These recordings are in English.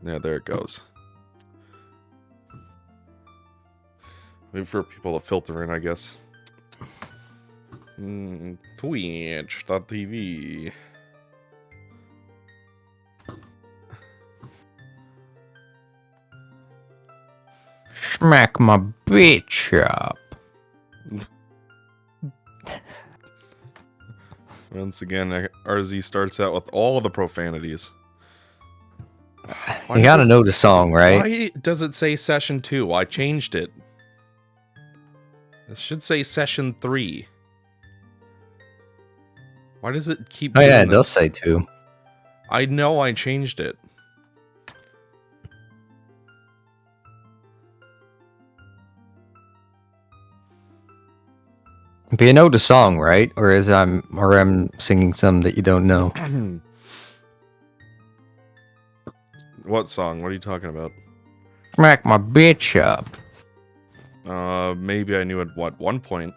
Yeah, there it goes. Wait for people to filter in, I guess. Twitch.tv. Smack my bitch up. Once again, RZ starts out with all of the profanities. You gotta know the song, right? Why does it say session 2? I changed it. It should say session 3. Why does it keep Oh doing yeah, it that? does say 2. I know I changed it. But you know the song, right? Or I'm singing some that you don't know. What song? What are you talking about? Smack my bitch up. Maybe I knew at one point.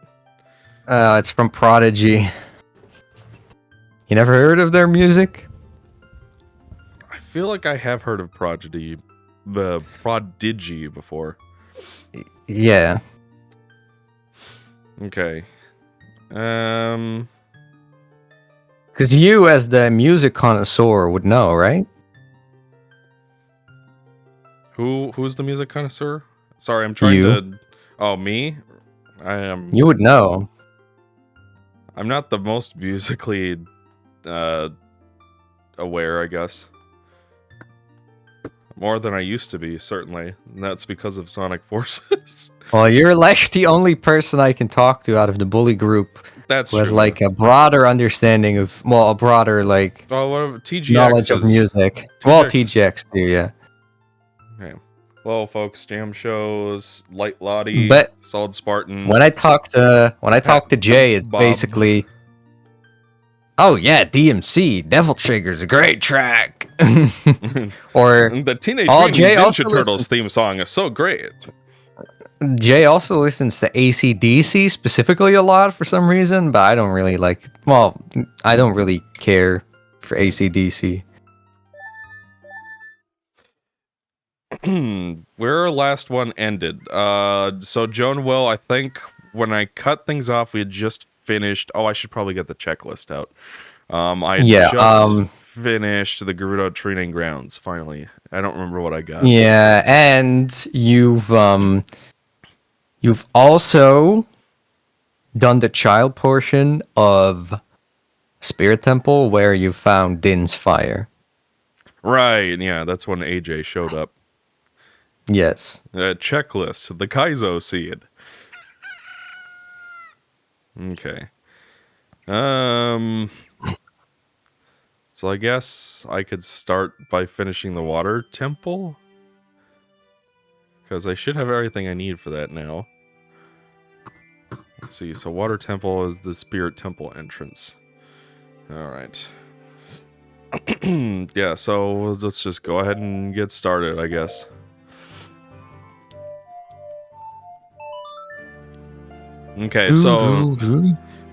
It's from Prodigy. You never heard of their music? I feel like I have heard of Prodigy before. Yeah. Okay. Because you, as the music connoisseur, would know, right? Who's the music connoisseur? Sorry, I'm trying to... Oh, me? I am... You would know. I'm not the most musically aware, I guess. More than I used to be, certainly. And that's because of Sonic Forces. Well, you're like the only person I can talk to out of the bully group That's who has true. like a broader understanding of, well, a broader like Oh, what TGX knowledge of music. Well, TGX too, yeah. Okay. Well, folks, jam shows, Light Lottie, But Solid Spartan. when I talk to Jay, it's Bob. basically, oh yeah, DMC, Devil Trigger's a great track. Or the Teenage Oh, Mutant Jay Ninja also Turtles listens- theme song is so great. Jay also listens to AC/DC specifically a lot for some reason, but I don't really like. Well, I don't really care for AC/DC. Where our last one ended. So Joan Will, I think when I cut things off, we had just finished. Oh, I should probably get the checklist out. I had just finished the Gerudo Training Grounds. Finally, I don't remember what I got. Yeah, and you've also done the child portion of Spirit Temple where you found Din's Fire. Right. Yeah, that's when AJ showed up. Yes. Checklist, the Kaizo Seed. Okay. So I guess I could start by finishing the Water Temple. Because I should have everything I need for that now. Let's see, so Water Temple is the Spirit Temple entrance. Alright. Yeah, so let's just go ahead and get started, I guess. Okay, so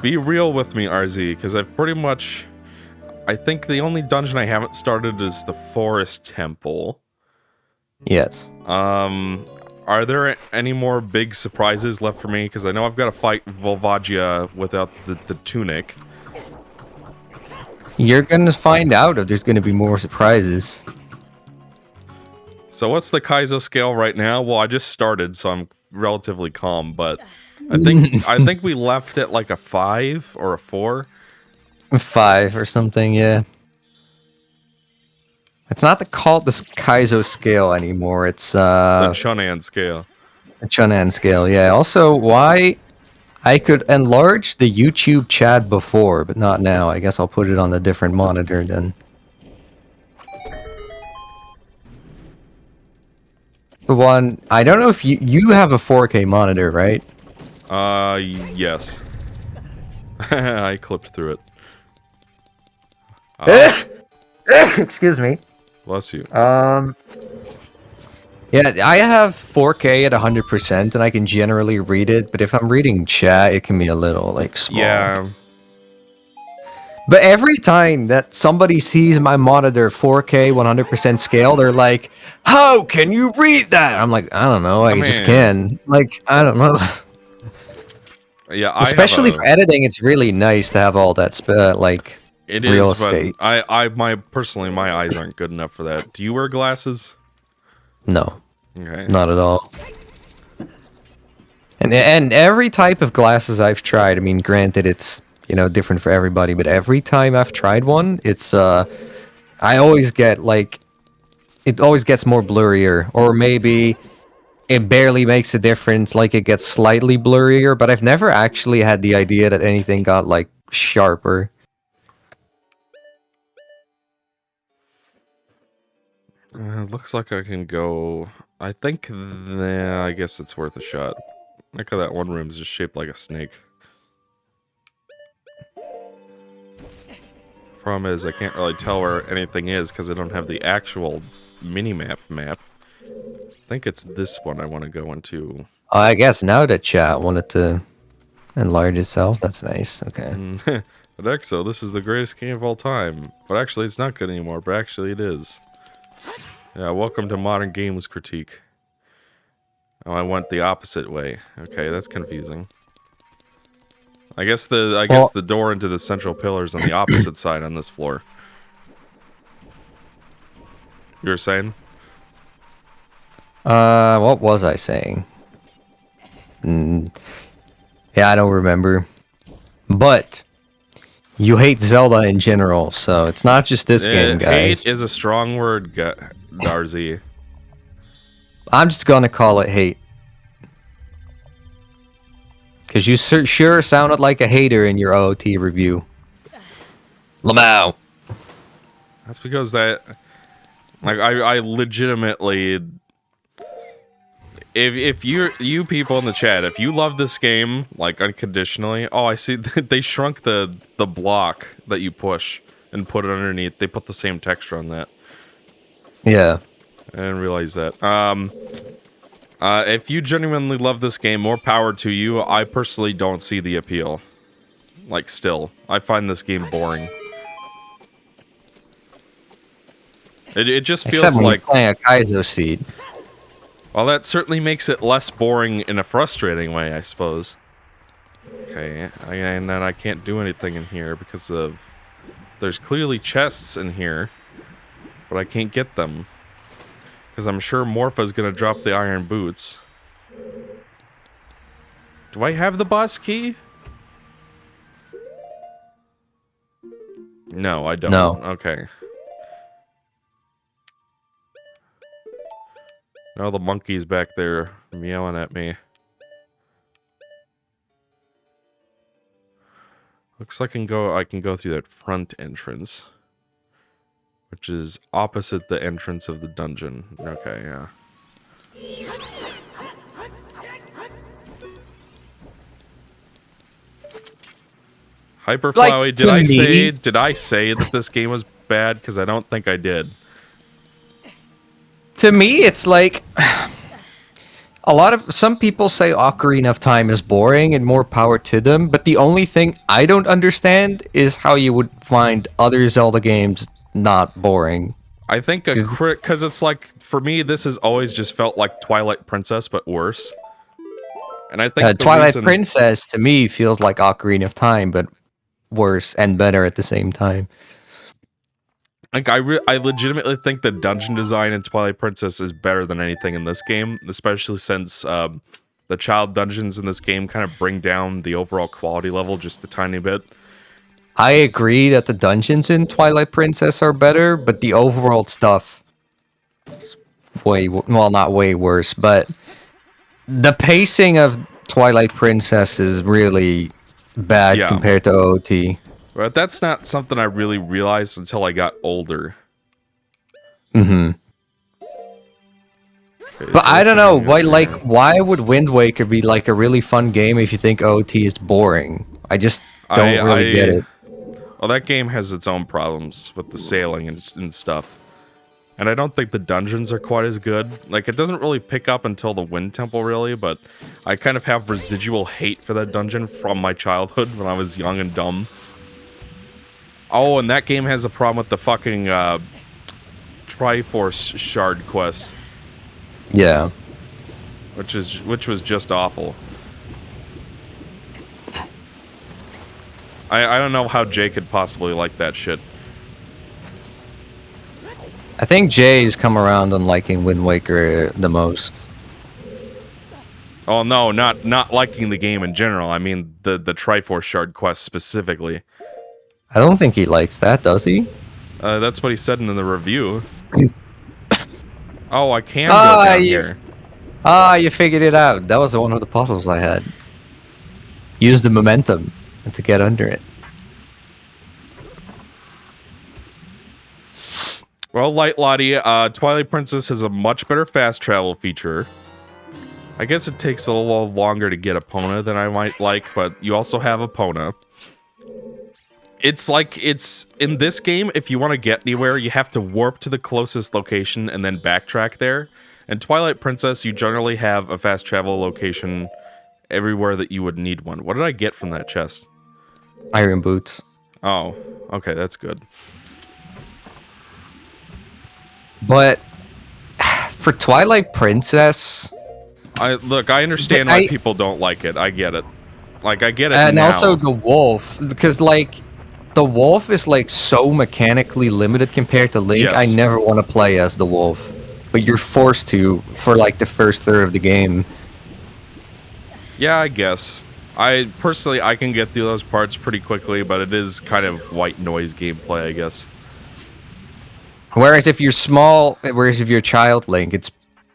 be real with me, RZ, because I've pretty much... I think the only dungeon I haven't started is the Forest Temple. Yes. Are there any more big surprises left for me? Because I know I've got to fight Volvagia without the tunic. You're gonna find out if there's gonna be more surprises. So what's the Kaizo scale right now? Well, I just started, so I'm relatively calm, but I think we left it like a 5 or a 4. 5 or something, yeah. It's not called the Kaizo scale anymore. It's the Chunan scale. The Chunan scale, yeah. Also, why I could enlarge the YouTube chat before, but not now. I guess I'll put it on a different monitor then. The one I don't know if you have a 4K monitor, right? Yes. I clipped through it. Excuse me. Bless you. Yeah, I have 4K at 100%, and I can generally read it. But if I'm reading chat, it can be a little like small. Yeah. But every time that somebody sees my monitor 4K 100% scale, they're like, "How can you read that?" I'm like, "I don't know. I just mean, can." Like, I don't know. yeah, I have Especially a. for editing, it's really nice to have all that like It real is, but estate. personally, my eyes aren't good enough for that. Do you wear glasses? No, Okay. not at all. And every type of glasses I've tried, I mean, granted, it's different for everybody, but every time I've tried one, it's I always get like it always gets more blurrier, or maybe it barely makes a difference, like it gets slightly blurrier, but I've never actually had the idea that anything got like sharper. Looks like I can go. I think. I guess it's worth a shot. Look at that one room's just shaped like a snake. Problem is, I can't really tell where anything is because I don't have the actual mini-map map. I think it's this one I want to go into. I guess now that chat wanted to enlarge itself, that's nice. Okay. Adexo, this is the greatest game of all time. But actually, it's not good anymore, but actually it is. Yeah, welcome to Modern Games Critique. Oh, I went the opposite way. Okay, that's confusing. I guess the door into the central pillar is on the opposite side on this floor. You were saying? What was I saying? Yeah, I don't remember. But you hate Zelda in general, so it's not just this game, guys. Hate is a strong word, Darzi. I'm just gonna call it hate. Because you sure sounded like a hater in your OOT review. Lamau. That's because that... Like, I legitimately... If you people in the chat, if you love this game, like, unconditionally... Oh, I see, they shrunk the block that you push and put it underneath. They put the same texture on that. Yeah. I didn't realize that. If you genuinely love this game, more power to you. I personally don't see the appeal. Like, still. I find this game boring. It just feels Except when like... you're playing a Kaizo seed. Well, that certainly makes it less boring in a frustrating way, I suppose. Okay, and then I can't do anything in here because of... There's clearly chests in here, but I can't get them. Because I'm sure Morpha's gonna drop the iron boots. Do I have the boss key? No, I don't. No. Okay. Now the monkey's back there meowing at me. Looks like I can go through that front entrance, which is opposite the entrance of the dungeon. Okay, yeah. Hyperflowy, Like, did I say that this game was bad? Because I don't think I did. To me, it's like... Some people say Ocarina of Time is boring, and more power to them, but the only thing I don't understand is how you would find other Zelda games not boring. I think because it's like, for me, this has always just felt like Twilight Princess, but worse. And I think Twilight Princess, to me, feels like Ocarina of Time, but worse and better at the same time. Like, I legitimately think the dungeon design in Twilight Princess is better than anything in this game, especially since the child dungeons in this game kind of bring down the overall quality level just a tiny bit. I agree that the dungeons in Twilight Princess are better, but the overall stuff is not way worse, but the pacing of Twilight Princess is really bad compared to OOT. But that's not something I really realized until I got older. Mm-hmm. Okay, but I don't know, why would Wind Waker be like a really fun game if you think OOT is boring? I just don't really get it. Well, that game has its own problems with the sailing and stuff. And I don't think the dungeons are quite as good. Like, it doesn't really pick up until the Wind Temple, really, but I kind of have residual hate for that dungeon from my childhood when I was young and dumb. Oh, and that game has a problem with the fucking Triforce shard quest. Yeah. Which was just awful. I don't know how Jay could possibly like that shit. I think Jay's come around on liking Wind Waker the most. Oh no, not liking the game in general. I mean the Triforce shard quest specifically. I don't think he likes that, does he? That's what he said in the review. Oh, I can go down here. You figured it out. That was one of the puzzles I had. Use the momentum to get under it. Well, Light Lottie, Twilight Princess has a much better fast travel feature. I guess it takes a little longer to get Epona than I might like, but you also have Epona. It's like, it's in this game, if you want to get anywhere, you have to warp to the closest location and then backtrack there. In Twilight Princess, you generally have a fast travel location everywhere that you would need one. What did I get from that chest? Iron boots. Oh, okay, that's good. But for Twilight Princess, I understand why people don't like it. I get it. Like, I get it and now. also the wolf, because like the wolf is like so mechanically limited compared to Link. Yes. I never want to play as the wolf, but you're forced to for like the first third of the game. Yeah, I guess. I can get through those parts pretty quickly, but it is kind of white noise gameplay, I guess. Whereas if you're child Link, it's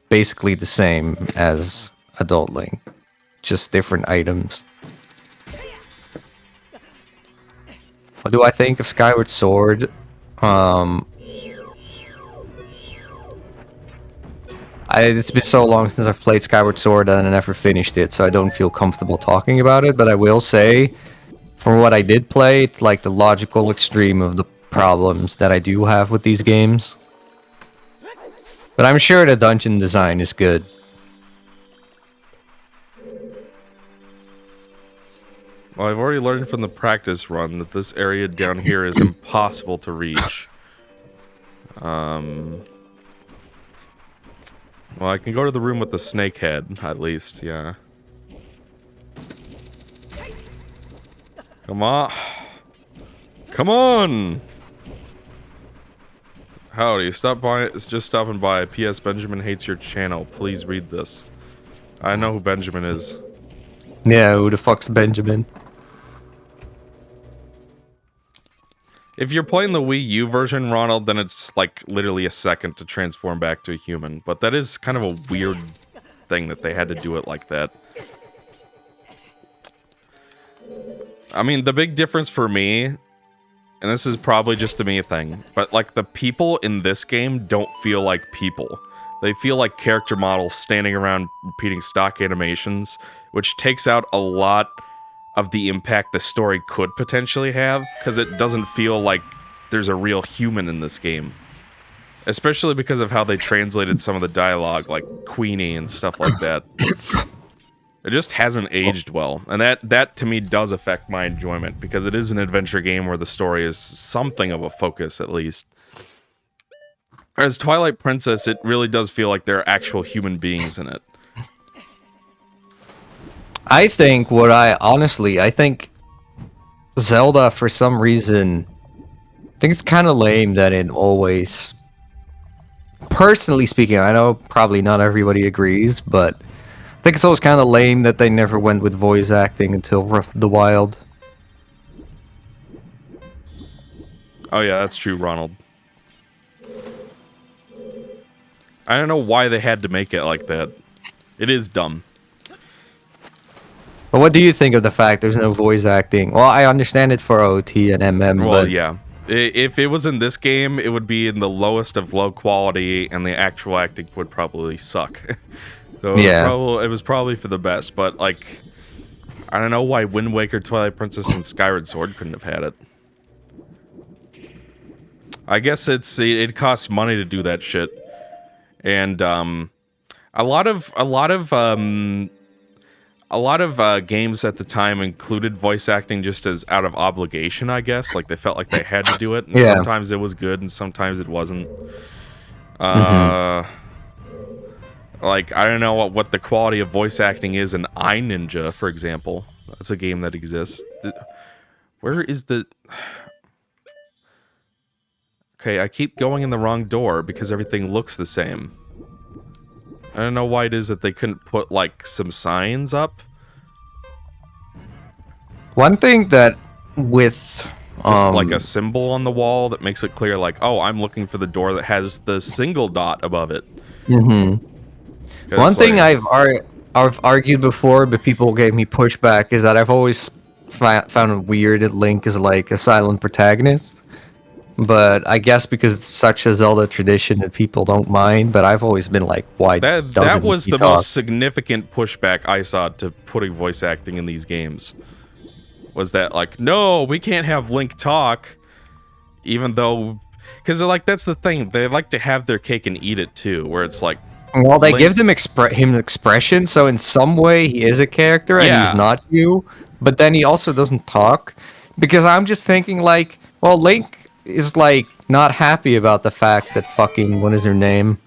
basically the same as adult Link, just different items. What do I think of Skyward Sword? It's been so long since I've played Skyward Sword and I never finished it, so I don't feel comfortable talking about it, but I will say, from what I did play, it's like the logical extreme of the problems that I do have with these games. But I'm sure the dungeon design is good. Well, I've already learned from the practice run that this area down here is impossible to reach. Well, I can go to the room with the snake head, at least, yeah. Come on. Come on! Howdy, it's just stopping by. P.S. Benjamin hates your channel. Please read this. I know who Benjamin is. Yeah, who the fuck's Benjamin? If you're playing the Wii U version, Ronald, then it's like literally a second to transform back to a human. But that is kind of a weird thing that they had to do it like that. I mean, the big difference for me, and this is probably just a me thing, but like the people in this game don't feel like people. They feel like character models standing around repeating stock animations, which takes out a lot of the impact the story could potentially have, because it doesn't feel like there's a real human in this game. Especially because of how they translated some of the dialogue, like Queenie and stuff like that. It just hasn't aged well, and that to me does affect my enjoyment, because it is an adventure game where the story is something of a focus, at least. Whereas Twilight Princess, it really does feel like there are actual human beings in it. I think Zelda, for some reason, I think it's kind of lame that it always, personally speaking, I know probably not everybody agrees, but I think it's always kind of lame that they never went with voice acting until Breath of the Wild. Oh yeah, that's true, Ronald. I don't know why they had to make it like that. It is dumb. But what do you think of the fact there's no voice acting? Well, I understand it for OT and MM, well, but yeah. If it was in this game, it would be in the lowest of low quality, and the actual acting would probably suck. So yeah. it was probably for the best, but like, I don't know why Wind Waker, Twilight Princess, and Skyward Sword couldn't have had it. I guess it costs money to do that shit, and a lot of a lot of games at the time included voice acting just as out of obligation, I guess. Like they felt like they had to do it, and Yeah. sometimes it was good, and sometimes it wasn't. Mhm. Like I don't know what the quality of voice acting is in iNinja, for example. That's a game that exists. Where is the? Okay, I keep going in the wrong door because everything looks the same. I don't know why it is that they couldn't put like some signs up. One thing that with Just like a symbol on the wall that makes it clear, like, oh, I'm looking for the door that has the single dot above it. One thing I've argued before, but people gave me pushback, is that I've always found it weird that Link is like a silent protagonist. But I guess because it's such a Zelda tradition that people don't mind, but I've always been like, why doesn't that was he the talk? most significant pushback I saw to putting voice acting in these games. Was that like, no, we can't have Link talk, even though, because like that's the thing, they like to have their cake and eat it too, where it's like, well, they give them him expression, so in some way he is a character and he's not you, but then he also doesn't talk, because I'm just thinking like, well, Link is like not happy about the fact that fucking, what is her name?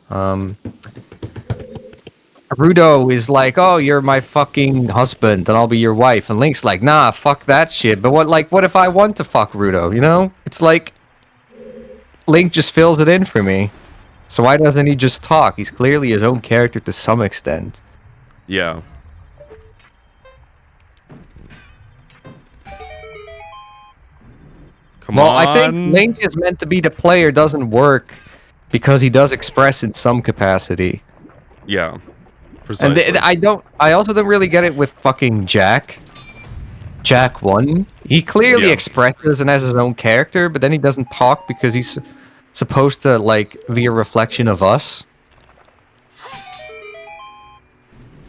Rudo is like, oh, you're my fucking husband, and I'll be your wife. And Link's like, nah, fuck that shit. But what if I want to fuck Rudo, you know? It's like, Link just fills it in for me. So why doesn't he just talk? He's clearly his own character to some extent. Yeah. Come on. I think Link is meant to be the player doesn't work because he does express in some capacity. Yeah. Precisely. And I also don't really get it with fucking Jack. Jack 1. He clearly expresses and has his own character, but then he doesn't talk because he's supposed to, like, be a reflection of us.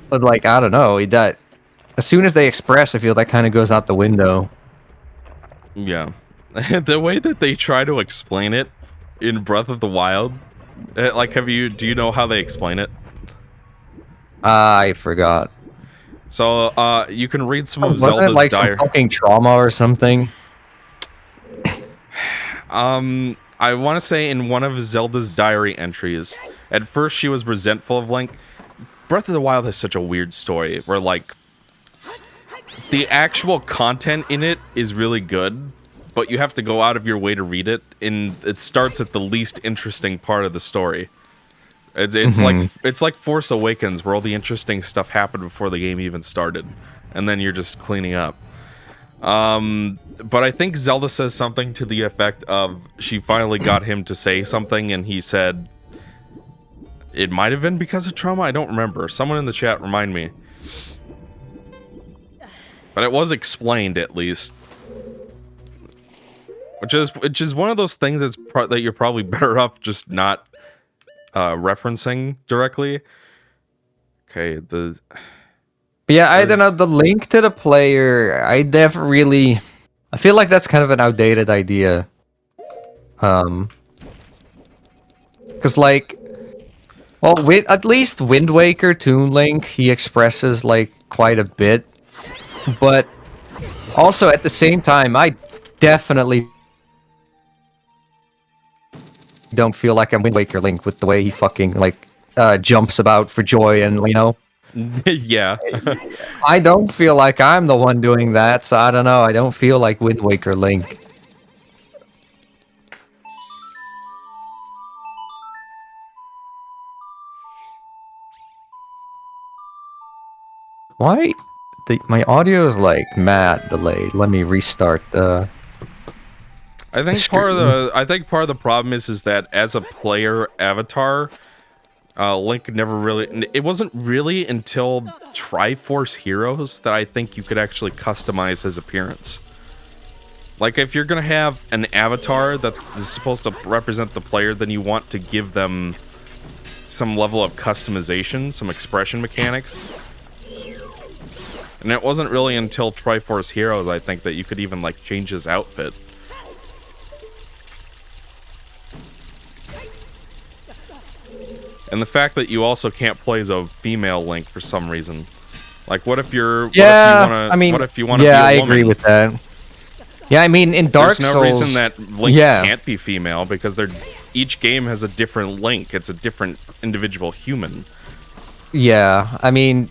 But, like, I don't know. As soon as they express, I feel that kind of goes out the window. Yeah. The way that they try to explain it in Breath of the Wild, like, do you know how they explain it? I forgot. So, you can read some of Zelda's Wasn't it like some fucking trauma or something? I want to say in one of Zelda's diary entries, at first she was resentful of Link. Breath of the Wild has such a weird story, where, like, the actual content in it is really good, but you have to go out of your way to read it, and it starts at the least interesting part of the story. It's like Force Awakens, where all the interesting stuff happened before the game even started, and then you're just cleaning up. But I think Zelda says something to the effect of she finally got him to say something, and he said it might have been because of trauma. I don't remember. Someone in the chat remind me. But it was explained at least, which is one of those things that you're probably better off just not referencing directly. Okay, yeah, I don't know, the link to the player, I feel like that's kind of an outdated idea. Because like, well, at least Wind Waker, Toon Link, he expresses like quite a bit, but also at the same time, I definitely don't feel like I'm Wind Waker Link with the way he fucking like jumps about for joy, and you know. Yeah. I don't feel like I'm the one doing that, so I don't know. I don't feel like Wind Waker Link. Why? My audio is like mad delayed. Let me restart the. I think part of the problem is that as a player avatar, Link never really. It wasn't really until Triforce Heroes that I think you could actually customize his appearance. Like, if you're gonna have an avatar that is supposed to represent the player, then you want to give them some level of customization, some expression mechanics. And it wasn't really until Triforce Heroes, I think, that you could even, like, change his outfit. And the fact that you also can't play as a female Link for some reason. Like, what if you're? Yeah, I mean, what if you want to yeah, be I a woman? agree with that. Yeah, I mean, in Dark There's no Souls, reason that Link yeah, can't be female because each game has a different Link. It's a different individual human. yeah, I mean,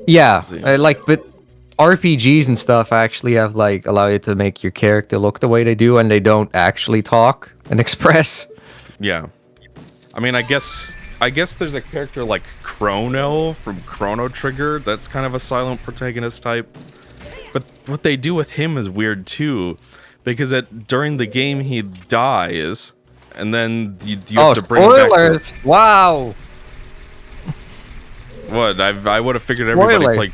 yeah, like, but RPGs and stuff actually have like allow you to make your character look the way they do, and they don't actually talk and express. Yeah, I mean, I guess there's a character like Chrono from Chrono Trigger that's kind of a silent protagonist type. But what they do with him is weird too, because during the game he dies, and then you have to bring him back. Spoilers! Wow. What? I would have figured everybody played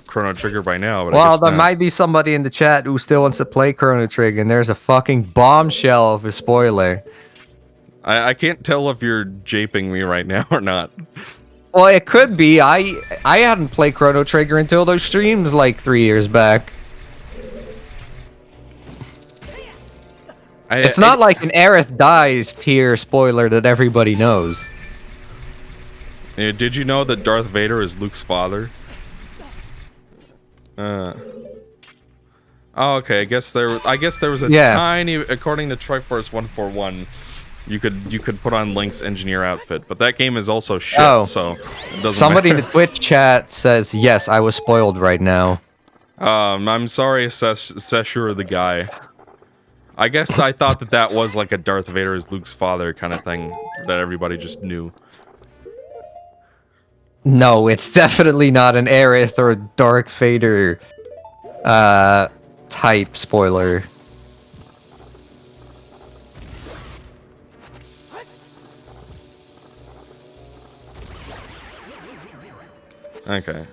Chrono Trigger by now, but well, I guess there not. might be somebody in the chat who still wants to play Chrono Trigger, and there's a fucking bombshell of a spoiler. I can't tell if you're japing me right now or not. Well, it could be. I hadn't played Chrono Trigger until those streams like 3 years back. It's not like an Aerith dies tier spoiler that everybody knows. Did you know that Darth Vader is Luke's father? Oh, okay. I guess there was a tiny, according to Triforce 141. You could put on Link's engineer outfit, but that game is also shit, so it doesn't Somebody matter. in the Twitch chat says, yes, I was spoiled right now. I'm sorry, Seshur the guy. I guess I thought that was like a Darth Vader is Luke's father kind of thing that everybody just knew. No, it's definitely not an Aerith or Dark Vader type spoiler. Okay.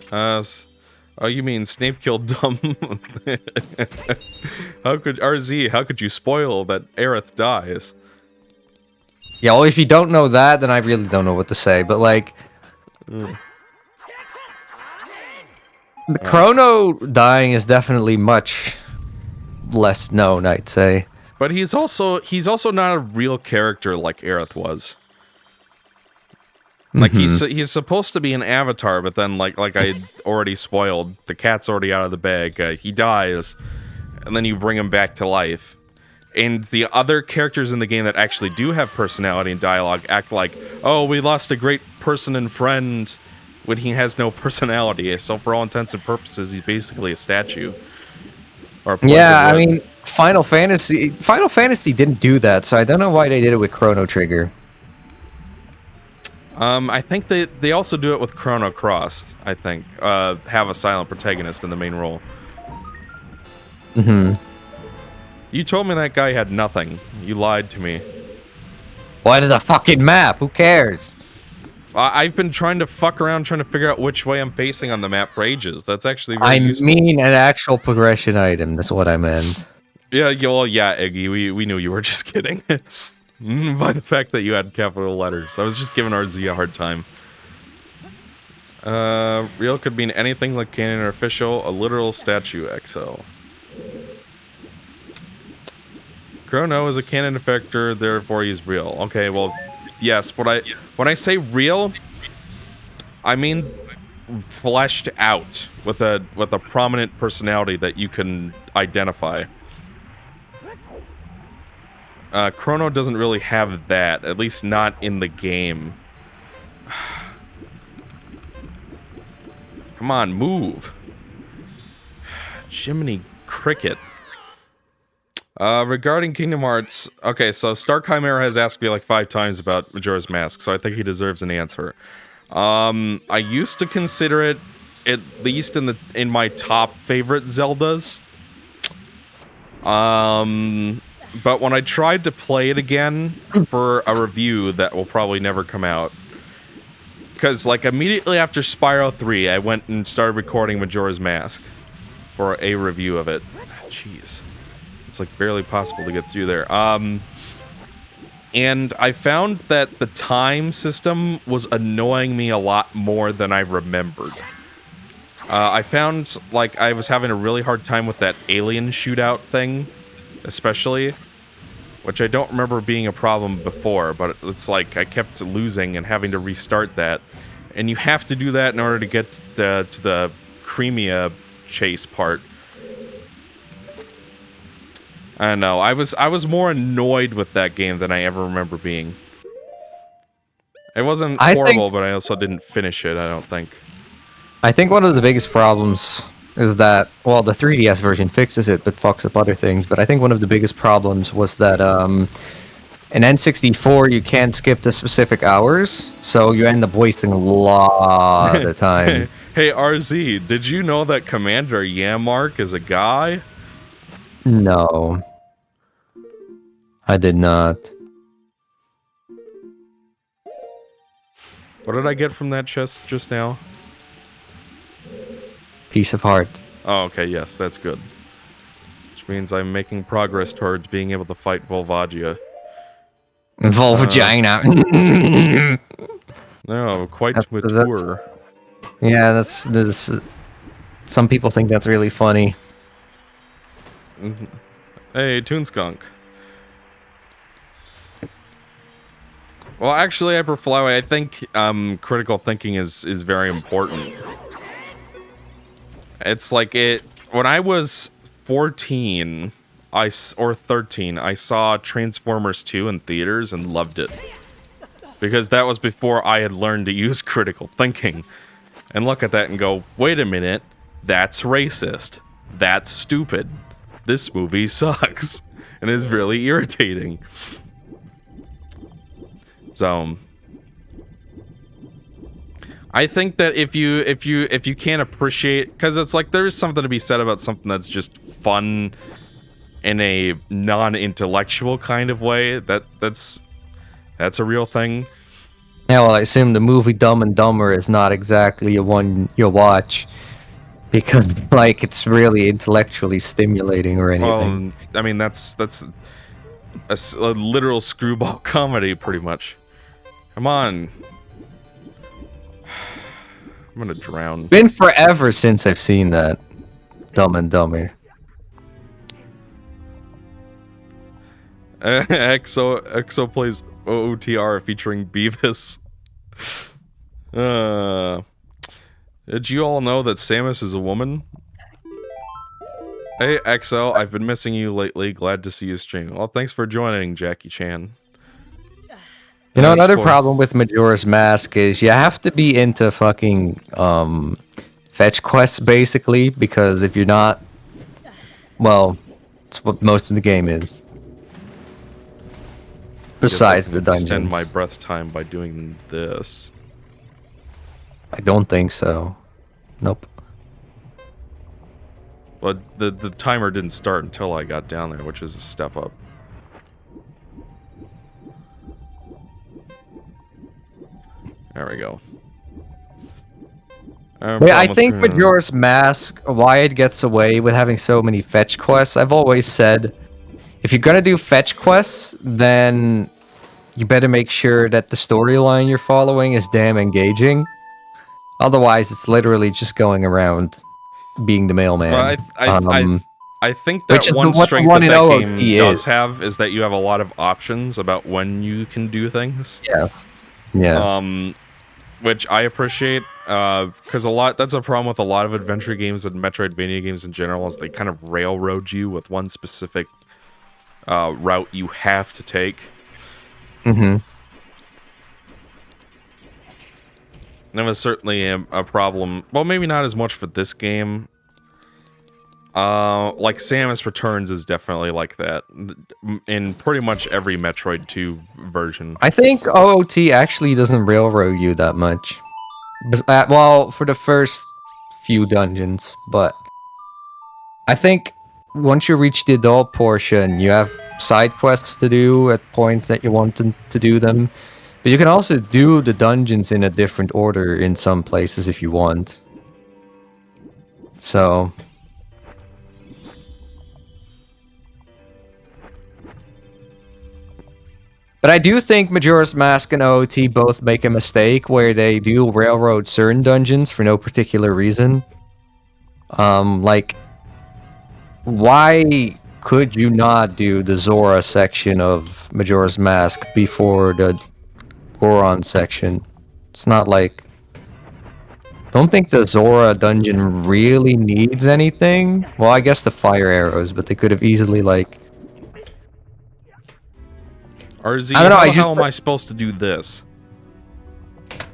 Oh, you mean Snape killed Dumb? How could you spoil that Aerith dies? Yeah, well, if you don't know that, then I really don't know what to say. But like, the Chrono dying is definitely much less known, I'd say. But he's also not a real character like Aerith was. Like he's supposed to be an avatar, but then like I already spoiled, the cat's already out of the bag. He dies, and then you bring him back to life. And the other characters in the game that actually do have personality and dialogue act like, oh, we lost a great person and friend, when he has no personality. So for all intents and purposes, he's basically a statue. Or yeah, I mean, Final Fantasy didn't do that, so I don't know why they did it with Chrono Trigger. I think they also do it with Chrono Cross, I think. Have a silent protagonist in the main role. You told me that guy had nothing. You lied to me. Why did a fucking map? Who cares? I've been trying to fuck around trying to figure out which way I'm facing on the map for ages. That's actually very useful. I mean an actual progression item, that's what I meant. Yeah, well, yeah, Iggy, we knew you were just kidding. By the fact that you had capital letters. I was just giving RZ a hard time. Real could mean anything like canon or official, a literal statue XL. Chrono is a canon effector, therefore he's real. Okay, well, yes, when I say real, I mean fleshed out with a prominent personality that you can identify. Chrono doesn't really have that, at least not in the game. Come on, move. Jiminy Cricket. Regarding Kingdom Hearts, okay, so Star Chimera has asked me like 5 times about Majora's Mask, so I think he deserves an answer. I used to consider it, at least in my top favorite Zeldas. But when I tried to play it again for a review that will probably never come out, because like immediately after Spyro 3, I went and started recording Majora's Mask for a review of it. Jeez. It's like barely possible to get through there. And I found that the time system was annoying me a lot more than I remembered. I found like I was having a really hard time with that alien shootout thing, especially, which I don't remember being a problem before, but it's like I kept losing and having to restart that. and you have to do that in order to get to the Crimea chase part. I don't know. I was more annoyed with that game than I ever remember being. It wasn't horrible, but I also didn't finish it, I don't think. I think one of the biggest problems is that, well, the 3DS version fixes it, but fucks up other things. But I think one of the biggest problems was that in N64 you can't skip the specific hours, so you end up wasting a lot of time. Hey, RZ, did you know that Commander Yamark is a guy? No. I did not. What did I get from that chest just now? Piece of heart. Oh, okay, yes, that's good. Which means I'm making progress towards being able to fight Volvagia. Volvagina. No, quite mature. That's some people think that's really funny. Hey, Toonskunk. Well, actually, Hyperflowy, I think critical thinking is very important. It's like when I was 14 or 13, I saw Transformers 2 in theaters and loved it. Because that was before I had learned to use critical thinking. And look at that and go, wait a minute, that's racist. That's stupid. This movie sucks. And is really irritating. So I think that if you can't appreciate, because it's like there's something to be said about something that's just fun in a non-intellectual kind of way. That's a real thing. Yeah, well, I assume the movie Dumb and Dumber is not exactly a one you'll watch because, like, it's really intellectually stimulating or anything. Well, I mean, that's a literal screwball comedy, pretty much. Come on. I'm gonna drown. Been forever since I've seen that. Dumb and Dumber. EXO plays OOTR featuring Beavis. Did you all know that Samus is a woman? Hey EXO, I've been missing you lately. Glad to see you stream. Well, thanks for joining, Jackie Chan. You know, another problem with Majora's Mask is you have to be into fucking fetch quests, basically, because if you're not, well, it's what most of the game is. Besides the dungeons. Extend my breath time by doing this. I don't think so. Nope. But the timer didn't start until I got down there, which is a step up. There we go. Yeah, I think Majora's Mask, why it gets away with having so many fetch quests, I've always said, if you're gonna do fetch quests, then you better make sure that the storyline you're following is damn engaging. Otherwise, it's literally just going around being the mailman. Well, I think that one strength that game does have is that you have a lot of options about when you can do things. Yeah. Yeah. Which I appreciate, because that's a problem with a lot of adventure games and Metroidvania games in general, is they kind of railroad you with one specific route you have to take. Mm-hmm. That was certainly a problem. Well, maybe not as much for this game. Like Samus Returns is definitely like that in pretty much every Metroid 2 version. I think OOT actually doesn't railroad you that much. Well, for the first few dungeons, but I think once you reach the adult portion, you have side quests to do at points that you want to do them. But you can also do the dungeons in a different order in some places if you want. So... But I do think Majora's Mask and OOT both make a mistake where they do railroad certain dungeons for no particular reason. Like, why could you not do the Zora section of Majora's Mask before the Goron section? It's not like Don't think the Zora dungeon really needs anything. Well, I guess the fire arrows, but they could have easily, like... RZ, I don't know, how the hell am I supposed to do this?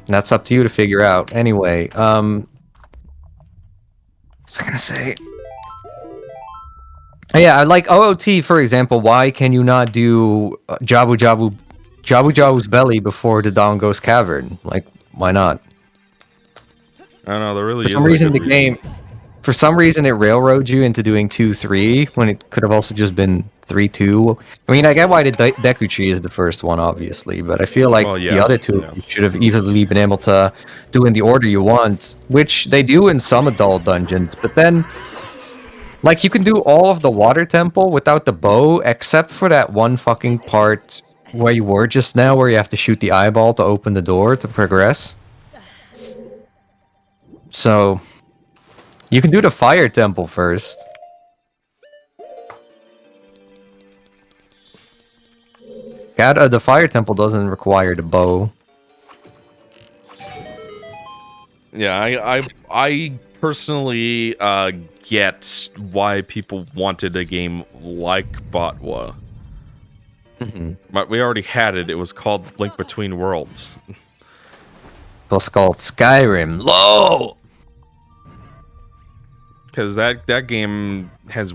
That's up to you to figure out. Anyway, what's I gonna say? Yeah, like OOT, for example, why can you not do Jabu Jabu's belly before the Dongo's cavern? Like, why not? I don't know, there really For is some reason, the game... For some reason, it railroads you into doing 2-3, when it could have also just been 3-2. I mean, I get why the Deku Tree is the first one, obviously, but I feel like the other two you should have easily been able to do in the order you want, which they do in some adult dungeons, but then... Like, you can do all of the water temple without the bow, except for that one fucking part where you were just now, where you have to shoot the eyeball to open the door to progress. So... You can do the fire temple first. God, the fire temple doesn't require the bow. Yeah, I personally get why people wanted a game like Botwa. But we already had it. It was called Link Between Worlds. It was called Skyrim. LOL! Because that game has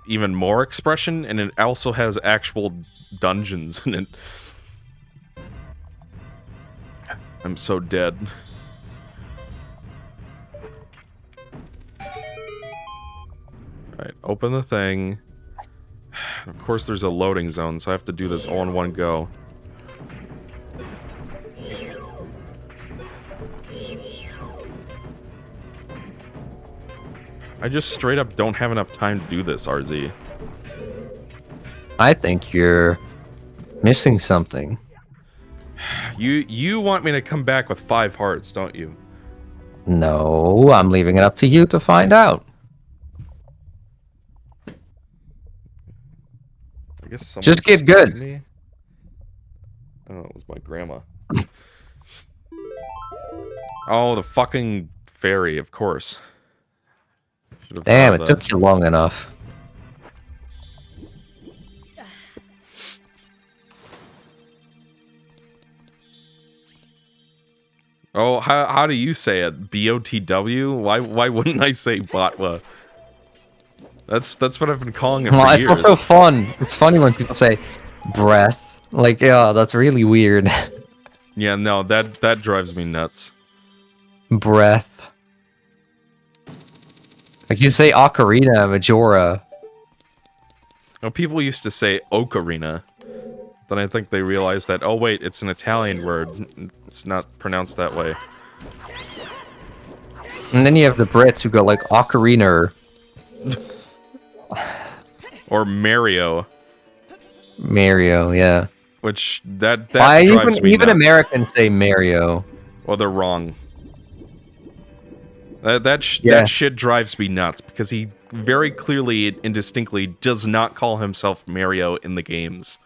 even more expression, and it also has actual dungeons in it. I'm so dead. Alright, open the thing. Of course there's a loading zone, so I have to do this all in one go. I just straight up don't have enough time to do this, RZ. I think you're missing something. You want me to come back with 5 hearts, don't you? No, I'm leaving it up to you to find out. I guess just get good. Me? Oh, it was my grandma. Oh, the fucking fairy, of course. Damn, it took you long enough. Oh, how do you say it? B-O-T-W? Why wouldn't I say Botwa? That's what I've been calling it for years. It's also fun. It's funny when people say breath. Like, yeah, that's really weird. Yeah, no, that drives me nuts. Breath. Like, you say Ocarina, Majora. Well, people used to say Ocarina. Then I think they realized that, oh wait, it's an Italian word. It's not pronounced that way. And then you have the Brits who go like, Ocarina. Or Mario. Mario, yeah. Which, that drives me even nuts. Americans say Mario. Well, they're wrong. That shit drives me nuts, because he very clearly and distinctly does not call himself Mario in the games.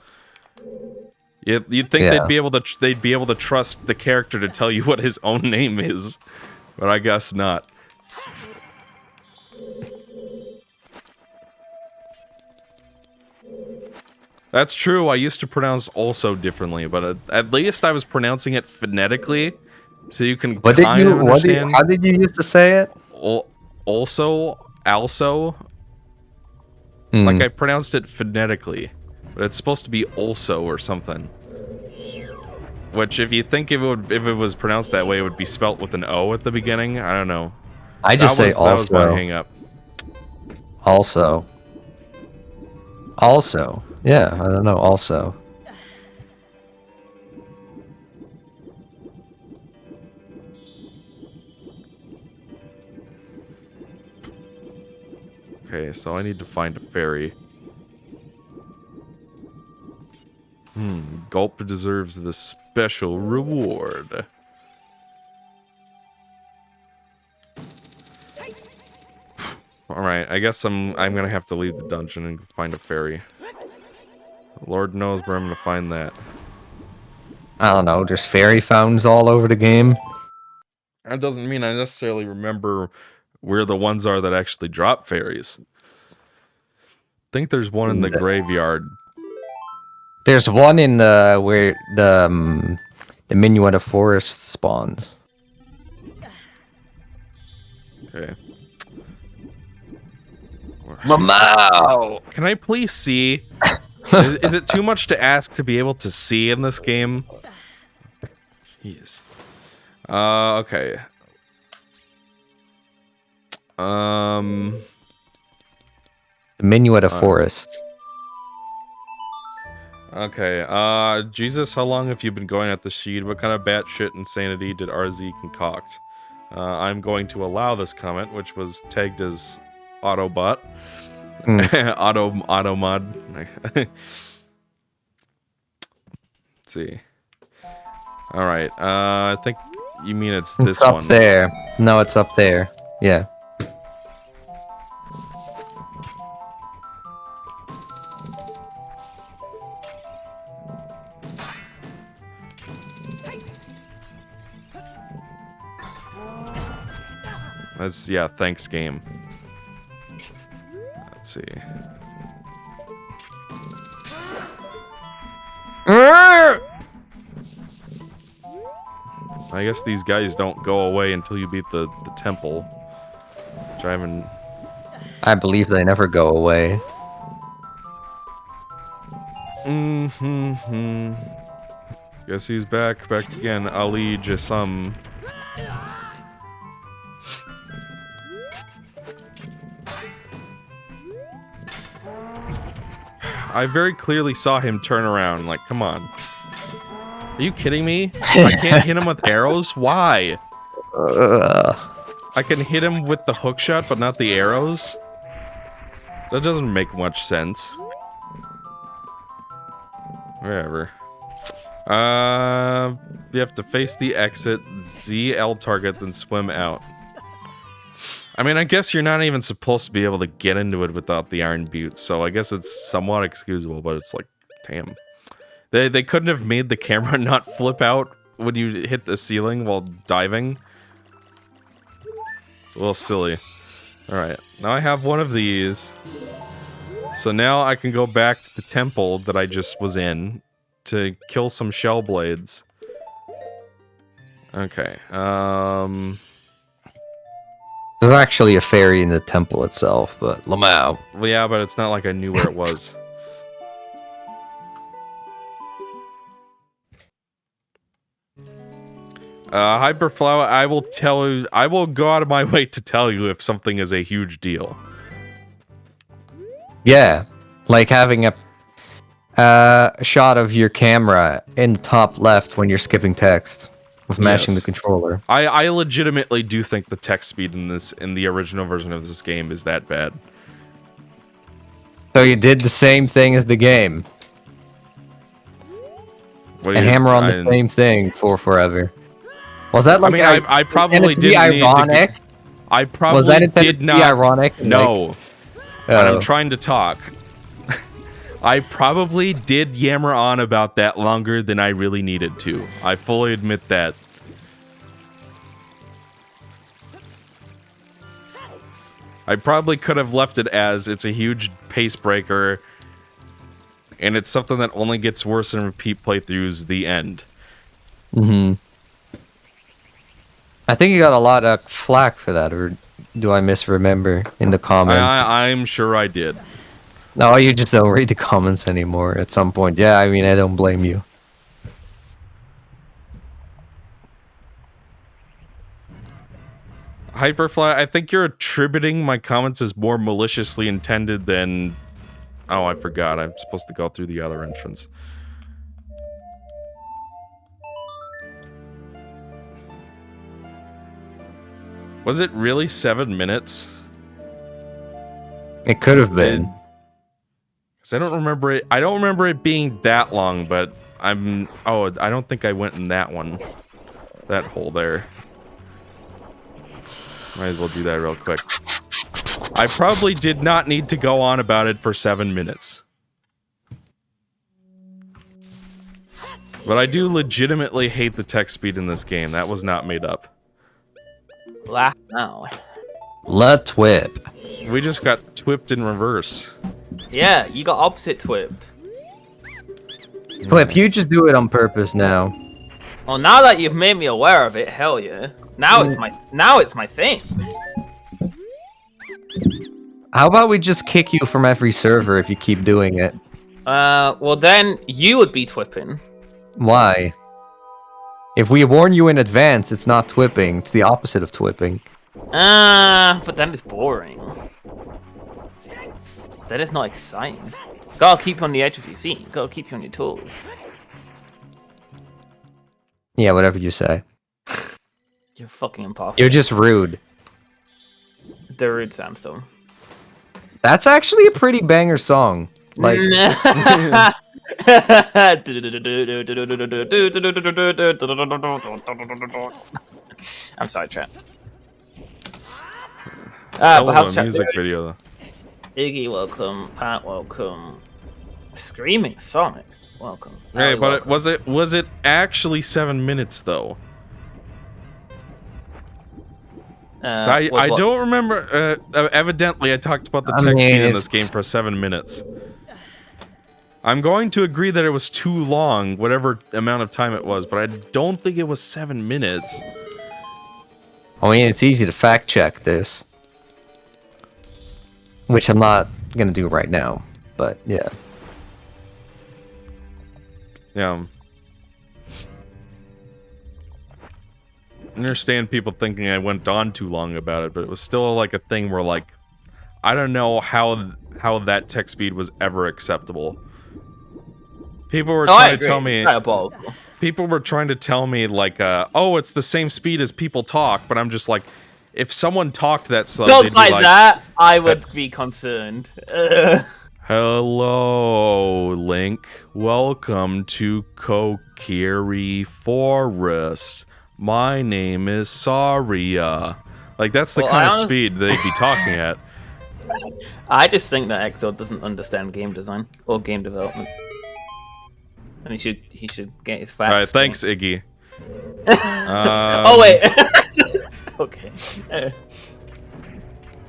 You'd think they'd be able to trust the character to tell you what his own name is, but I guess not. That's true. I used to pronounce also differently, but at least I was pronouncing it phonetically, so you can kind of understand. How did you used to say it? Also. Like I pronounced it phonetically, but it's supposed to be also or something. Which, if you think if it was pronounced that way, it would be spelt with an O at the beginning. I don't know. I just say also. That was my hang up. Also. Also. Yeah, I don't know. Also. Okay, so I need to find a fairy. Gulp deserves the special reward. Alright, I guess I'm gonna have to leave the dungeon and find a fairy. Lord knows where I'm gonna find that. I don't know, there's fairy fountains all over the game. That doesn't mean I necessarily remember where the ones are that actually drop fairies. I think there's one in the graveyard. There's one in the where the Minuet of Forest spawns. Okay. Lamau! Can I please see? Is it too much to ask to be able to see in this game? Jeez. Okay. The Minuet of Forest. Okay, Jesus, how long have you been going at the seed? What kind of batshit insanity did RZ concoct? I'm going to allow this comment, which was tagged as Autobot. Automod. Let's see. Alright, I think you mean it's this one. It's up there. No, it's up there. Yeah. That's, yeah, thanks game. Let's see. I guess these guys don't go away until you beat the temple. Which I haven't... I believe they never go away. Guess he's back again. Ali Jasum. I very clearly saw him turn around. Like, come on. Are you kidding me? I can't hit him with arrows? Why? I can hit him with the hookshot, but not the arrows? That doesn't make much sense. Whatever. You have to face the exit, ZL target, then swim out. I mean, I guess you're not even supposed to be able to get into it without the iron boots, so I guess it's somewhat excusable, but it's like, damn. They couldn't have made the camera not flip out when you hit the ceiling while diving. It's a little silly. Alright, now I have one of these. So now I can go back to the temple that I just was in to kill some shell blades. Okay, There's actually a fairy in the temple itself, but Lamau. Well, yeah, but it's not like I knew where it was. Hyperflower, I will tell you, I will go out of my way to tell you if something is a huge deal. Yeah, like having a shot of your camera in the top left when you're skipping text with mashing the controller. I legitimately do think the text speed in the original version of this game is that bad. So you did the same thing as the game. And hammer on the same thing for forever. Was that like? I mean, I probably didn't ironic. Need to, I probably was that intended did not. To be ironic. No, like, but I'm trying to talk. I probably did yammer on about that longer than I really needed to. I fully admit that. I probably could have left it as it's a huge pace breaker, and it's something that only gets worse in repeat playthroughs. The end. I think you got a lot of flack for that, or do I misremember in the comments? I'm sure I did. No, you just don't read the comments anymore at some point. Yeah, I mean, I don't blame you. Hyperfly, I think you're attributing my comments as more maliciously intended than... Oh, I forgot. I'm supposed to go through the other entrance. Was it really 7 minutes? It could have been. Because I don't remember it. I don't remember it being that long, but I'm... Oh, I don't think I went in that one. That hole there. Might as well do that real quick. I probably did not need to go on about it for 7 minutes. But I do legitimately hate the text speed in this game. That was not made up. Laugh now. Le TWIP. We just got twipped in reverse. Yeah, you got opposite twipped. TWIP, you just do it on purpose now. Well, now that you've made me aware of it, hell yeah. Now it's my thing. How about we just kick you from every server if you keep doing it? Well then you would be twipping. Why? If we warn you in advance, it's not twipping. It's the opposite of twipping. But then it's boring. That is not exciting. Gotta keep you on the edge of your seat. Gotta keep you on your toes. Yeah, whatever you say. You're fucking impossible. You're just rude. The rude sandstone. That's actually a pretty banger song. Like, I'm sorry, chat. Hell But of how's a chat? music video though. Iggy, welcome. Pat, welcome. Screaming Sonic, welcome. Hey, Ali, but welcome. was it actually 7 minutes though? So I what? don't remember. Evidently, I talked about the text speed in this game for 7 minutes. I'm going to agree that it was too long, whatever amount of time it was, but I don't think it was 7 minutes. I mean, it's easy to fact check this. Which I'm not gonna do right now, but yeah. Yeah. I understand people thinking I went on too long about it, but it was still like a thing where like I don't know how that text speed was ever acceptable. People were trying to tell me people were trying to tell me like oh, it's the same speed as people talk, but I'm just like, if someone talked that slow, don't like that, I would be concerned. Hello, Link. Welcome to Kokiri Forest. My name is Saria. Like, that's the kind of speed they'd be talking at. I just think that Exo doesn't understand game design or game development. And he should get his facts. Alright, thanks, Iggy. Oh, wait. Okay.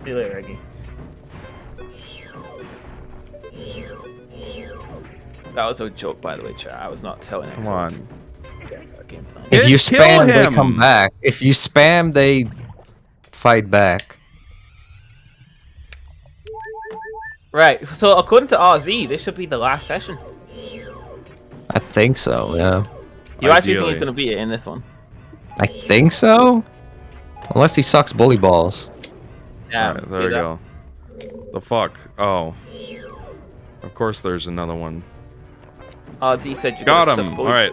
See you later, Iggy. That was a joke, by the way, chat. I was not telling Exo. Come on. Game design. If you spam, they come back. If you spam, they fight back. Right, so according to RZ, this should be the last session. I think so, yeah. You actually think he's going to beat it in this one? I think so? Unless he sucks bully balls. Yeah, right, there we go. The fuck? Oh. Of course there's another one. RZ said you got him! Alright.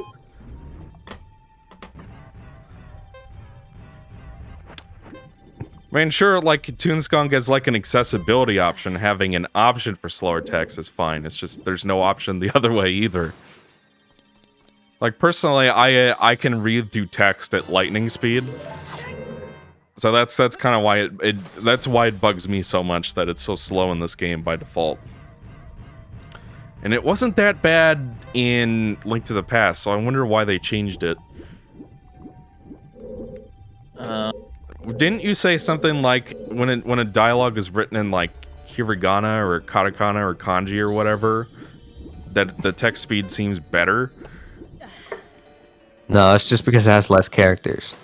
I mean, sure, like, Toonskunk has, like, an accessibility option. Having an option for slower text is fine. It's just, there's no option the other way, either. Like, personally, I can read through text at lightning speed. So that's kind of why that's why it bugs me so much that it's so slow in this game by default. And it wasn't that bad in Link to the Past, so I wonder why they changed it. Didn't you say something like when a dialogue is written in like hiragana or katakana or kanji or whatever, that the text speed seems better? No, it's just because it has less characters.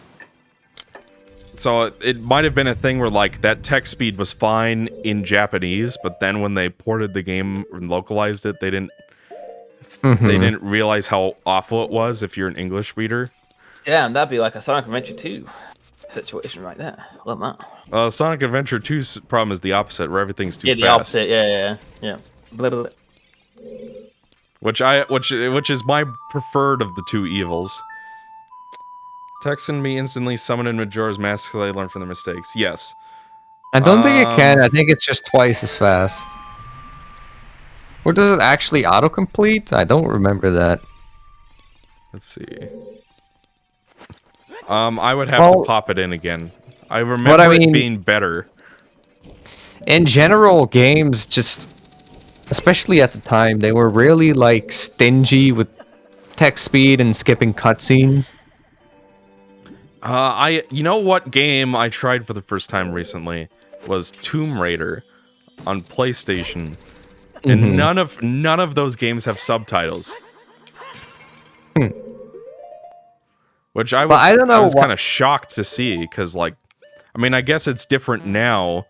So it might have been a thing where like that text speed was fine in Japanese, but then when they ported the game and localized it, they didn't realize how awful it was if you're an English reader. Damn, that'd be like a Sonic Adventure 2 situation right there. Love that. Sonic Adventure 2's problem is the opposite, where everything's too fast. Yeah, the opposite. Yeah. Blah, blah, blah. Which is my preferred of the two evils. Texting me instantly summon in Majora's Mask so they learn from their mistakes. Yes. I don't think it can. I think it's just twice as fast. Or does it actually autocomplete? I don't remember that. Let's see. I would have to pop it in again. I remember it being better. In general, games just, especially at the time, they were really like stingy with text speed and skipping cutscenes. You know what game I tried for the first time recently was Tomb Raider on PlayStation, and none of those games have subtitles. Which I was kind of shocked to see, because like, I mean, I guess it's different now,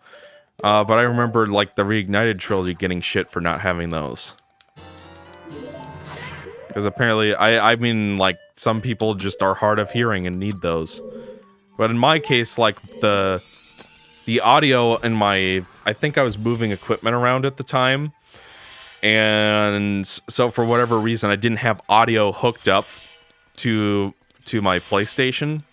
but I remember like the Reignited trilogy getting shit for not having those. Because apparently, I mean, like, some people just are hard of hearing and need those. But in my case, like, the audio in my... I think I was moving equipment around at the time. And so for whatever reason, I didn't have audio hooked up to my PlayStation.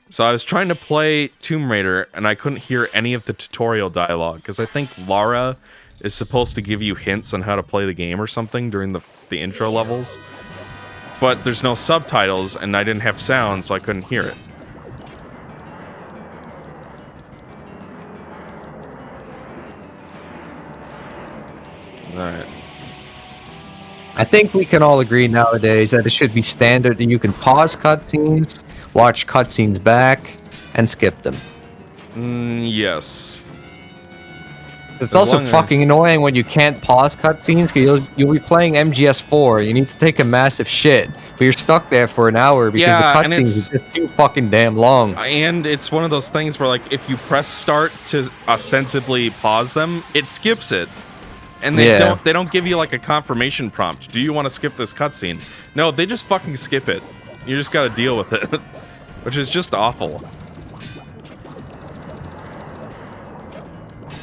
So I was trying to play Tomb Raider, and I couldn't hear any of the tutorial dialogue. Because I think Lara is supposed to give you hints on how to play the game or something during the intro levels. But there's no subtitles, and I didn't have sound, so I couldn't hear it. Alright. I think we can all agree nowadays that it should be standard that you can pause cutscenes, watch cutscenes back, and skip them. Yes. It's also fucking annoying when you can't pause cutscenes, because you'll be playing MGS4, you need to take a massive shit, but you're stuck there for an hour because the cutscenes are just too fucking damn long. And it's one of those things where, like, if you press start to ostensibly pause them, it skips it. And they don't give you, like, a confirmation prompt. Do you want to skip this cutscene? No, they just fucking skip it. You just gotta deal with it. Which is just awful.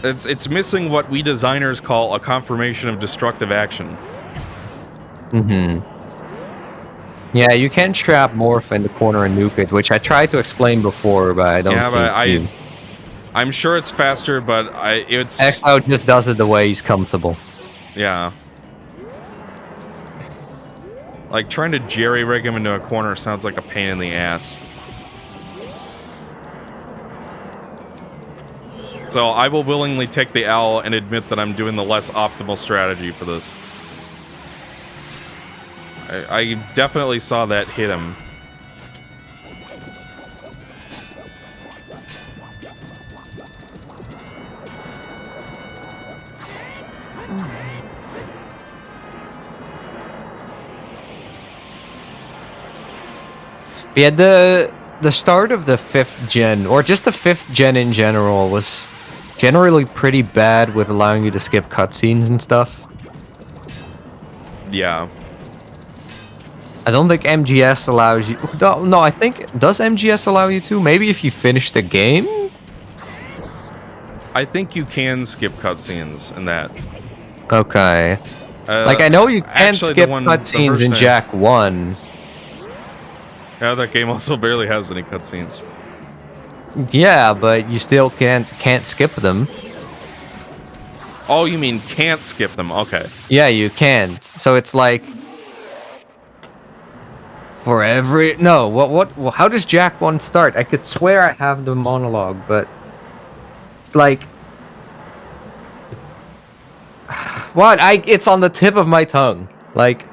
It's missing what we designers call a confirmation of destructive action. Yeah, you can trap Morph in the corner and nuke it, which I tried to explain before, but I don't think I'm sure it's faster, but it's... Expo just does it the way he's comfortable. Yeah. Like, trying to jerry-rig him into a corner sounds like a pain in the ass. So I will willingly take the L and admit that I'm doing the less optimal strategy for this. I definitely saw that hit him. Yeah, the start of the 5th gen, or just the 5th gen in general, was generally pretty bad with allowing you to skip cutscenes and stuff. Yeah. I don't think MGS allows you... No, I think... Does MGS allow you to? Maybe if you finish the game? I think you can skip cutscenes in that. Okay. Like, I know you can skip cutscenes in Jak 1. Yeah, that game also barely has any cutscenes. Yeah, but you still can't skip them. Oh, you mean can't skip them? Okay. Yeah, you can. So it's like... For every... No, what how does Jak 1 start? I could swear I have the monologue, but... It's like... What? It's on the tip of my tongue. Like...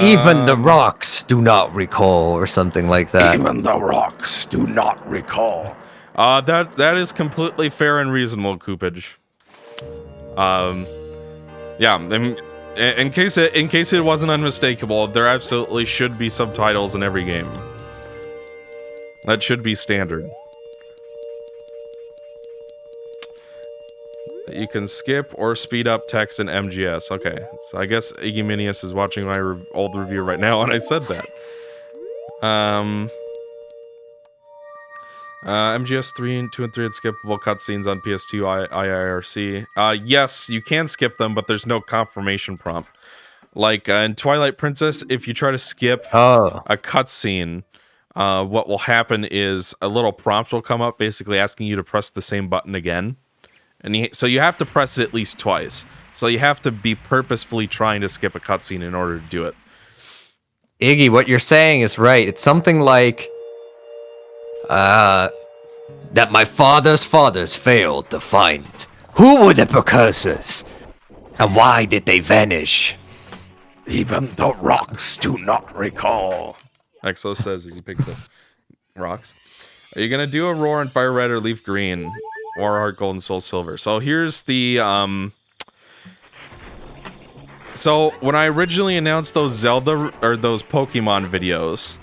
Even the rocks do not recall, or something like that. Even the rocks do not recall. That is completely fair and reasonable, Coopage. Yeah, in case it wasn't unmistakable, there absolutely should be subtitles in every game. That should be standard. You can skip or speed up text in MGS. Okay, so I guess Iguminius is watching my old review right now, and I said that. MGS 2 and 3 had skippable cutscenes on PS2 IIRC. Yes, you can skip them, but there's no confirmation prompt. Like in Twilight Princess, if you try to skip a cutscene, what will happen is a little prompt will come up, basically asking you to press the same button again. And so you have to press it at least twice. So you have to be purposefully trying to skip a cutscene in order to do it. Iggy, what you're saying is right. It's something like... that my father's fathers failed to find. Who were the precursors? And why did they vanish? Even the rocks do not recall. Exo says as he picks up rocks. Are you gonna do a roar and fire red or leaf green? Or heart gold and soul silver? So here's the So when I originally announced those Zelda or those Pokemon videos,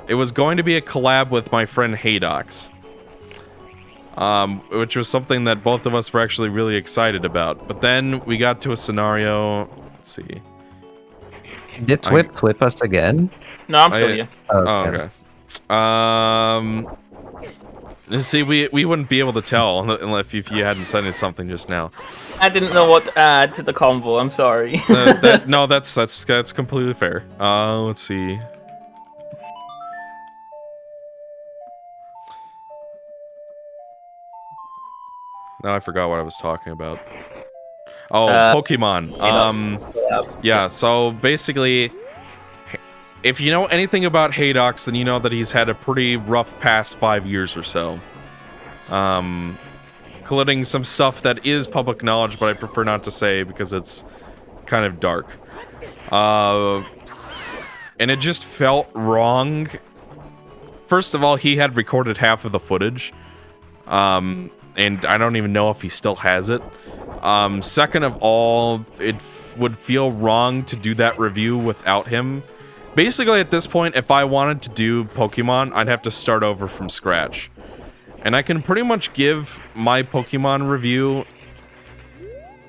it was going to be a collab with my friend Haydox. Which was something that both of us were actually really excited about. But then we got to a scenario. Let's see. Did TWIP clip us again? No, I'm still here. Okay. Let's see, we wouldn't be able to tell if you hadn't sent it something just now. I didn't know what to add to the convo. I'm sorry. No, that's completely fair. Let's see. Now I forgot what I was talking about. Oh, Pokemon. Yeah, so basically, if you know anything about Haydox, then you know that he's had a pretty rough past 5 years or so. Including some stuff that is public knowledge, but I prefer not to say because it's kind of dark. And it just felt wrong. First of all, he had recorded half of the footage. And I don't even know if he still has it. Second of all, it would feel wrong to do that review without him. Basically, at this point, if I wanted to do Pokemon, I'd have to start over from scratch. And I can pretty much give my Pokemon review.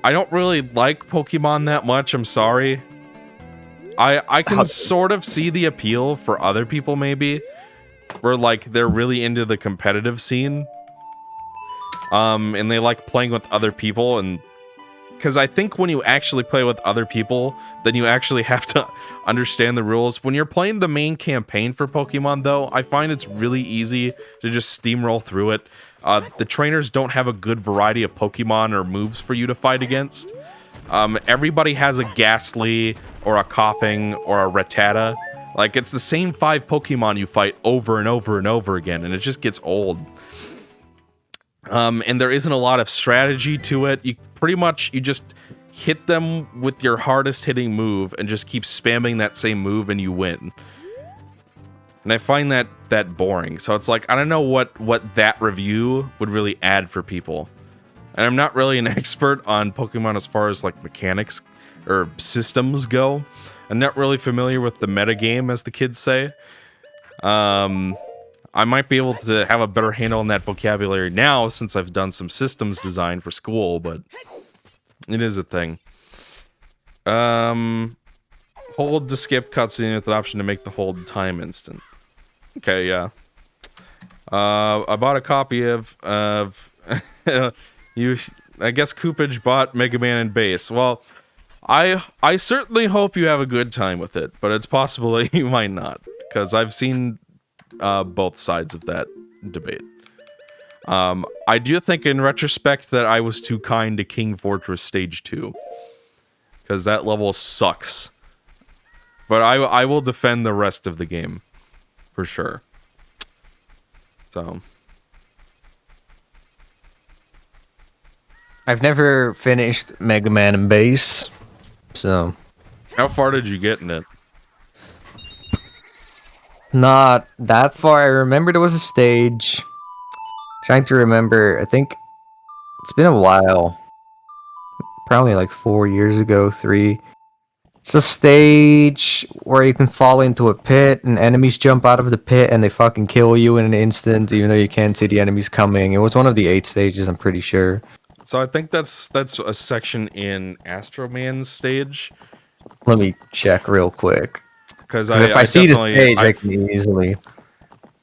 I don't really like Pokemon that much, I'm sorry. I can sort of see the appeal for other people, maybe. Where, like, they're really into the competitive scene. And they like playing with other people, and because I think when you actually play with other people, then you actually have to understand the rules. When you're playing the main campaign for Pokemon, though, I find it's really easy to just steamroll through it. The trainers don't have a good variety of Pokemon or moves for you to fight against. Everybody has a Ghastly, or a Coughing, or a Rattata. Like, it's the same 5 Pokemon you fight over and over and over again, and it just gets old. And there isn't a lot of strategy to it. You just hit them with your hardest hitting move and just keep spamming that same move and you win. And I find that boring. So it's like, I don't know what that review would really add for people. And I'm not really an expert on Pokemon as far as like mechanics or systems go. I'm not really familiar with the metagame, as the kids say. I might be able to have a better handle on that vocabulary now since I've done some systems design for school, but it is a thing. Hold to skip cutscene with the option to make the hold time instant. Okay, yeah. I bought a copy of you. I guess Coopage bought Mega Man and Base. Well, I certainly hope you have a good time with it, but it's possible that you might not, because I've seen both sides of that debate. I do think in retrospect that I was too kind to King Fortress Stage 2. Because that level sucks. But I will defend the rest of the game. For sure. So. I've never finished Mega Man and Base. So. How far did you get in it? Not that far. I remember there was a stage. Trying to remember. I think it's been a while. Probably like 4 years ago, 3. It's a stage where you can fall into a pit and enemies jump out of the pit and they fucking kill you in an instant, even though you can't see the enemies coming. It was one of the 8 stages, I'm pretty sure. So I think that's a section in Astro Man's stage. Let me check real quick. Because if I see the stage, I can easily.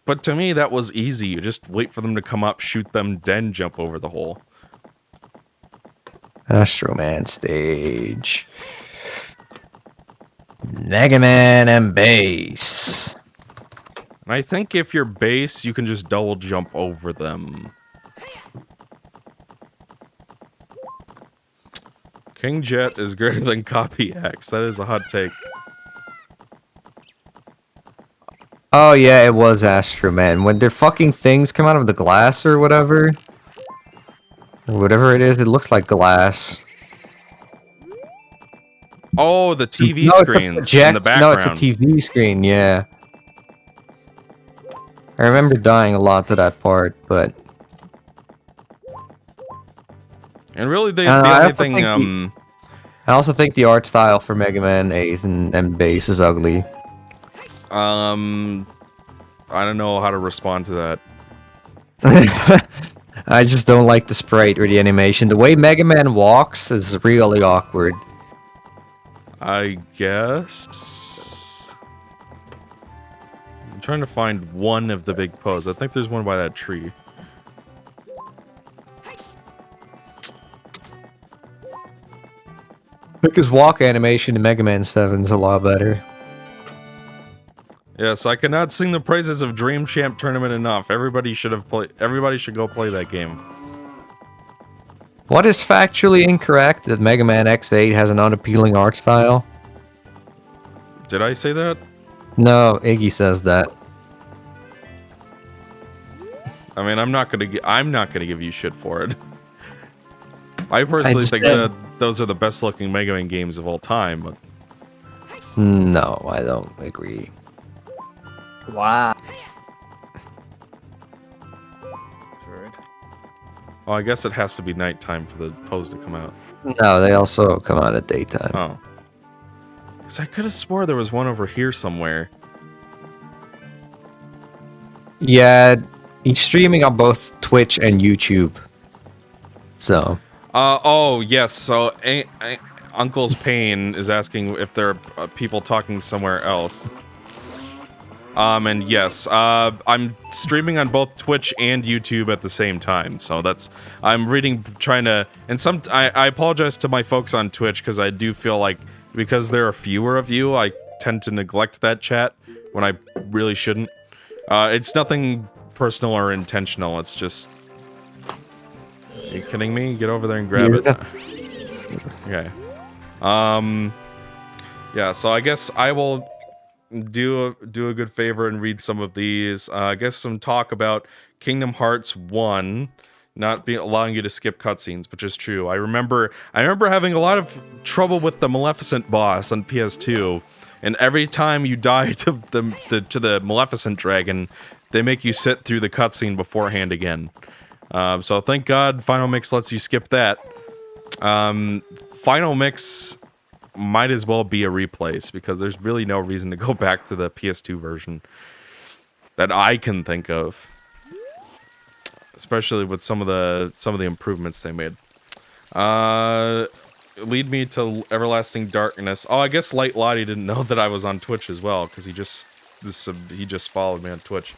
But to me, that was easy. You just wait for them to come up, shoot them, then jump over the hole. Astro Man stage. Mega Man and Base. And I think if you're Base, you can just double jump over them. King Jet is greater than Copy X. That is a hot take. Oh yeah, it was Astro Man. When their fucking things come out of the glass or whatever. Or whatever it is, it looks like glass. Oh, the TV no, screens in the background. No, it's a TV screen. Yeah. I remember dying a lot to that part, but. And really, the only thing. I also think the art style for Mega Man 8 and Base is ugly. I don't know how to respond to that. I just don't like the sprite or the animation. The way Mega Man walks is really awkward. I guess. I'm trying to find one of the big poses. I think there's one by that tree. I think his walk animation in Mega Man 7 is a lot better. Yes, I cannot sing the praises of Dream Champ Tournament enough. Everybody should go play that game. What is factually incorrect that Mega Man X8 has an unappealing art style? Did I say that? No, Iggy says that. I mean, I'm not gonna give you shit for it. I personally think that those are the best looking Mega Man games of all time, but no, I don't agree. Wow. Oh, I guess it has to be nighttime for the pose to come out. No, they also come out at daytime. Oh. Because I could have swore there was one over here somewhere. Yeah, he's streaming on both Twitch and YouTube. So. Oh, yes. So, Uncle's Pain is asking if there are people talking somewhere else. And yes, I'm streaming on both Twitch and YouTube at the same time. So I'm I apologize to my folks on Twitch because I do feel like because there are fewer of you, I tend to neglect that chat when I really shouldn't. It's nothing personal or intentional. It's just, are you kidding me? Get over there and grab it. Okay. Yeah. So I guess I will do a good favor and read some of these. I guess some talk about Kingdom Hearts 1 not allowing you to skip cutscenes, which is true. I remember having a lot of trouble with the Maleficent boss on PS2, and every time you die to the Maleficent dragon, they make you sit through the cutscene beforehand again. So thank God Final Mix lets you skip that. Final Mix might as well be a replace because there's really no reason to go back to the PS2 version that I can think of, especially with some of the improvements they made. Lead me to Everlasting Darkness. Oh, I guess Light Lottie didn't know that I was on Twitch as well because he just followed me on Twitch.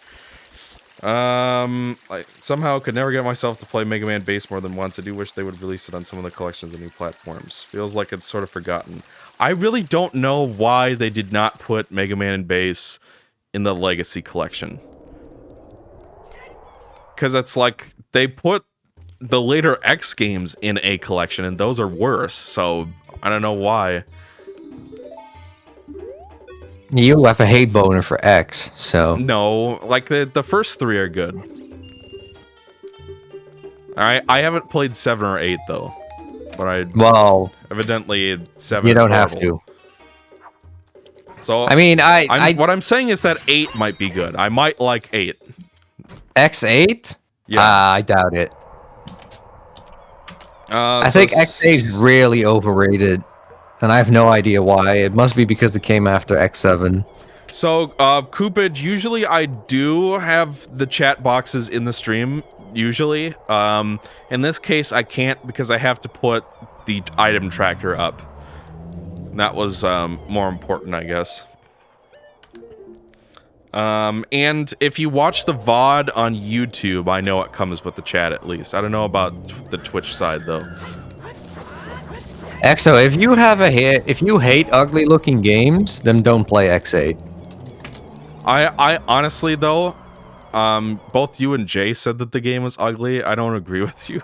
I somehow could never get myself to play Mega Man Base more than once. I do wish they would release it on some of the collections and new platforms. Feels like it's sort of forgotten. I really don't know why they did not put Mega Man and Base in the Legacy collection. Because it's like, they put the later X games in a collection, and those are worse, so I don't know why. You have a hate boner for X, so... No, like, the first three are good. Alright, I haven't played 7 or 8, though. But well, evidently 7 you don't horrible. have to. So, I mean, what I'm saying is that 8 might be good. I might like 8. X8? Yeah. I doubt it. I think X8 is really overrated. And I have no idea why. It must be because it came after X7. So, Coopage, usually I do have the chat boxes in the stream, usually. In this case, I can't because I have to put the item tracker up. That was more important, I guess. And if you watch the VOD on YouTube, I know it comes with the chat at least. I don't know about the Twitch side, though. Exo, if you hate ugly looking games, then don't play X8. I honestly though, both you and Jay said that the game was ugly. I don't agree with you.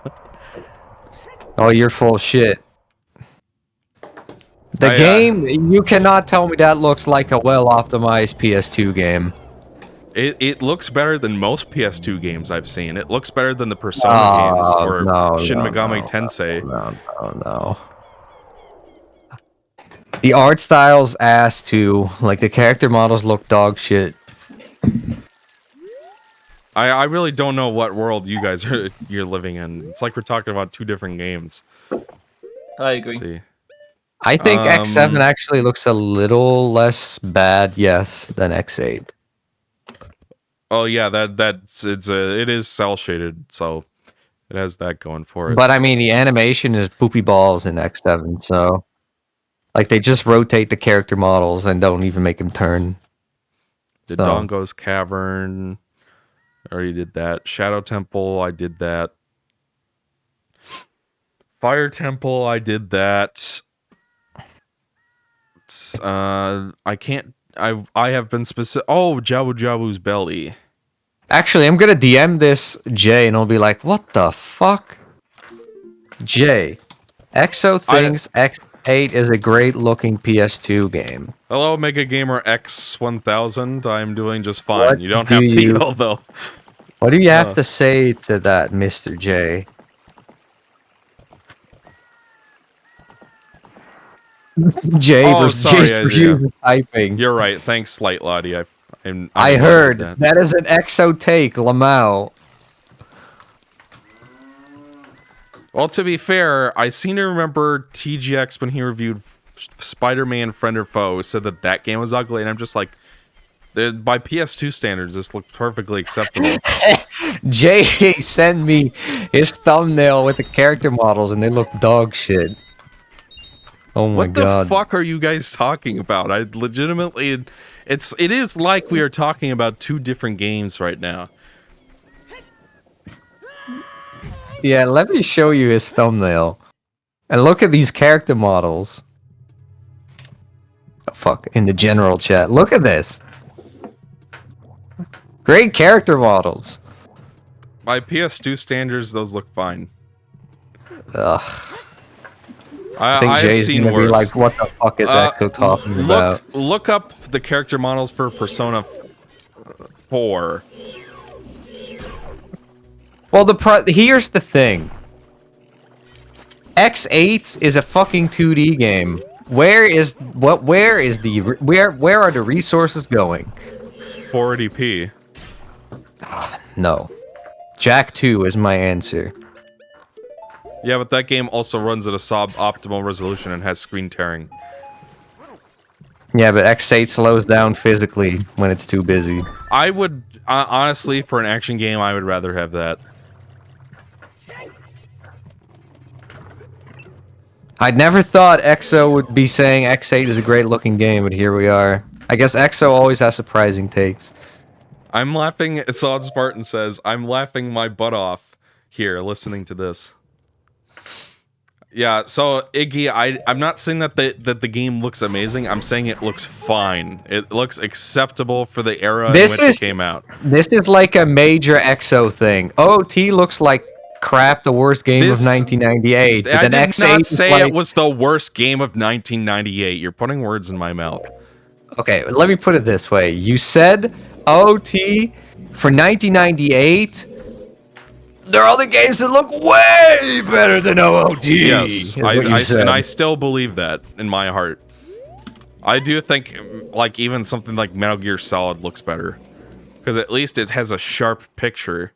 Oh, you're full of shit. The game, you cannot tell me that looks like a well-optimized PS2 game. It looks better than most PS2 games I've seen. It looks better than the Persona games or Shin Megami Tensei. No. The art style's ass too. Like the character models look dog shit. I really don't know what world you guys you're living in. It's like we're talking about two different games. I agree. Let's see. I think X7 actually looks a little less bad, yes, than X8. Oh yeah, it is cell shaded, so it has that going for it. But I mean, the animation is poopy balls in X7, so like they just rotate the character models and don't even make them turn. The Dongo's Cavern, I already did that. Shadow Temple, I did that. Fire Temple, I did that. I can't. I have been specific. Oh, Jabu Jabu's belly. Actually, I'm gonna DM this Jay, and I'll be like, "What the fuck, Jay? Exo thinks X8 is a great-looking PS2 game." Hello, Mega Gamer X1000. I'm doing just fine. What You don't have to yell though. What do you have to say to that, Mr. J? Jay versus Jay's typing. You're right. Thanks, Slight Lottie. I heard that is an Exo take, Lamau. Well, to be fair, I seem to remember TGX when he reviewed Spider-Man Friend or Foe said that game was ugly, and I'm just like, by PS2 standards, this looks perfectly acceptable. Jay sent me his thumbnail with the character models, and they look dog shit. Oh my god. What the fuck are you guys talking about? I legitimately... It is like we are talking about two different games right now. Yeah, let me show you his thumbnail. And look at these character models. Oh, fuck, in the general chat. Look at this. Great character models. By PS2 standards, those look fine. Ugh. I think Jay's seen gonna worse. be like, what the fuck is Exo talking about? Look up the character models for Persona 4. Well, here's the thing. X8 is a fucking 2D game. Where are the resources going? 480p. No. Jack 2 is my answer. Yeah, but that game also runs at a sub-optimal resolution and has screen tearing. Yeah, but X8 slows down physically when it's too busy. I would, honestly, for an action game, I would rather have that. I'd never thought EXO would be saying X8 is a great looking game, but here we are. I guess EXO always has surprising takes. I'm laughing, Assad Spartan says, I'm laughing my butt off here listening to this. Yeah, so Iggy, I'm not saying that the game looks amazing. I'm saying it looks fine. It looks acceptable for the era in which it came out. This is like a major EXO thing. OT looks like crap, the worst game of 1998. But I then did X8 not say like... it was the worst game of 1998. You're putting words in my mouth. Okay, let me put it this way. You said OT for 1998. There are other games that look way better than OOT. Yes, and I still believe that in my heart. I do think, like, even something like Metal Gear Solid looks better. Because at least it has a sharp picture.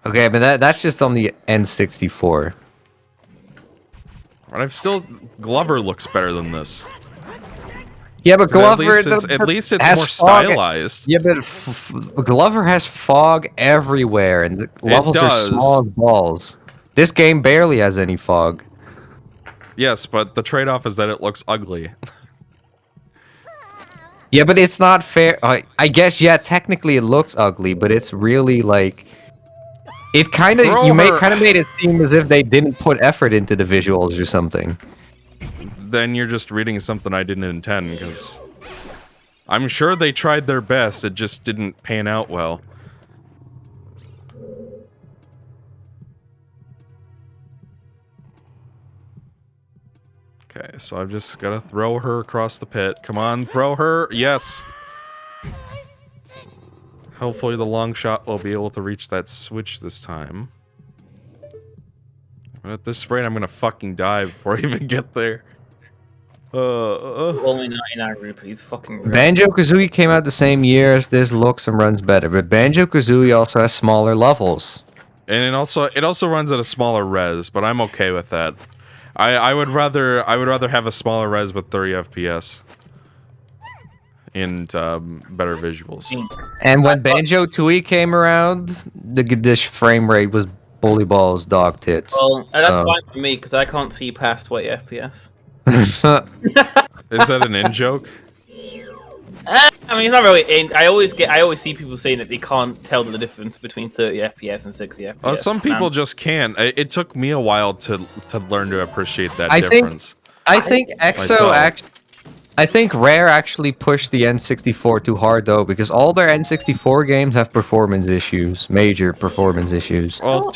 Okay, but that's just on the N64. But Glover looks better than this. Yeah, but Glover... At least it's more stylized. Yeah, but Glover has fog everywhere, and the levels are small as balls. This game barely has any fog. Yes, but the trade-off is that it looks ugly. Yeah, but it's not fair. I guess, yeah, technically it looks ugly, but it's really, like... It kind of... kind of made it seem as if they didn't put effort into the visuals or something. Then you're just reading something I didn't intend, because I'm sure they tried their best, it just didn't pan out well. Okay, so I've just gotta throw her across the pit. Come on, throw her! Yes! Hopefully the long shot will be able to reach that switch this time. But at this rate, I'm gonna fucking die before I even get there. Only 99 rupees. Fucking rip. Banjo-Kazooie came out the same year as this, looks and runs better, but Banjo-Kazooie also has smaller levels. And it also runs at a smaller res, but I'm okay with that. I would rather have a smaller res with 30 FPS and better visuals. And when Banjo-Tooie came around, the frame rate was bully balls, dog tits. Well, that's fine for me because I can't see past 20 FPS. Is that an in joke? I mean, it's not really. I always see people saying that they can't tell the difference between 30 FPS and 60 FPS. Well, some people just can. It took me a while to learn to appreciate that I difference. I think I think Rare actually pushed the N64 too hard though, because all their N64 games have performance issues, major performance issues. Well,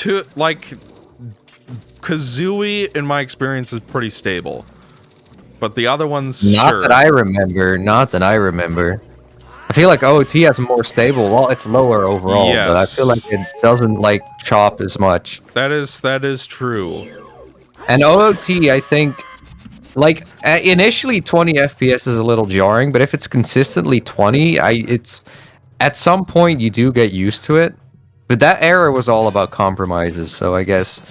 Kazooie, in my experience, is pretty stable. But the other ones, Not that I remember. Not that I remember. I feel like OOT has a more stable. Well, it's lower overall, but I feel like it doesn't like chop as much. That is true. And OOT, I think, like initially 20 FPS is a little jarring, but if it's consistently 20, it's at some point you do get used to it. But that era was all about compromises, so I guess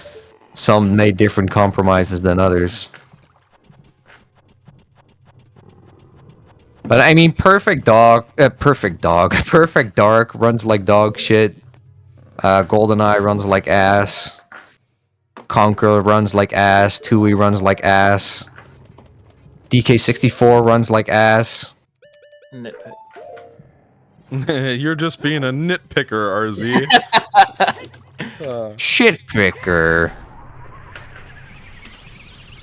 some made different compromises than others. But I mean, Perfect Dark runs like dog shit. GoldenEye runs like ass. Conquer runs like ass. Tui runs like ass. DK64 runs like ass. Nitpick. You're just being a nitpicker, RZ. Shit picker.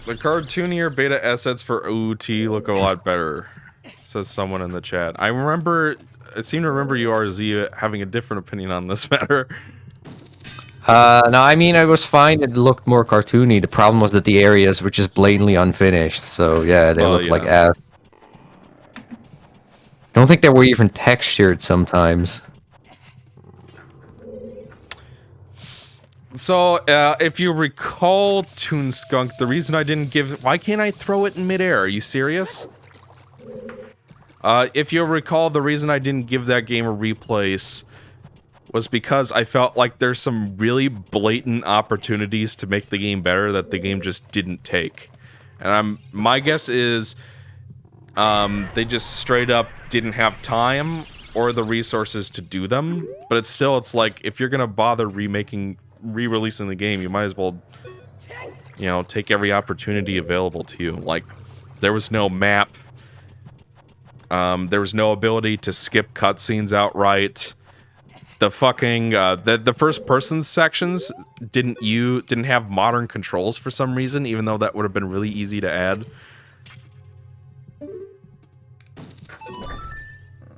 The cartoonier beta assets for OOT look a lot better, says someone in the chat. I seem to remember you, RZ, having a different opinion on this matter. No, I mean, I was fine. It looked more cartoony. The problem was that the areas were just blatantly unfinished. So, yeah, they looked like ass. I don't think they were even textured sometimes. So, if you recall Toon Skunk, the reason I didn't give... Why can't I throw it in midair? Are you serious? If you recall, the reason I didn't give that game a replace was because I felt like there's some really blatant opportunities to make the game better that the game just didn't take. And my guess is they just straight up didn't have time or the resources to do them. But it's like, if you're gonna bother re-releasing the game, you might as well, you know, take every opportunity available to you. Like, there was no map. There was no ability to skip cutscenes outright. The fucking the first person sections didn't have modern controls for some reason, even though that would have been really easy to add.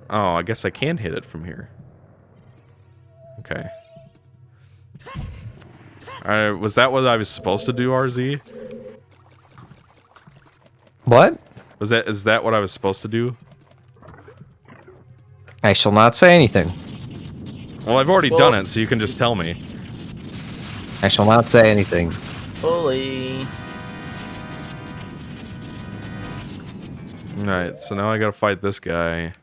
Oh, I guess I can hit it from here. Okay. Was that what I was supposed to do, RZ? What? Is that what I was supposed to do? I shall not say anything. Well, I've already done it, so you can just tell me. I shall not say anything. Bully. Alright, so now I gotta fight this guy.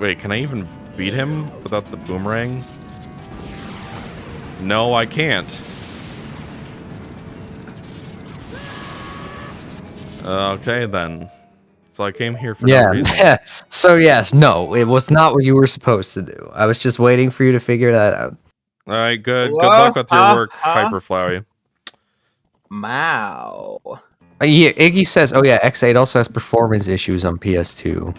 Wait, can I even beat him without the boomerang? No, I can't. Okay, then. So I came here for no reason. Yeah. So yes, no, it was not what you were supposed to do. I was just waiting for you to figure that out. Alright, good. Good luck with your work, Hyperflowy. Wow. Yeah, Iggy says, oh yeah, X8 also has performance issues on PS2.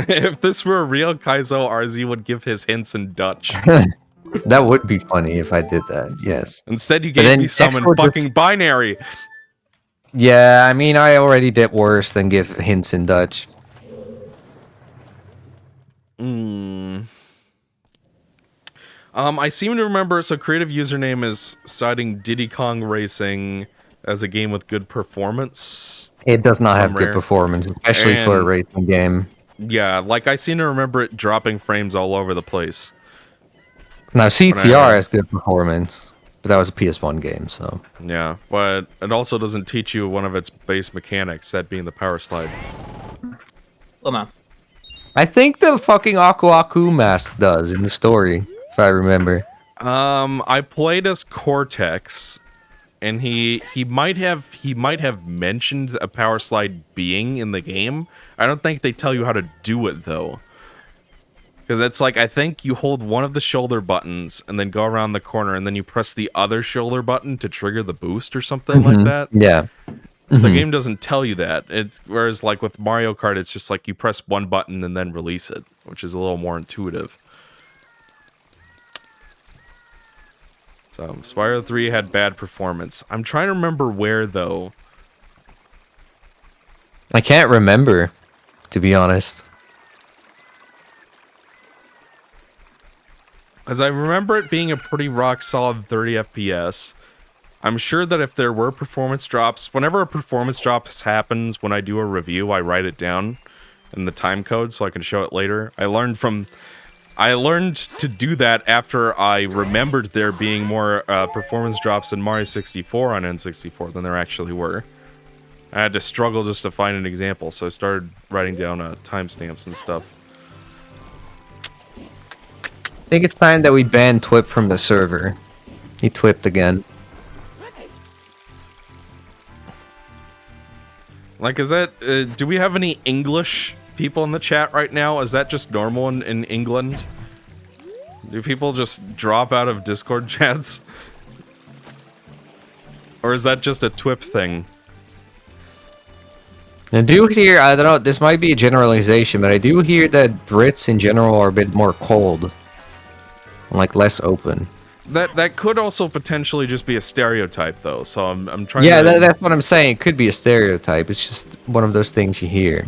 If this were real, Kaizo RZ would give his hints in Dutch. That would be funny if I did that, yes. Instead, you gave me some in fucking binary. Yeah, I mean, I already did worse than give hints in Dutch. I seem to remember, so creative username is citing Diddy Kong Racing as a game with good performance. It does not have good performance, especially for a racing game. Yeah, like I seem to remember it dropping frames all over the place. Now, CTR has good performance. But that was a PS1 game, so... Yeah, but it also doesn't teach you one of its base mechanics, that being the power slide. Oh man. I think the fucking Aku Aku mask does in the story, if I remember. I played as Cortex, and he might have mentioned a power slide being in the game. I don't think they tell you how to do it though. Because it's like, I think you hold one of the shoulder buttons and then go around the corner and then you press the other shoulder button to trigger the boost or something like that. Yeah. The game doesn't tell you that. Whereas like with Mario Kart, it's just like you press one button and then release it, which is a little more intuitive. So, Spyro 3 had bad performance. I'm trying to remember where, though. I can't remember, to be honest. As I remember it being a pretty rock-solid 30 FPS. I'm sure that if there were performance drops, whenever a performance drop happens, when I do a review, I write it down in the time code so I can show it later. I learned to do that after I remembered there being more performance drops in Mario 64 on N64 than there actually were. I had to struggle just to find an example, so I started writing down timestamps and stuff. I think it's time that we ban TWIP from the server. He TWIPed again. Like, is that... do we have any English people in the chat right now? Is that just normal in England? Do people just drop out of Discord chats? Or is that just a TWIP thing? I do hear, I don't know, this might be a generalization, but I do hear that Brits in general are a bit more cold. Like, less open. That could also potentially just be a stereotype, though, so I'm trying yeah, to... that's what I'm saying. It could be a stereotype. It's just one of those things you hear.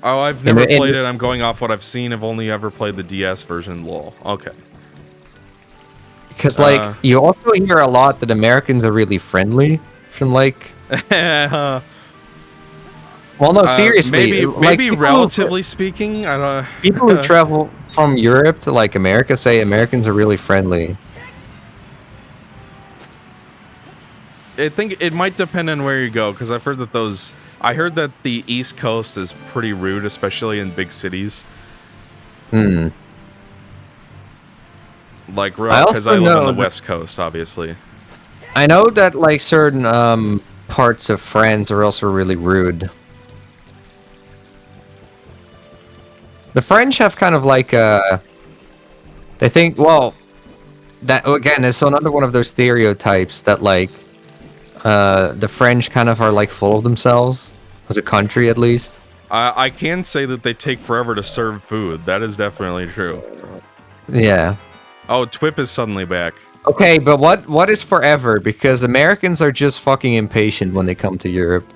Oh, I've never played it. I'm going off what I've seen. I've only ever played the DS version. Lol. Okay. Because, like, you also hear a lot that Americans are really friendly from, like... Well, no, seriously. Maybe relatively speaking. I don't... People who travel from Europe to, like, America say Americans are really friendly. I think it might depend on where you go, because I've heard that those... I heard that the East Coast is pretty rude, especially in big cities. Hmm. Like, because I live on the West Coast, obviously. I know that, like, certain parts of France are also really rude. The French have kind of like they think, well, that again is another one of those stereotypes that like the French kind of are like full of themselves as a country, at least. I can say that they take forever to serve food. That is definitely true. Yeah. Oh, TWIP is suddenly back. Okay, but what is forever? Because Americans are just fucking impatient when they come to Europe.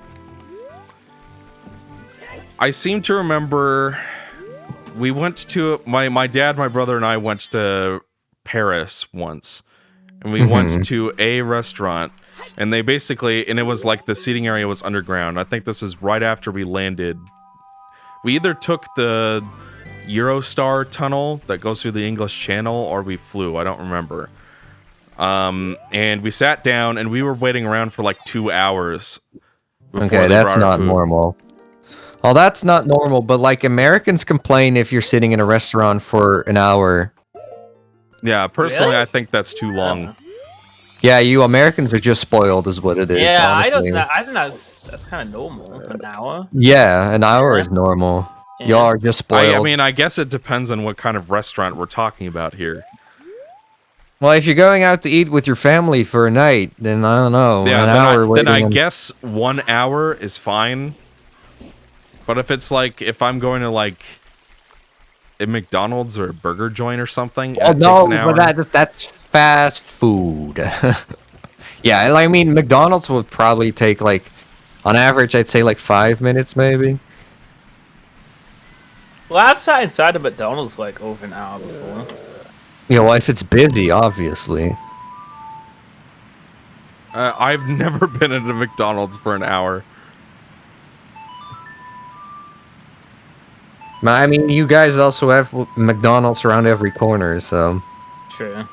I seem to remember we went to my dad, my brother, and I went to Paris once, and we went to a restaurant, and they basically, and it was like the seating area was underground. I think this was right after we landed. We either took the Eurostar tunnel that goes through the English Channel, or we flew. I don't remember. And we sat down, and we were waiting around for like 2 hours. Okay, that's not normal. Well, that's not normal, but like Americans complain if you're sitting in a restaurant for an hour. Yeah, personally, Really? I think that's too long. Yeah, you Americans are just spoiled, is what it is. Yeah, honestly. I think that's kind of normal. An hour. Yeah, an hour is normal. Yeah. Y'all are just spoiled. I mean, I guess it depends on what kind of restaurant we're talking about here. Well, if you're going out to eat with your family for a night, then I don't know. Yeah, an hour then I guess 1 hour is fine. But if it's like, if I'm going to like a McDonald's or a burger joint or something, oh, it no, takes an hour. but that's fast food. Yeah, I mean, McDonald's would probably take like, on average, I'd say like 5 minutes maybe. Well, I've sat inside a McDonald's like over an hour before. You know, if it's busy, obviously. I've never been at a McDonald's for an hour. I mean, you guys also have McDonald's around every corner, so... True.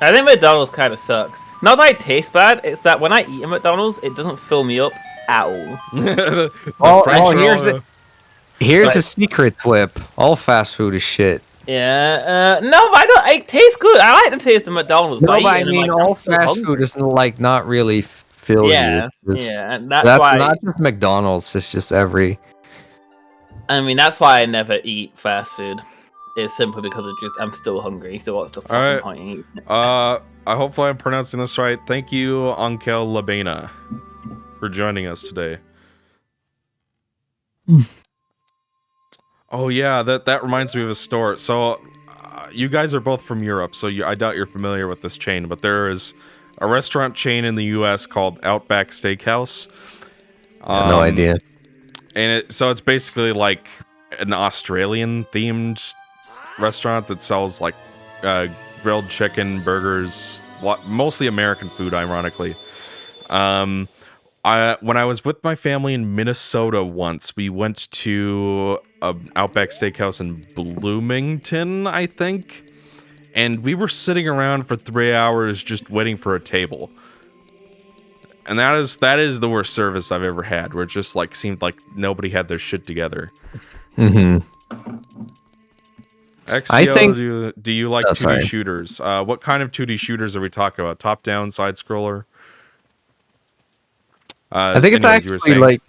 I think McDonald's kind of sucks. Not that it tastes bad, it's that when I eat at McDonald's, it doesn't fill me up at all. Here's a secret TWIP. All fast food is shit. Yeah, no, but I don't. It tastes good. I like the taste of McDonald's. No, but I I mean, all fast food isn't like not really fill Yeah, you. It's yeah, and that's why. not just McDonald's. It's just every. I mean, that's why I never eat fast food. It's simply because I'm still hungry. So what's the fucking point in eating? I hopefully I'm pronouncing this right. Thank you, Ankel Labena, for joining us today. Oh yeah, that reminds me of a store. So, you guys are both from Europe, so I doubt you're familiar with this chain. But there is a restaurant chain in the U.S. called Outback Steakhouse. No idea. And so it's basically like an Australian-themed restaurant that sells like grilled chicken, burgers, mostly American food, ironically. When I was with my family in Minnesota once, we went to an Outback Steakhouse in Bloomington, I think, and we were sitting around for 3 hours just waiting for a table. And that is the worst service I've ever had, where it just like seemed like nobody had their shit together. Mm-hmm. XCO, I think. Do you like 2D shooters? What kind of 2D shooters are we talking about? Top down, side scroller? I think it's actually like.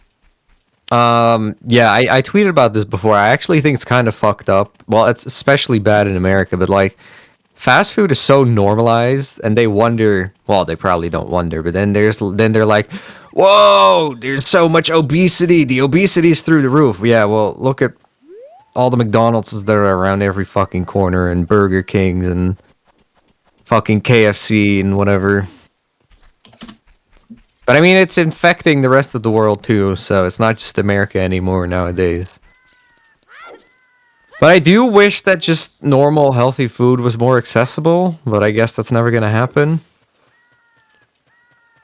Yeah, I tweeted about this before. I actually think it's kind of fucked up. Well, it's especially bad in America, but like. Fast food is so normalized, and they wonder. Well, they probably don't wonder, but then they're like, "Whoa, there's so much obesity. The obesity's through the roof." Yeah, well, look at all the McDonald's that are around every fucking corner, and Burger Kings, and fucking KFC, and whatever. But I mean, it's infecting the rest of the world too, so it's not just America anymore nowadays. But I do wish that just normal, healthy food was more accessible, but I guess that's never gonna happen.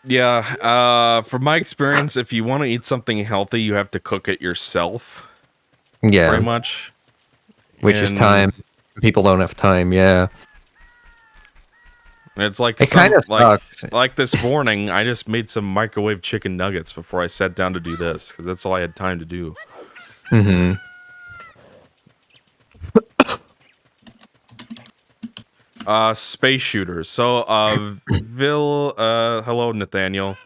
Yeah, from my experience, if you want to eat something healthy, you have to cook it yourself. Yeah. Pretty much. Which is time. People don't have time, yeah. It's like it kind of sucks. Like this morning, I just made some microwave chicken nuggets before I sat down to do this, because that's all I had time to do. Mm-hmm. Space shooters. So, hello, Nathaniel.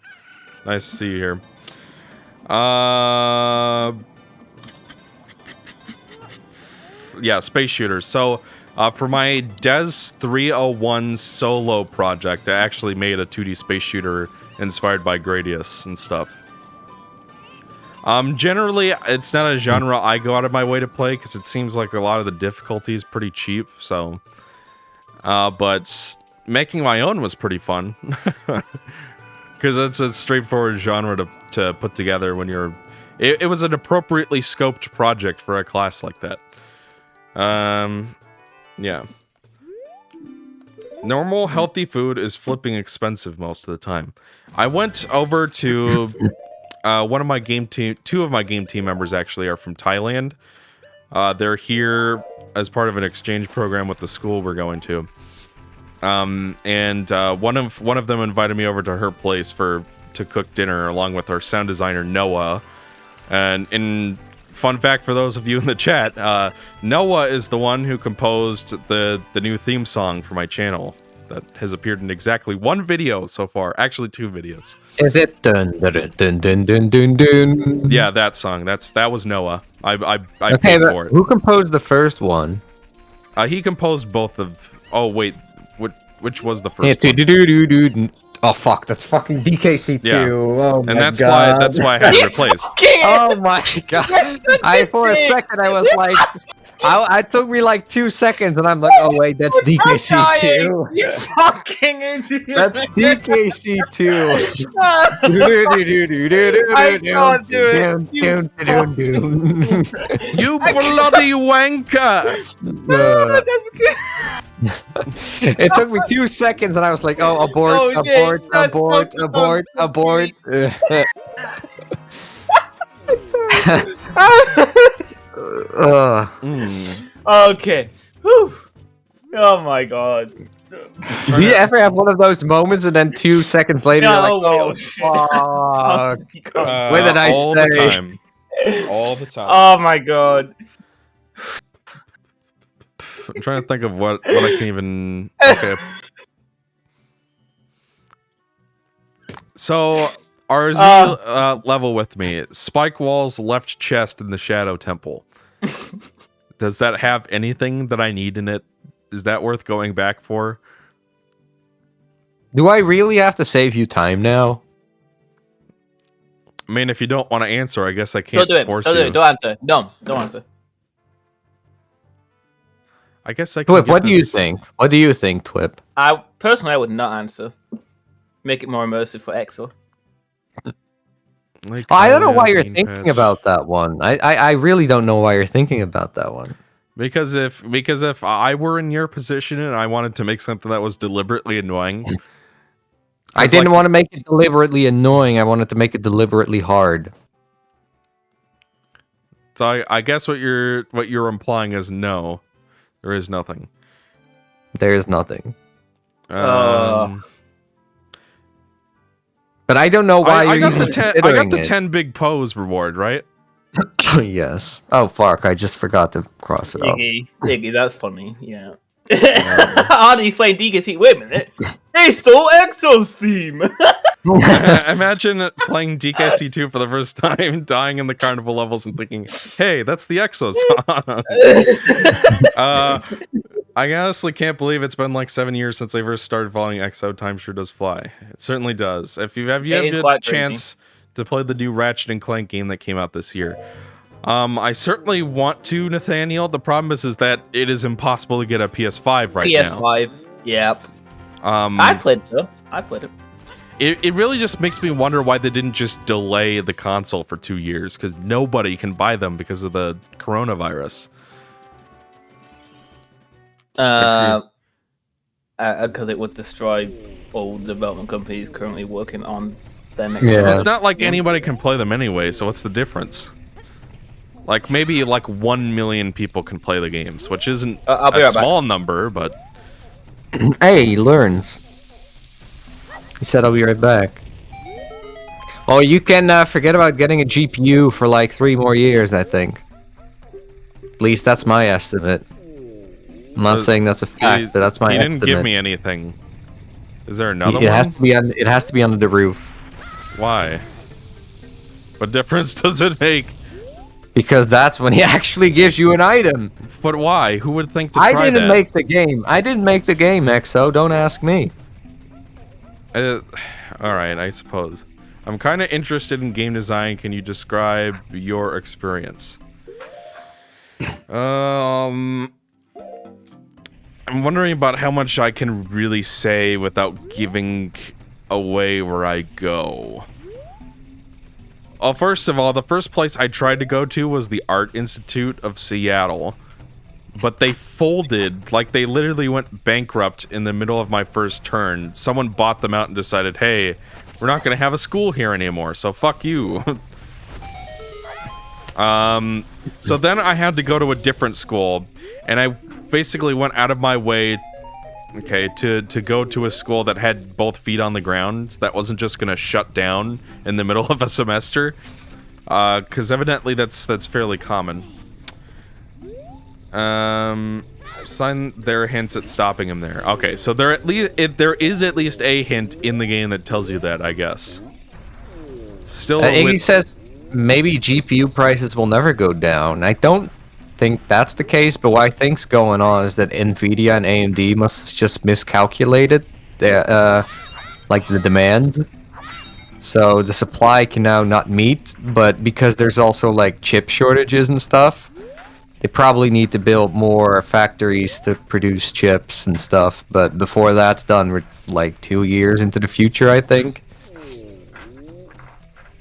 Nice to see you here. Yeah, space shooters. So, for my Des 301 solo project, I actually made a 2D space shooter inspired by Gradius and stuff. Generally, it's not a genre I go out of my way to play, because it seems like a lot of the difficulty is pretty cheap, so... but making my own was pretty fun. Because it's a straightforward genre to put together when you're... It was an appropriately scoped project for a class like that. Yeah. Normal, healthy food is flipping expensive most of the time. I went over to... two of my game team members actually are from Thailand. They're here as part of an exchange program with the school we're going to. And one of them invited me over to her place to cook dinner along with our sound designer Noah. And fun fact for those of you in the chat, Noah is the one who composed the new theme song for my channel that has appeared in exactly one video so far. Actually, 2 videos. Is it dun dun dun dun dun dun dun? Yeah, that song. That was Noah. I okay, paid for it. Who composed the first one? He composed both of. Oh wait, which was the first? Yeah, oh fuck, that's fucking DKC2. Yeah. Oh my and that's god. that's why I had to replace. Oh my god. For a second I was like, it took me like 2 seconds, and I'm like, oh wait, that's DKC2. You fucking idiot. That's DKC2. I can't do it. You bloody wanker! It took me 2 seconds, and I was like, oh, abort. Okay. Whew. Oh my god. Do you ever have one of those moments and then 2 seconds later you're like, oh, shit. fuck. What did I all say? the time. All the time. Oh my god. I'm trying to think of what I can even. Okay. So, RZ level with me. Spike walls, left chest in the Shadow Temple. Does that have anything that I need in it? Is that worth going back for? Do I really have to save you time now? I mean, if you don't want to answer, I guess I can't force you. Don't answer. Don't answer. I guess I can. TWIP, what do you think? What do you think, TWIP? I would not answer. Make it more immersive for EXO. Like, I don't know why you're thinking about that one. I really don't know why you're thinking about that one. Because if I were in your position and I wanted to make something that was deliberately annoying, I didn't want to make it deliberately annoying. I wanted to make it deliberately hard. So I guess what you're implying is no, there is nothing. There is nothing. But I don't know why I got the 10 big pose reward, right? Yes. Oh fuck! I just forgot to cross it off. Iggy, that's funny. Yeah. How do you explain DKC? Wait a minute. They stole EXO's theme. Imagine playing DKC2 for the first time, dying in the carnival levels, and thinking, "Hey, that's the EXO song." I honestly can't believe it's been like 7 years since I first started following EXO. Time sure does fly. It certainly does. If you have a chance to play the new Ratchet and Clank game that came out this year, I certainly want to, Nathaniel. The problem is that it is impossible to get a PS5 now. PS5, yep. I played it though. I played it. It really just makes me wonder why they didn't just delay the console for 2 years, because nobody can buy them because of the coronavirus. Because it would destroy all development companies currently working on their next. Yeah. It's not like anybody can play them anyway, so what's the difference? Like, maybe like 1 million people can play the games, which isn't a small number, but... Hey, he learns. He said I'll be right back. Oh, you can forget about getting a GPU for like 3 more years, I think. At least that's my estimate. I'm not saying that's a fact, but that's my estimate. He didn't give me anything. Is there another one? It has to be under the roof. Why? What difference does it make? Because that's when he actually gives you an item. But why? Who would think to try that? I didn't make the game. I didn't make the game, EXO. Don't ask me. Alright, I suppose. I'm kind of interested in game design. Can you describe your experience? I'm wondering about how much I can really say without giving away where I go. Well, first of all, the first place I tried to go to was the Art Institute of Seattle. But they folded, like they literally went bankrupt in the middle of my first turn. Someone bought them out and decided, hey, we're not going to have a school here anymore, so fuck you. So then I had to go to a different school, and I basically went out of my way, okay, to go to a school that had both feet on the ground, that wasn't just gonna shut down in the middle of a semester, because evidently that's fairly common. Sign their hints at stopping him there. Okay, so there is at least a hint in the game that tells you that, I guess. Still, Iggy says maybe GPU prices will never go down. I don't think that's the case, but what I think's going on is that Nvidia and AMD must just miscalculated like the demand. So the supply can now not meet, but because there's also like chip shortages and stuff, they probably need to build more factories to produce chips and stuff. But before that's done, we're like 2 years into the future, I think.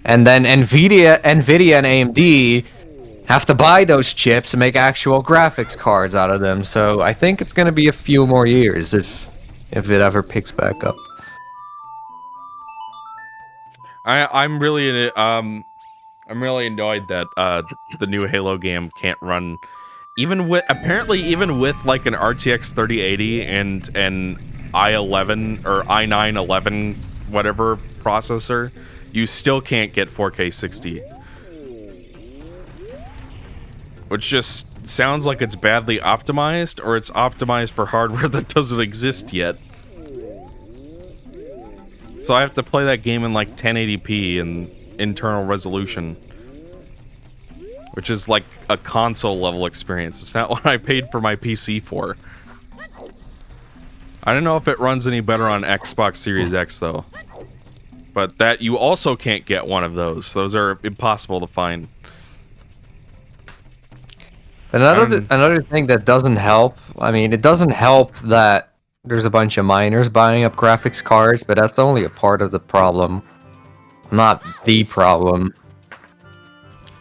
And then Nvidia and AMD have to buy those chips and make actual graphics cards out of them. So I think it's going to be a few more years if it ever picks back up. I'm really annoyed that the new Halo game can't run even with like an RTX 3080 and i11 or i9-11 whatever processor, you still can't get 4K 60. Which just sounds like it's badly optimized, or it's optimized for hardware that doesn't exist yet. So I have to play that game in like 1080p and internal resolution. Which is like a console level experience. It's not what I paid for my PC for. I don't know if it runs any better on Xbox Series X though. But that you also can't get one of those. Those are impossible to find. Another thing that doesn't help, I mean, it doesn't help that there's a bunch of miners buying up graphics cards, but that's only a part of the problem, not the problem.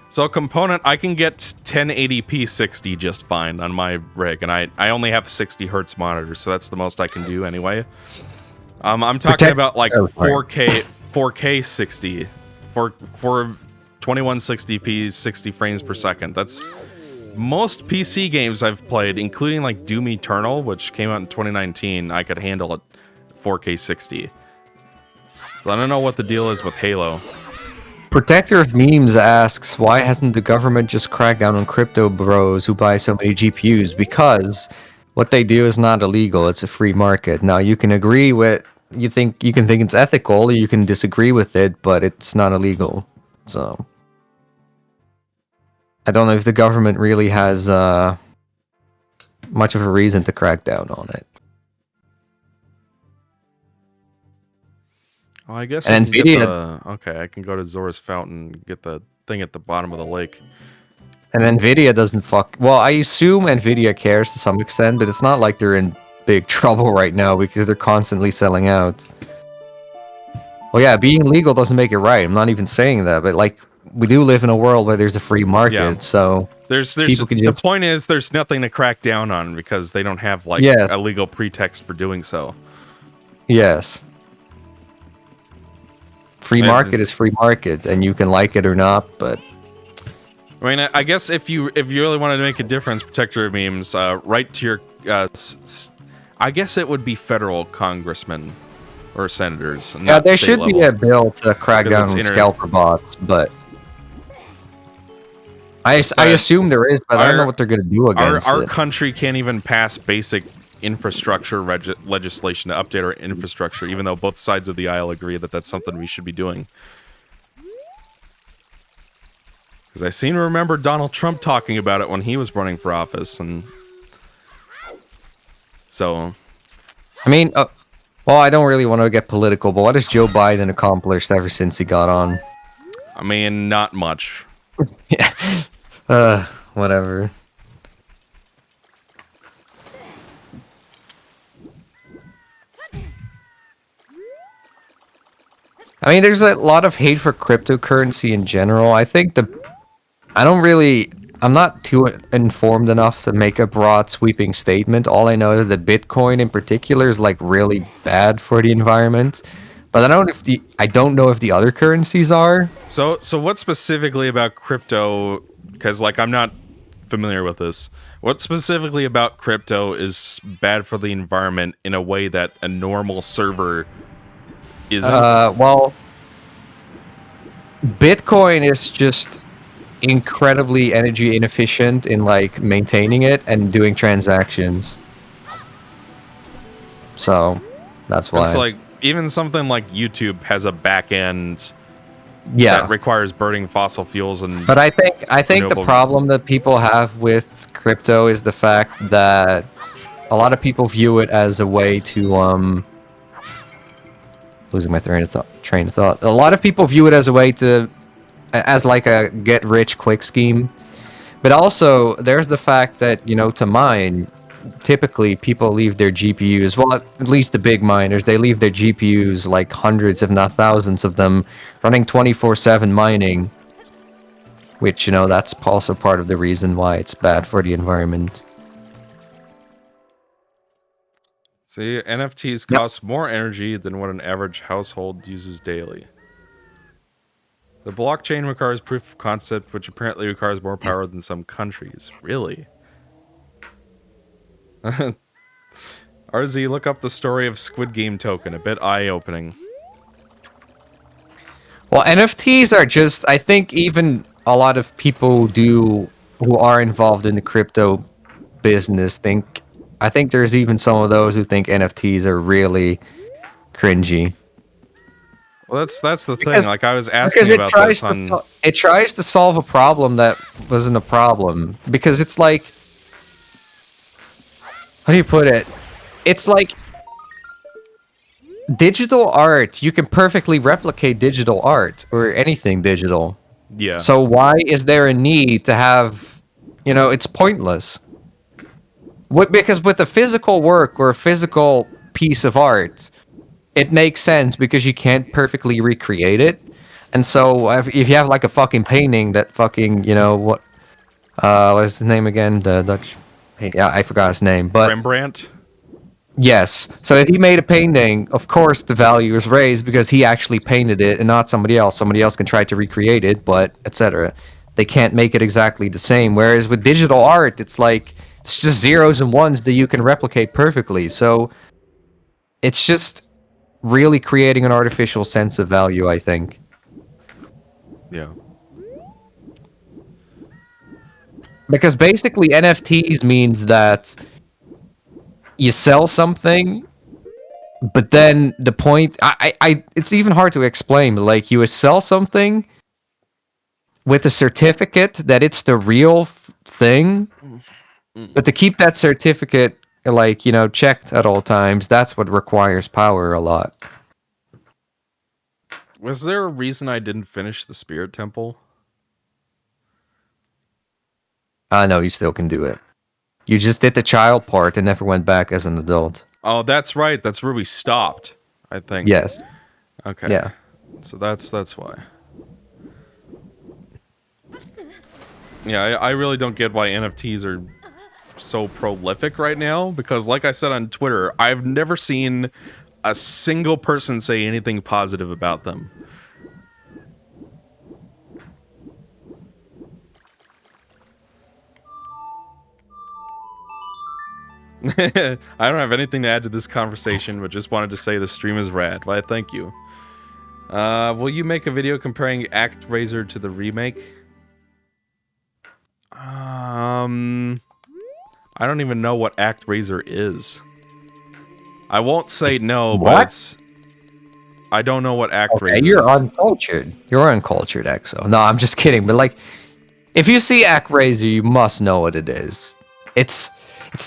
So component, I can get 1080p 60 just fine on my rig, and I only have 60 hertz monitor, so that's the most I can do anyway. I'm talking about like 4K 60, for 2160p 60 frames per second. That's most PC games I've played, including like Doom Eternal, which came out in 2019. I could handle at 4K 60. So I don't know what the deal is with Halo. Protector of Memes asks, why hasn't the government just cracked down on crypto bros who buy so many GPUs? Because what they do is not illegal. It's a free market. Now, you can agree with, you can think it's ethical, or you can disagree with it, but it's not illegal. So I don't know if the government really has much of a reason to crack down on it. Oh, I guess and I can Nvidia, get okay, I can go to Zora's Fountain and get the thing at the bottom of the lake. And Nvidia doesn't fuck... Well, I assume Nvidia cares to some extent, but it's not like they're in big trouble right now because they're constantly selling out. Well, yeah, being legal doesn't make it right. I'm not even saying that, but like, we do live in a world where there's a free market, so there's people can the point is there's nothing to crack down on because they don't have like a legal pretext for doing so. Yes. Free market is free market, and you can like it or not, but I mean, I guess if you really wanted to make a difference, Protector of Memes, write to your I guess it would be federal congressmen or senators. Yeah, there should be a bill to crack down on scalper bots, but I assume there is, but I don't know what they're going to do against it. Our country can't even pass basic infrastructure legislation to update our infrastructure, even though both sides of the aisle agree that that's something we should be doing. Because I seem to remember Donald Trump talking about it when he was running for office, and so... I mean, well, I don't really want to get political, but what has Joe Biden accomplished ever since he got on? I mean, not much. Yeah. Whatever. I mean, there's a lot of hate for cryptocurrency in general. I think I'm not too informed enough to make a broad sweeping statement. All I know is that Bitcoin in particular is like really bad for the environment. But I don't know if the other currencies are. So what specifically about crypto, because like I'm not familiar with this. What specifically about crypto is bad for the environment in a way that a normal server isn't? Well, Bitcoin is just incredibly energy inefficient in like maintaining it and doing transactions. So that's why. It's like even something like YouTube has a back end that requires burning fossil fuels and. But I think the problem that people have with crypto is the fact that a lot of people view it as a way to losing my train of thought. A lot of people view it as a way to, as like a get rich quick scheme. But also, there's the fact that, you know, to mine, typically people leave their GPUs, well, at least the big miners, they leave their GPUs, like hundreds if not thousands of them, running 24/7 mining. Which, you know, that's also part of the reason why it's bad for the environment. See, NFTs cost more energy than what an average household uses daily. The blockchain requires proof of concept, which apparently requires more power than some countries. Really? RZ, look up the story of Squid Game Token. A bit eye-opening. Well, NFTs are just, I think even a lot of people who are involved in the crypto business I think there's even some of those who think NFTs are really cringy. Well, that's the thing. Like I was asking Because about this on. it tries to solve a problem that wasn't a problem. Because it's like, how do you put it? It's like digital art. You can perfectly replicate digital art or anything digital. Yeah. So why is there a need to have, it's pointless. Because with a physical work or a physical piece of art, it makes sense because you can't perfectly recreate it. And so if you have like a fucking painting that fucking, what's his name again? The Dutch, yeah, I forgot his name, but Rembrandt? yes. So if he made a painting, of course the value is raised because he actually painted it and not somebody else. Somebody else can try to recreate it, but etc. They can't make it exactly the same. Whereas with digital art, it's like it's just zeros and ones that you can replicate perfectly. So it's just really creating an artificial sense of value, I think. Yeah. Because basically NFTs means that you sell something, but then the point it's even hard to explain. Like you sell something with a certificate that it's the real thing, but to keep that certificate checked at all times, that's what requires power a lot. Was there a reason I didn't finish the Spirit Temple? I know you still can do it. You just did the child part and never went back as an adult. Oh, that's right. That's where we stopped, I think. Yes. Okay. Yeah. So that's why. Yeah, I really don't get why NFTs are so prolific right now, because like I said on Twitter, I've never seen a single person say anything positive about them. I don't have anything to add to this conversation, but just wanted to say the stream is rad. Why, thank you. Will you make a video comparing ActRaiser to the remake? I don't even know what ActRaiser is. I won't say no, What? but it's... I don't know what ActRaiser is. You're uncultured. You're uncultured, Exo. No, I'm just kidding. But like, if you see ActRaiser, you must know what it is. It's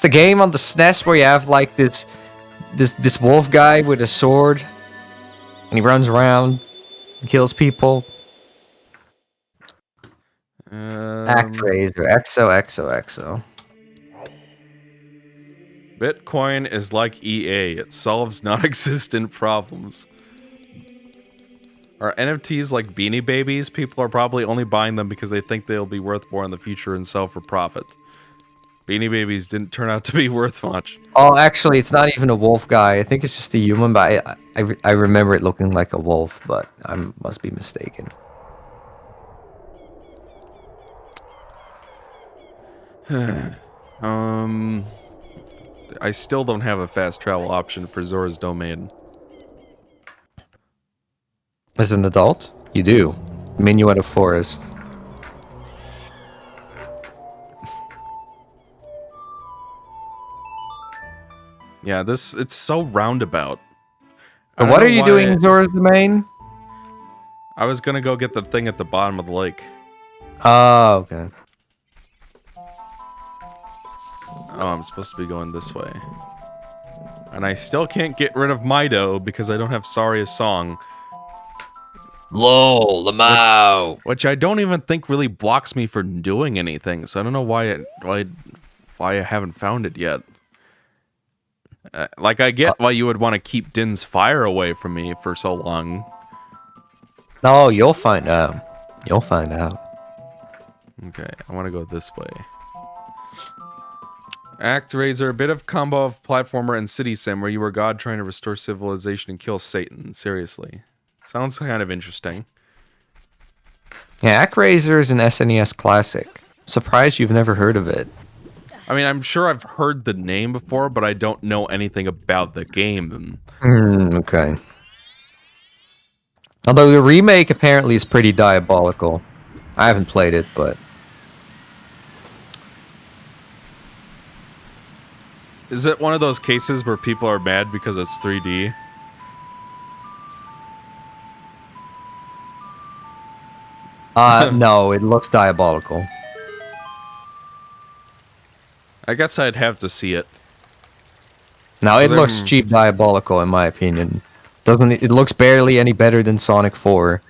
the game on the SNES where you have like this wolf guy with a sword, and he runs around and kills people. ActRaiser, XO. Bitcoin is like EA. It solves non-existent problems. Are NFTs like Beanie Babies? People are probably only buying them because they think they'll be worth more in the future and sell for profit. Beanie Babies didn't turn out to be worth much. Oh, actually, it's not even a wolf guy. I think it's just a human, but I remember it looking like a wolf, but I must be mistaken. I still don't have a fast travel option for Zora's Domain. As an adult, you do. Minuet of Forest. Yeah, it's so roundabout. And what are you doing in Zora's Domain? I was gonna go get the thing at the bottom of the lake. Oh, okay. Oh, I'm supposed to be going this way. And I still can't get rid of Mido because I don't have Saria's song. Lol, Lamau. Which I don't even think really blocks me from doing anything, so I don't know why I haven't found it yet. Like, I get why you would want to keep Din's fire away from me for so long. No, you'll find out. You'll find out. Okay, I want to go this way. ActRaiser, a bit of combo of platformer and city sim where you were God trying to restore civilization and kill Satan. Seriously. Sounds kind of interesting. Yeah, ActRaiser is an SNES classic. Surprised you've never heard of it. I mean, I'm sure I've heard the name before, but I don't know anything about the game. Okay. Although the remake apparently is pretty diabolical. I haven't played it, but... Is it one of those cases where people are mad because it's 3D? No, it looks diabolical. I guess I'd have to see it. Now, it looks cheap diabolical, in my opinion. Doesn't it? It looks barely any better than Sonic 4.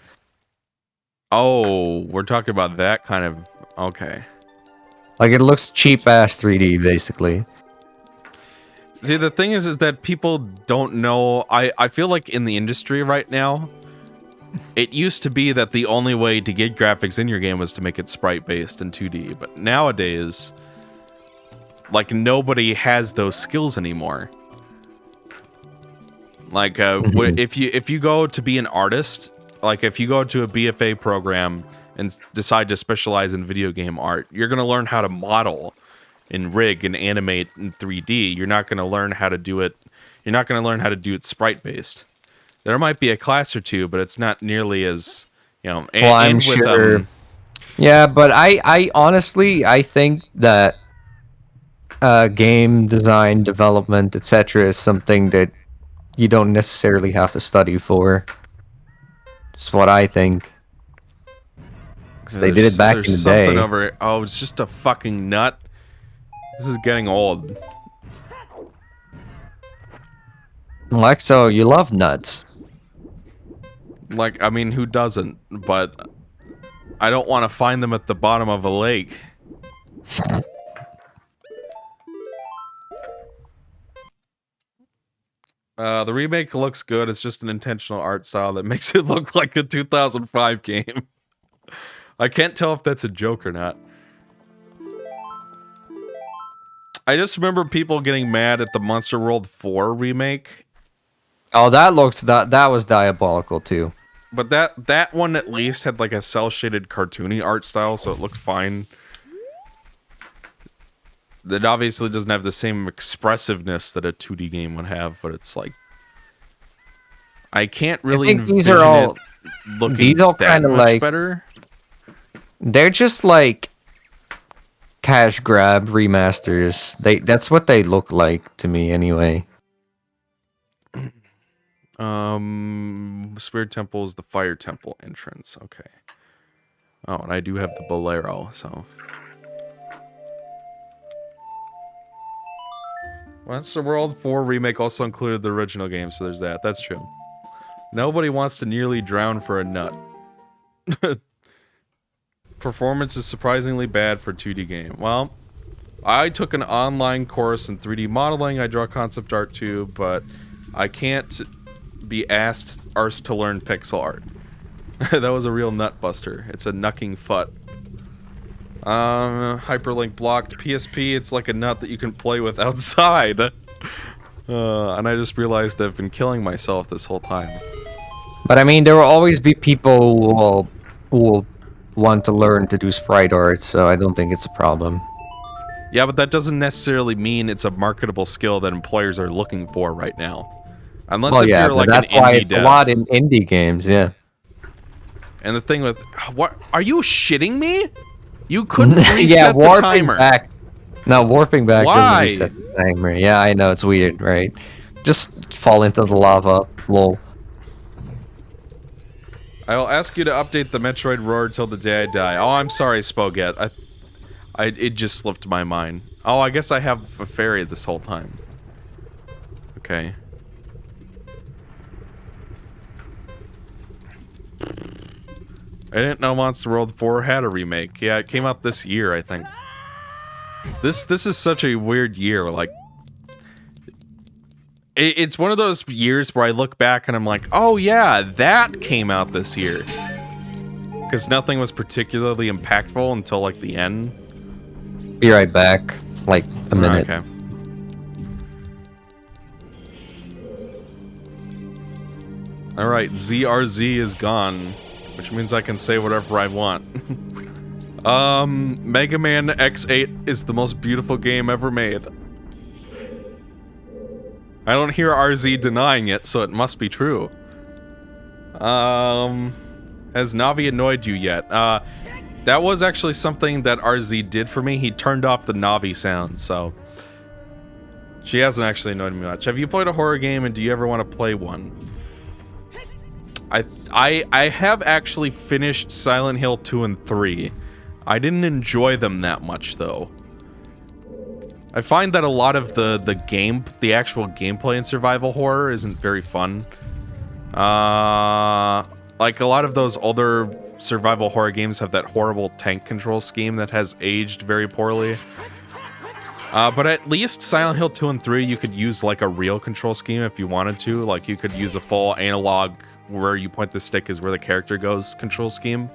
Oh, we're talking about that kind of... Okay. Like, it looks cheap-ass 3D, basically. See, the thing is that people don't know... I feel like in the industry right now, it used to be that the only way to get graphics in your game was to make it sprite-based in 2D. But nowadays, like, nobody has those skills anymore. Like, if you go to be an artist, like if you go to a BFA program and decide to specialize in video game art, you're going to learn how to model and rig and animate in 3D. You're not going to learn how to do it. You're not going to learn how to do it sprite-based. There might be a class or two, but it's not nearly as, you know... Well, I'm sure... Yeah, but I honestly, I think that game design, development, etc. is something that you don't necessarily have to study for. That's what I think. Because they did it back in the day. Over... Oh, it's just a fucking nut. This is getting old. Lexo, you love nuts. Like, I mean, who doesn't? But I don't want to find them at the bottom of a lake. The remake looks good. It's just an intentional art style that makes it look like a 2005 game. I can't tell if that's a joke or not. I just remember people getting mad at the Monster World 4 remake. Oh, that was diabolical too. But that one at least had like a cel-shaded cartoony art style, so it looked fine. It obviously doesn't have the same expressiveness that a 2D game would have, but it's like I can't really envision these are all it looking kind of like better. They're just like cash grab remasters. That's what they look like to me anyway. Spirit Temple is the Fire Temple entrance. Okay. Oh, and I do have the Bolero, so. Monster World 4 remake also included the original game, so there's that. That's true. Nobody wants to nearly drown for a nut. Performance is surprisingly bad for 2D game. Well, I took an online course in 3D modeling. I draw concept art too, but I can't be asked to learn pixel art. That was a real nut buster. It's a knucking foot. Hyperlink blocked. PSP, it's like a nut that you can play with outside. And I just realized I've been killing myself this whole time. But I mean, there will always be people who will want to learn to do sprite art, so I don't think it's a problem. Yeah, but that doesn't necessarily mean it's a marketable skill that employers are looking for right now. Unless if you're like an indie dev. A lot in indie games, yeah. And the thing with... What? Are you shitting me? You couldn't reset the timer. Warping back Why? doesn't reset the timer. Yeah, I know, it's weird, right? Just fall into the lava. Lol. I'll ask you to update the Metroid Roar till the day I die. Oh, I'm sorry, Spoget. It just slipped my mind. Oh, I guess I have a fairy this whole time. Okay. I didn't know Monster World 4 had a remake. Yeah, it came out this year, I think. This is such a weird year. Like, it's one of those years where I look back and I'm like, oh yeah, that came out this year. Because nothing was particularly impactful until like the end. Be right back. Like a minute. Okay. Alright, ZRZ is gone. Which means I can say whatever I want. Mega Man X8 is the most beautiful game ever made. I don't hear RZ denying it, so it must be true. Has Navi annoyed you yet? That was actually something that RZ did for me. He turned off the Navi sound, so... She hasn't actually annoyed me much. Have you played a horror game, and do you ever want to play one? I have actually finished Silent Hill 2 and 3. I didn't enjoy them that much, though. I find that a lot of the actual gameplay in survival horror isn't very fun. Like a lot of those older survival horror games have that horrible tank control scheme that has aged very poorly. But at least Silent Hill 2 and 3, you could use like a real control scheme if you wanted to. Like you could use a full analog where you point the stick is where the character goes control scheme.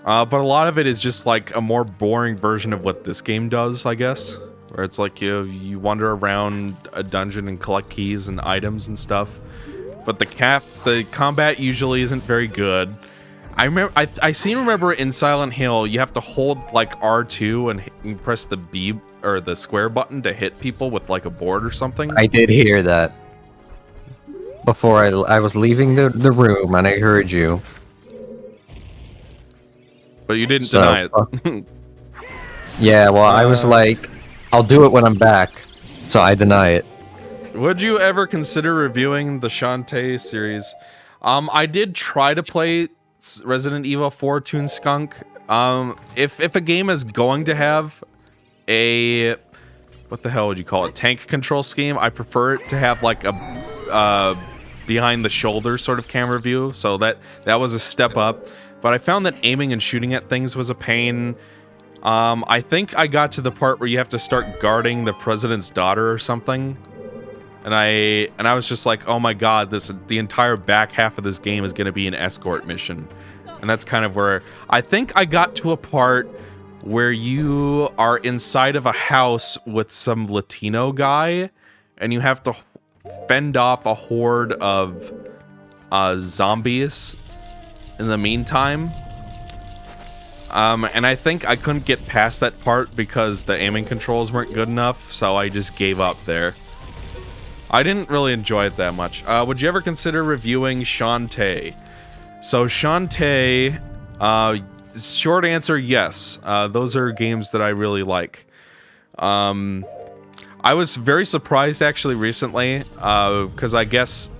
But a lot of it is just like a more boring version of what this game does, I guess. Where it's like you wander around a dungeon and collect keys and items and stuff. But the combat usually isn't very good. I seem to remember in Silent Hill you have to hold like R2 and press the B or the square button to hit people with like a board or something. I did hear that. Before I was leaving the room and I heard you. But you didn't deny it. Yeah, well, I was like, I'll do it when I'm back. So I deny it. Would you ever consider reviewing the Shantae series? I did try to play Resident Evil 4 Toon Skunk. If a game is going to have a... What the hell would you call it? Tank control scheme, I prefer it to have like a behind the shoulder sort of camera view. So that was a step up. But I found that aiming and shooting at things was a pain. I think I got to the part where you have to start guarding the president's daughter or something. And I was just like, oh my god, the entire back half of this game is going to be an escort mission. And that's kind of where... I think I got to a part where you are inside of a house with some Latino guy, and you have to fend off a horde of zombies in the meantime. And I think I couldn't get past that part because the aiming controls weren't good enough, so I just gave up there. I didn't really enjoy it that much. Would you ever consider reviewing Shantae? So Shantae, short answer, yes. Those are games that I really like. I was very surprised actually recently, because I guess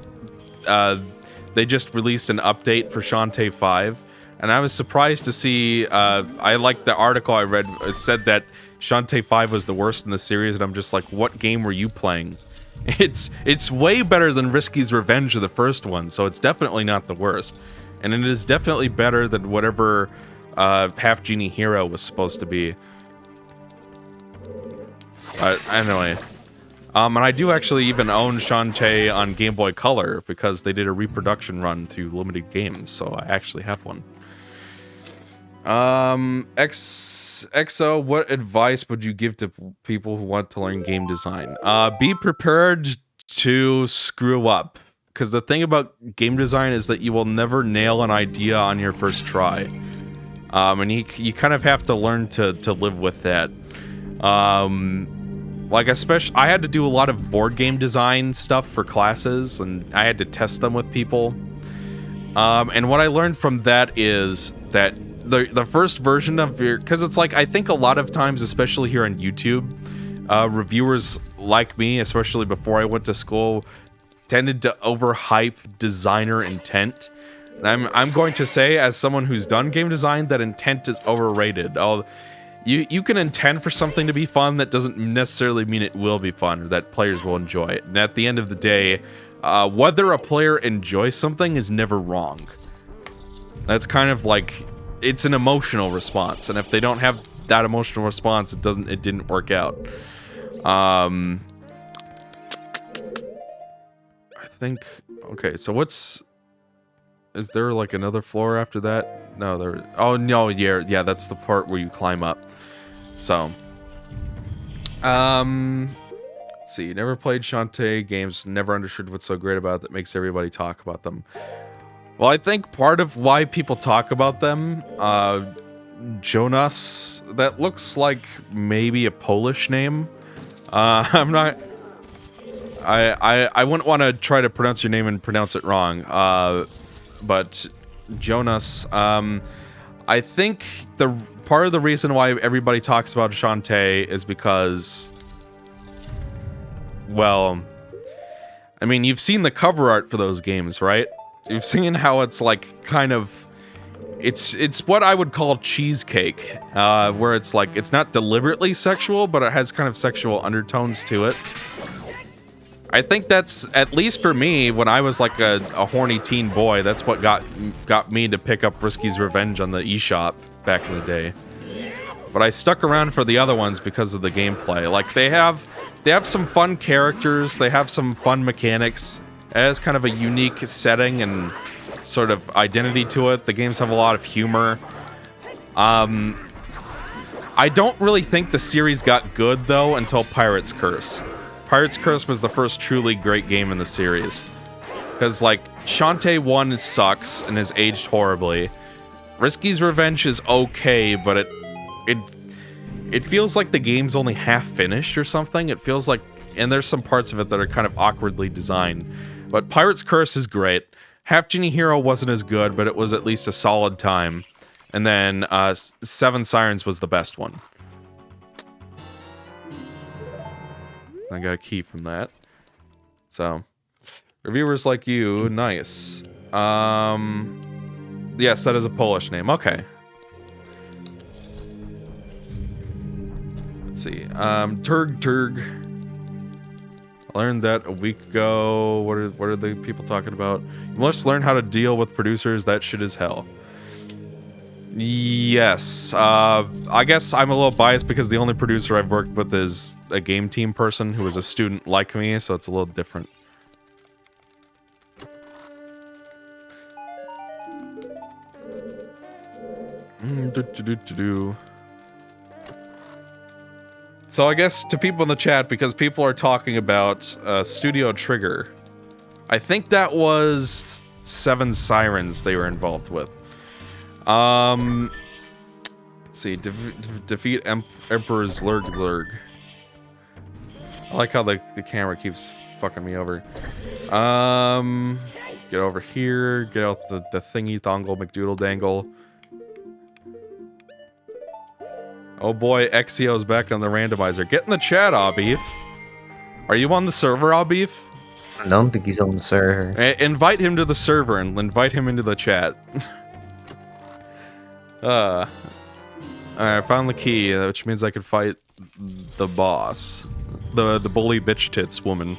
they just released an update for Shantae 5, and I was surprised to see, I liked the article I read, it said that Shantae 5 was the worst in the series, and I'm just like, what game were you playing? It's way better than Risky's Revenge of the first one, so it's definitely not the worst. And it is definitely better than whatever Half Genie Hero was supposed to be. Anyway. And I do actually even own Shantae on Game Boy Color, because they did a reproduction run to limited games, so I actually have one. XO, what advice would you give to people who want to learn game design? Be prepared to screw up, because the thing about game design is that you will never nail an idea on your first try. And you kind of have to learn to live with that. Like, especially, I had to do a lot of board game design stuff for classes, and I had to test them with people. And what I learned from that is that the first version of your... Because it's like, I think a lot of times, especially here on YouTube, reviewers like me, especially before I went to school, tended to overhype designer intent. And I'm going to say, as someone who's done game design, that intent is overrated. You can intend for something to be fun, that doesn't necessarily mean it will be fun, or that players will enjoy it. And at the end of the day, whether a player enjoys something is never wrong. That's kind of like... It's an emotional response, and if they don't have that emotional response, it didn't work out. I think... Okay, so what's... Is there like another floor after that? No, there... Oh, no, yeah, that's the part where you climb up. So... Let's see, never played Shantae games, never understood what's so great about it that makes everybody talk about them. Well, I think part of why people talk about them, Jonas. That looks like maybe a Polish name. I'm not. I wouldn't want to try to pronounce your name and pronounce it wrong. But Jonas. I think the part of the reason why everybody talks about Shantae is because, well, I mean, you've seen the cover art for those games, right? You've seen how it's like kind of, it's what I would call cheesecake, where it's like, it's not deliberately sexual, but it has kind of sexual undertones to it. I think that's, at least for me, when I was like a horny teen boy, that's what got me to pick up Risky's Revenge on the eShop back in the day. But I stuck around for the other ones because of the gameplay. Like, they have some fun characters, they have some fun mechanics. It has kind of a unique setting and sort of identity to it. The games have a lot of humor. I don't really think the series got good, though, until Pirate's Curse. Pirate's Curse was the first truly great game in the series. Because, like, Shantae 1 sucks and has aged horribly. Risky's Revenge is okay, but it feels like the game's only half finished or something. It feels like, and there's some parts of it that are kind of awkwardly designed. But Pirate's Curse is great. Half Genie Hero wasn't as good, but it was at least a solid time. And then Seven Sirens was the best one. I got a key from that. So, reviewers like you, nice. Yes, that is a Polish name. Okay. Let's see. Turg. I learned that a week ago. What are the people talking about? You must learn how to deal with producers. That shit is hell. Yes. I guess I'm a little biased because the only producer I've worked with is a game team person who is a student like me, so it's a little different. So I guess to people in the chat, because people are talking about Studio Trigger, I think that was Seven Sirens they were involved with. Let's see, defeat Emperor Zlurg. I like how the camera keeps fucking me over. Get over here, get out the thingy thongle McDoodle dangle. Oh boy, Exio's back on the randomizer. Get in the chat, Abif. Are you on the server, Abif? I don't think he's on the server. Invite him to the server and invite him into the chat. Alright, I found the key, which means I can fight the boss. The bully bitch tits woman.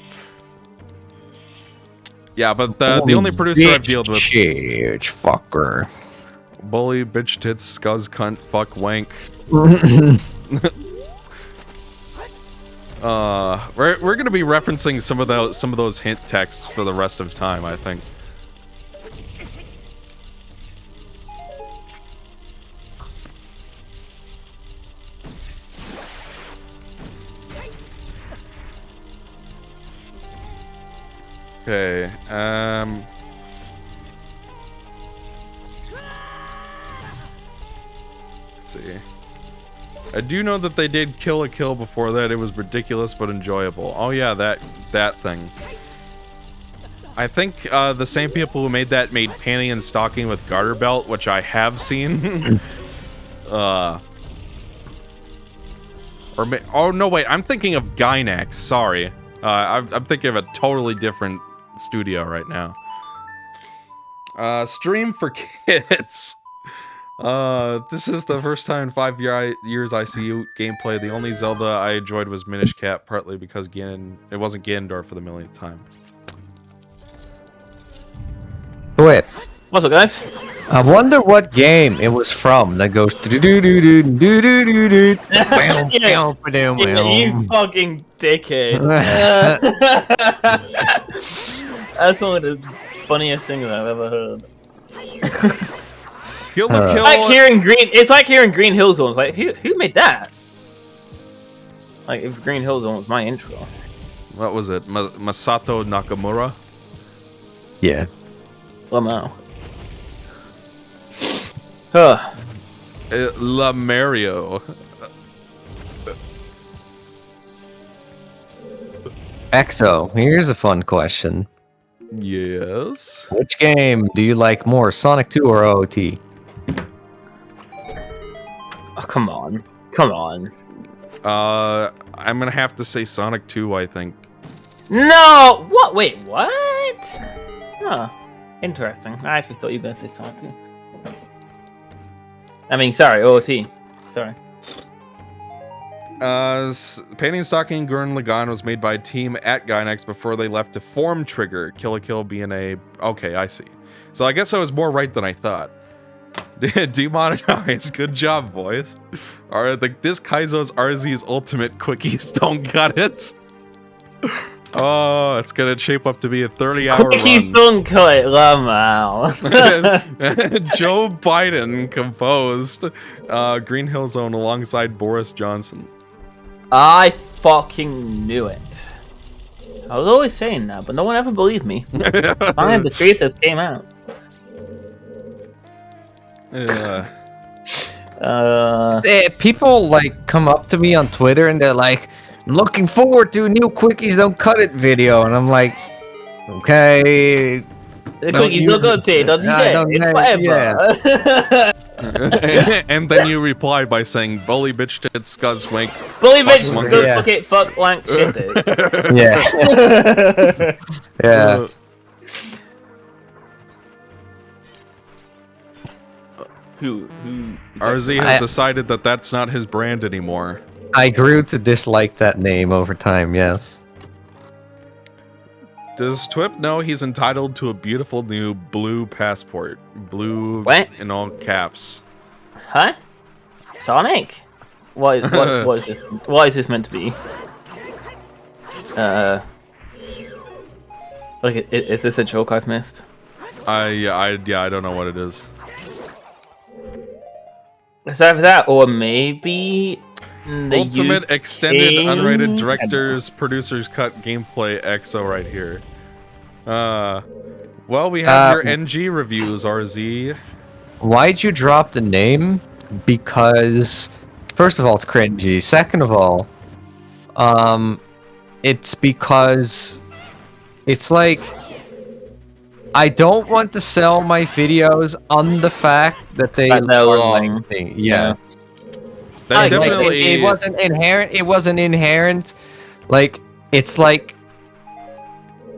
Yeah, but the only producer I've dealt with... Bitch fucker. Bully bitch tits, scuzz, cunt, fuck, wank. We're gonna be referencing some of those hint texts for the rest of time, I think. Okay, let's see. I do know that they did Kill a Kill before that. It was ridiculous but enjoyable. Oh yeah, that thing. I think the same people who made that made Panty and Stocking with Garter Belt, which I have seen. Oh no, wait, I'm thinking of Gynax. Sorry, I'm thinking of a totally different studio right now. Stream for kids. This is the first time in 5 years I see gameplay. The only Zelda I enjoyed was Minish Cap, partly because it wasn't Ganondorf for the millionth time. Wait. What's up, guys? I wonder what game it was from that goes do do do do do do do do. You fucking dickhead. That's one of the funniest things I've ever heard. Kill the Kill. Like hearing Green. It's like hearing Green Hill Zone. It's like who made that? Like if Green Hill Zone was my intro. What was it? Masato Nakamura? Yeah. Well, no. La Mario. EXO, here's a fun question. Yes. Which game do you like more, Sonic 2 or OOT? Oh, come on. Come on. I'm gonna have to say Sonic 2, I think. No! What? Wait, what? Huh. Interesting. I actually thought you were going to say Sonic 2. I mean, sorry, OOT. Sorry. Painting, Stocking, Gurren Lagann was made by a team at Gainax before they left to form Trigger. Kill la Kill being a... Okay, I see. So I guess I was more right than I thought. Demonetize. Good job, boys. Alright, this Kaizo's RZ's ultimate quickies don't got it. Oh, it's gonna shape up to be a 30-hour Quickies run. don't cut Lamau. Joe Biden composed Green Hill Zone alongside Boris Johnson. I fucking knew it. I was always saying that, but no one ever believed me. Finally, the truth has came out. People like come up to me on Twitter and they're like, "I'm looking forward to a new Quickies Don't Cut It video," and I'm like, "Okay." The Quickies don't cut it, doesn't it? Whatever. And then you reply by saying, "Bully bitch tits, scuzz wank." Bully bitch Fuck, does yeah. fuck it, fuck, wank, shit it. Yeah. Yeah. Who? RZ has decided that that's not his brand anymore. I grew to dislike that name over time, yes. Does TWIP know he's entitled to a beautiful new blue passport? Blue What? in all caps. Huh? Sonic? What is this? What is this meant to be? Like, is this a joke I've missed? I don't know what it is. Is either that, or maybe the Ultimate extended UK? unrated director's producer's cut gameplay EXO right here. Well, we have your NG reviews, RZ. Why'd you drop the name? Because, first of all, it's cringy. Second of all, it's because it's like I don't want to sell my videos on the fact that they That they're are long. lengthy. Yeah. That Like, definitely it wasn't inherent. It wasn't inherent. Like, it's like,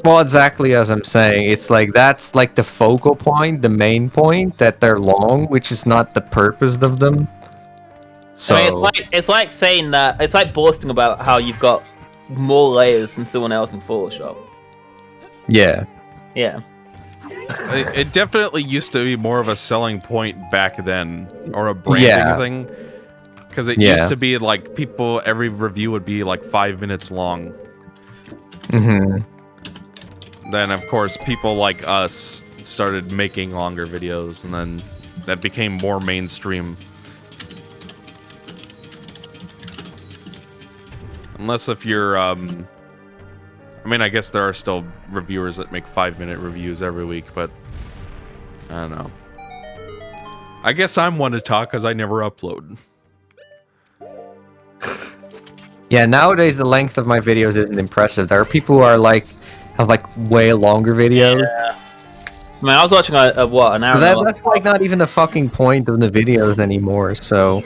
well, exactly as I'm saying. It's like that's like the focal point, the main point, that they're long, which is not the purpose of them. So I mean, it's like saying that it's like boasting about how you've got more layers than someone else in Photoshop. yeah, Yeah. it definitely used to be more of a selling point back then, or a branding thing. Because it used to be like every review would be like 5 minutes long. mm-hmm. Then, of course, people like us started making longer videos, and then that became more mainstream. Unless if you're, I mean, I guess there are still reviewers that make 5-minute reviews every week, but I don't know. I guess I'm one to talk because I never upload. Yeah, nowadays the length of my videos isn't impressive. There are people who are like have like way longer videos. Yeah. I mean, I was watching an hour So ago. that's like not even the fucking point of the videos anymore. So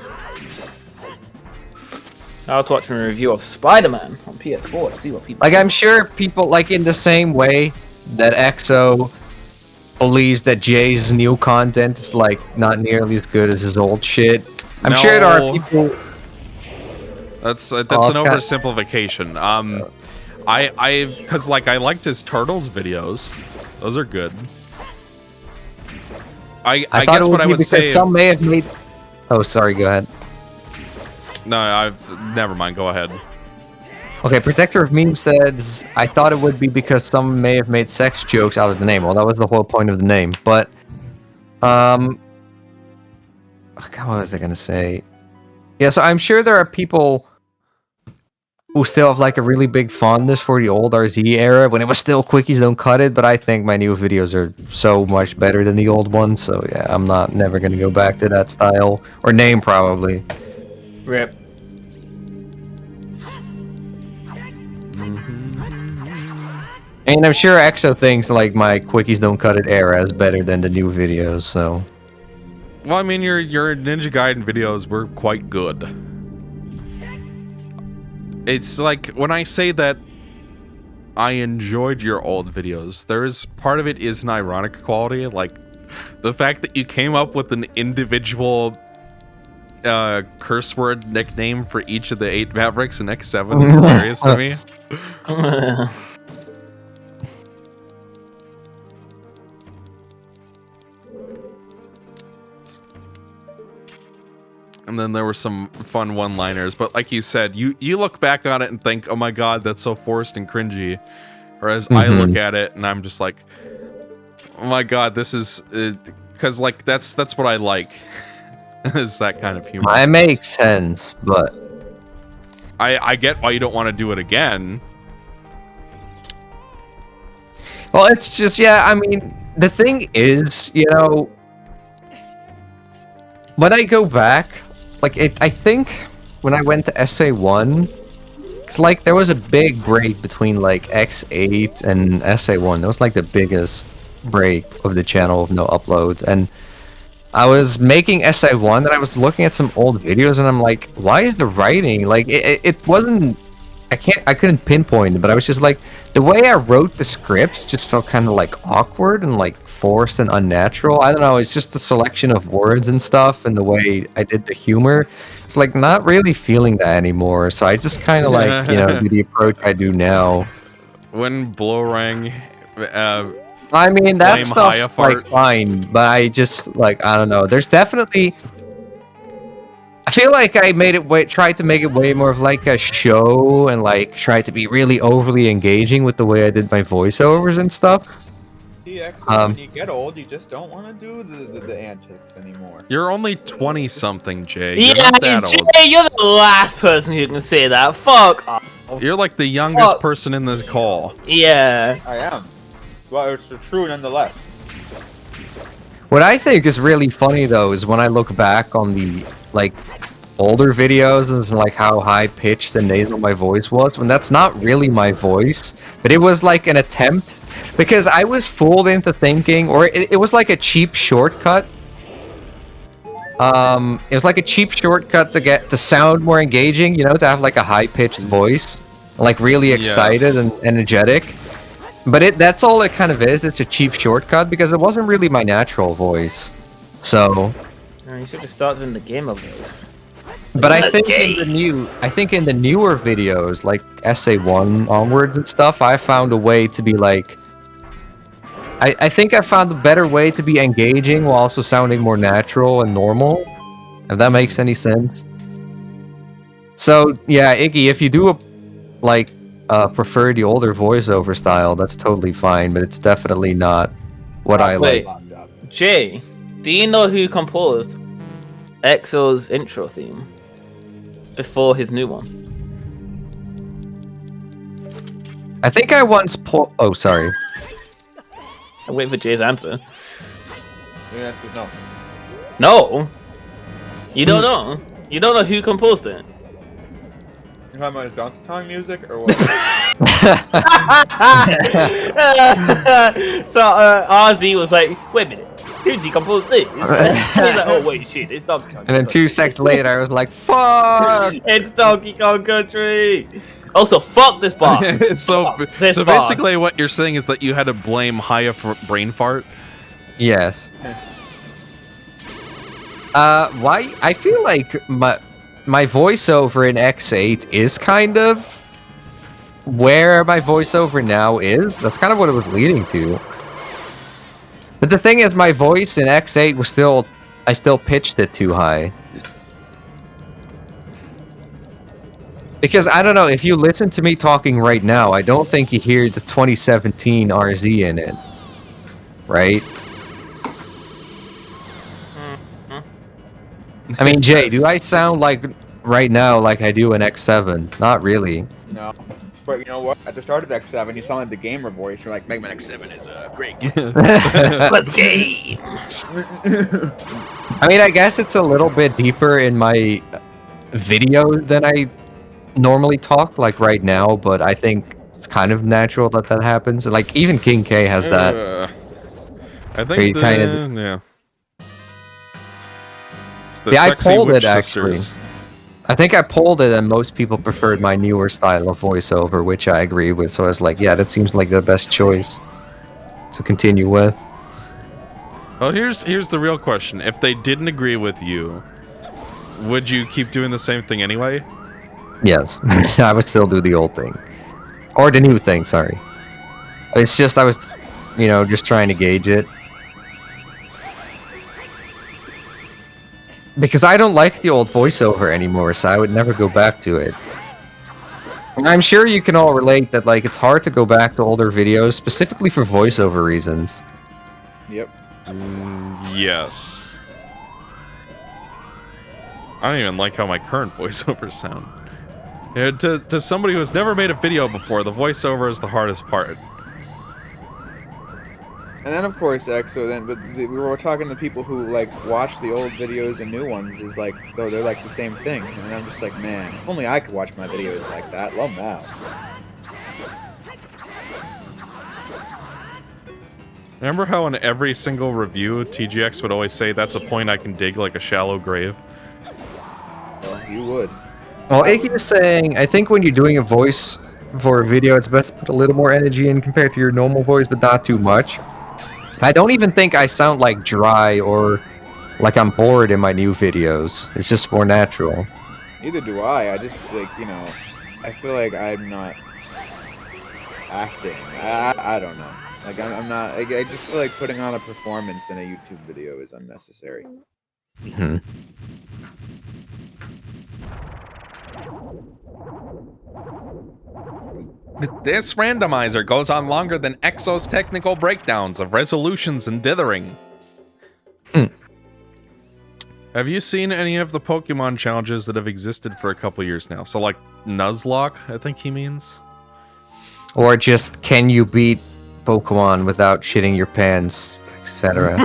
I was watching a review of Spider-Man on PS4 to see what people. like I'm sure people like in the same way that EXO believes that Jay's new content is like not nearly as good as his old shit. I'm sure there are people. That's an oversimplification. Because like I liked his Turtles videos. Those are good. I guess what I would say. Some may have made. Oh, sorry. Go ahead. No, never mind. Go ahead. Okay, Protector of Memes says, I thought it would be because some may have made sex jokes out of the name. Well, that was the whole point of the name. But, God, what was I gonna say? Yeah, so I'm sure there are people who still have like a really big fondness for the old RZ era when it was still quickies don't cut it, but I think my new videos are so much better than the old ones, so yeah, I'm never gonna go back to that style or name probably. Rip. And I'm sure EXO thinks like my quickies don't cut it era is better than the new videos, so. Well, I mean, your Ninja Gaiden videos were quite good. It's like, when I say that I enjoyed your old videos, part of it is an ironic quality, like, the fact that you came up with an individual curse word nickname for each of the 8 Mavericks in X7 is hilarious to me. And then there were some fun one-liners, but like you said, you look back on it and think, oh my god, that's so forced and cringy. Whereas I look at it and I'm just like, oh my god, this is... Because, like, that's what I like. Is that kind of humor. It makes sense, but... I get why you don't want to do it again. Well, it's just, yeah, I mean, the thing is, you know... When I go back... Like, I think when I went to SA1, it's like there was a big break between like X8 and SA1. That was like the biggest break of the channel of no uploads. And I was making SA1 and I was looking at some old videos and I'm like, why is the writing like it wasn't? I couldn't pinpoint it, but I was just like, the way I wrote the scripts just felt kind of like awkward and like forced and unnatural. I don't know, it's just a selection of words and stuff and the way I did the humor. It's like not really feeling that anymore. So I just kind of like, you know, do the approach I do now. When Blowrang I mean, that stuff's like fine, but I just like, I don't know. There's definitely... I feel like I tried to make it way more of like a show and like tried to be really overly engaging with the way I did my voiceovers and stuff. See, actually, when you get old, you just don't want to do the antics anymore. You're only 20-something, Jay. You're not that old. Jay, you're the last person who can say that. Fuck off. You're like the youngest person in this call. Yeah. I am. Well, it's true nonetheless. What I think is really funny though is when I look back on the like older videos and like how high pitched and nasal my voice was, when that's not really my voice, but it was like an attempt because I was fooled into thinking, or it was like a cheap shortcut. It was like a cheap shortcut to sound more engaging, you know, to have like a high pitched voice, like really excited and energetic. But that's all it kind of is. It's a cheap shortcut because it wasn't really my natural voice. So. You should have started in the gamer voice. But I think in the newer videos, like SA1 onwards and stuff, I found a way to be like. I think I found a better way to be engaging while also sounding more natural and normal. If that makes any sense. So yeah, Iggy, if you do prefer the older voiceover style, that's totally fine, but it's definitely not what I like. Jay, do you know who composed EXO's intro theme before his new one? I think I once oh, sorry. I'm waiting for Jay's answer. The answer is no. No? You don't know? You don't know who composed it? You have my Donkey Kong music or what? So RZ was like, wait a minute, who decomposed this? He was like, oh wait, shit, it's Donkey Kong. And then 2 seconds later, I was like, fuck! It's Donkey Kong Country! Also, fuck this boss. So basically what you're saying is that you had to blame Haya for brain fart? Yes. Why? I feel like my voiceover in X8 is kind of where my voiceover now is. That's kind of what it was leading to. But the thing is, my voice in X8 was I still pitched it too high. Because, I don't know, if you listen to me talking right now, I don't think you hear the 2017 RZ in it. Right? I mean, Jay, do I sound like, right now, like I do in X7? Not really. No, but you know what? At the start of X7, you sound like the gamer voice. You're like, Mega Man X7 is a great game. Let's game. I mean, I guess it's a little bit deeper in my videos than I normally talk, like right now, but I think it's kind of natural that that happens. Like, even KingK has that. I Where you think kinda- It's the Yeah, I sexy pulled witch it, actually. sisters. I think I polled it, and most people preferred my newer style of voiceover, which I agree with. So I was like, yeah, that seems like the best choice to continue with. Well, here's the real question. If they didn't agree with you, would you keep doing the same thing anyway? Yes, I would still do the old thing. Or the new thing, sorry. It's just I was, just trying to gauge it. Because I don't like the old voiceover anymore, so I would never go back to it. And I'm sure you can all relate that, like, it's hard to go back to older videos, specifically for voiceover reasons. Yep. Yes. I don't even like how my current voiceovers sound. To somebody who has never made a video before, the voiceover is the hardest part. And then of course, we were talking to people who like watch the old videos and new ones is like, oh, they're like the same thing. And I'm just like, man, if only I could watch my videos like that. Love that. Remember how in every single review, TGX would always say, that's a point I can dig like a shallow grave? Well, you would. Well, Iggy is saying, I think when you're doing a voice for a video, it's best to put a little more energy in compared to your normal voice, but not too much. I don't even think I sound like dry or like I'm bored in my new videos. It's just more natural. Neither do I. I just like, I feel like I'm not acting. I don't know. Like I'm not. I just feel like putting on a performance in a YouTube video is unnecessary. Mm-hmm. This randomizer goes on longer than Exo's technical breakdowns of resolutions and dithering. Have you seen any of the Pokemon challenges that have existed for a couple years now? So like Nuzlocke, I think he means. Or just, can you beat Pokemon without shitting your pants, etc.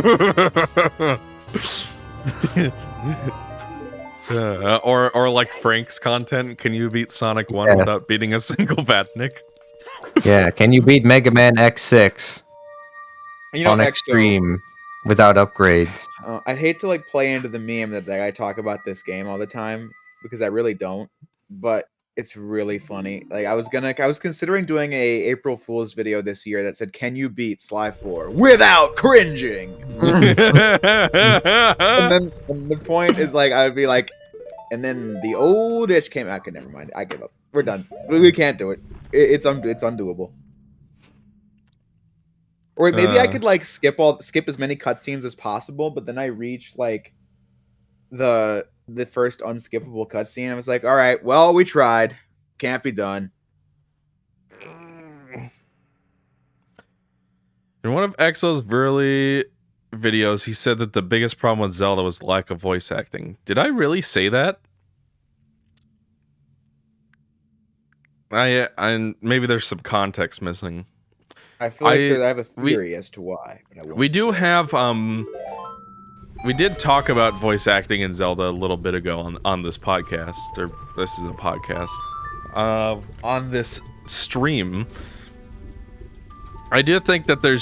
Or like Frank's content, can you beat Sonic 1 without beating a single Vatnik? Yeah, can you beat Mega Man X6 on Extreme without upgrades? I'd hate to like play into the meme that I talk about this game all the time, because I really don't, but it's really funny. Like I was considering doing a April Fool's video this year that said, can you beat Sly 4 without cringing? And the point is like, I would be like, and then the old itch came out. Okay, never mind. I give up. We're done. We can't do it. It's undoable. Or maybe I could like skip as many cutscenes as possible, but then I reach like the first unskippable cutscene. I was like, all right, well, we tried. Can't be done. In one of Exo's early videos, he said that the biggest problem with Zelda was lack of voice acting. Did I really say that? I maybe there's some context missing. I feel like I have a theory as to why. But we do have we did talk about voice acting in Zelda a little bit ago on this podcast, or this is a podcast. On this stream, I do think that it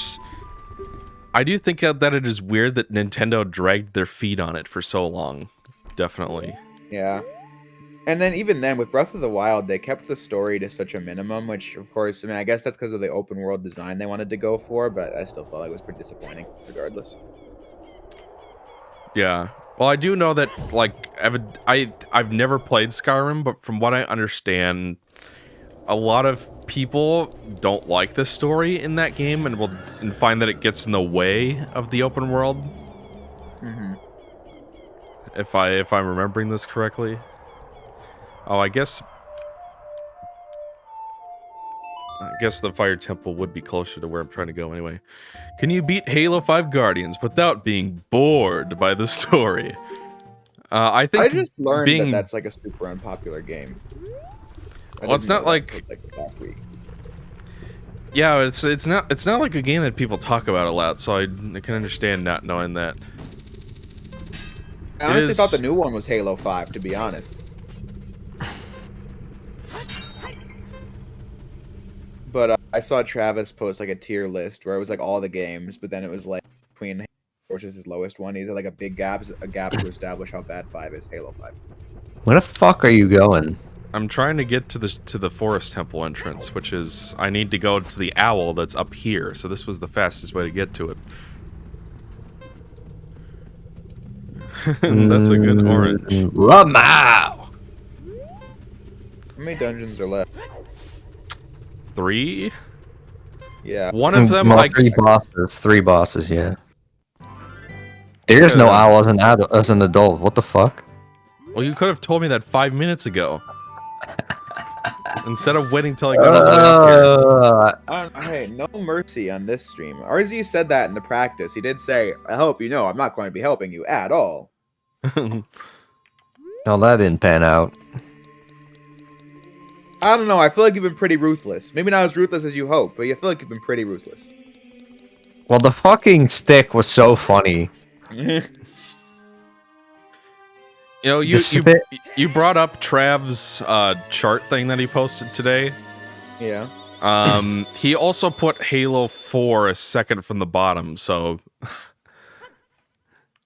is weird that Nintendo dragged their feet on it for so long. Definitely. Yeah. And then even then, with Breath of the Wild, they kept the story to such a minimum, which, of course, I mean, I guess that's because of the open world design they wanted to go for, but I still felt like it was pretty disappointing, regardless. Yeah. Well, I do know that, like, I've never played Skyrim, but from what I understand, a lot of people don't like the story in that game and find that it gets in the way of the open world. Mm-hmm. If I'm remembering this correctly. Oh, I guess the Fire Temple would be closer to where I'm trying to go anyway. Can you beat Halo 5 Guardians without being bored by the story? I think I just learned that that's like a super unpopular game. Well, it's not like last week. Yeah, it's not like a game that people talk about a lot, so I can understand not knowing that. I honestly thought the new one was Halo 5, to be honest. But I saw Travis post like a tier list where it was like all the games, but then it was like between which is his lowest one. He had like a big gap to establish how bad 5 is. Halo 5. Where the fuck are you going? I'm trying to get to the forest temple entrance, which is I need to go to the owl that's up here. So this was the fastest way to get to it. That's a good orange. Lamau! How many dungeons are left? 3? Yeah. One of them, well, like... 3 bosses. 3 bosses, yeah. There's no owl as an adult. What the fuck? Well, you could have told me that 5 minutes ago. Instead of waiting till I got all the way up here. Hey, no mercy on this stream. RZ said that in the practice. He did say, I hope you know I'm not going to be helping you at all. Oh, that didn't pan out. I don't know. I feel like you've been pretty ruthless. Maybe not as ruthless as you hope, but I feel like you've been pretty ruthless. Well, the fucking stick was so funny. You know, you brought up Trav's chart thing that he posted today. Yeah. He also put Halo 4 a second from the bottom, so...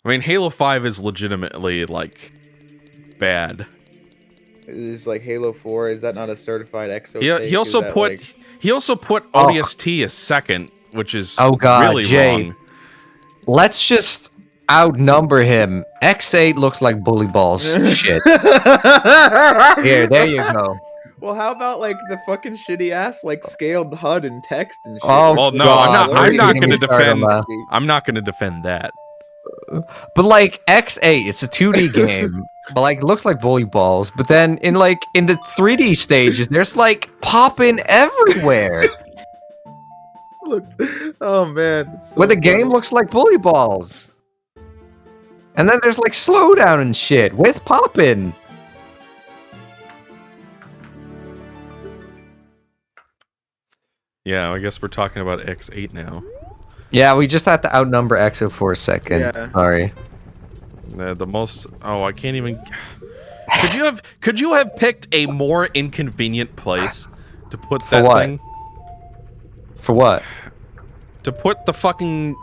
I mean, Halo 5 is legitimately, like, bad. Is like Halo 4, is that not a certified EXO? He also put like... he also put ODST a second, which is really Jay. wrong. Let's just outnumber him. X8 looks like bully balls. Shit. Here, there you go. Well, how about like the fucking shitty ass like scaled HUD and text and shit? Oh, well, no, God. I'm not going to Don't even defend. start I'm not going to defend that. But like X8, it's a 2D game, but like it looks like bully balls. But then in the 3D stages, there's like popping everywhere. Look, oh man, it's so Where the game funny. looks like bully balls. And then there's like slowdown and shit with popping. Yeah, I guess we're talking about X8 now. Yeah, we just had to outnumber EXO for a second. Yeah. Sorry. The most. Oh, I can't even. Could you have picked a more inconvenient place to put that what? thing? For what? To put the fucking.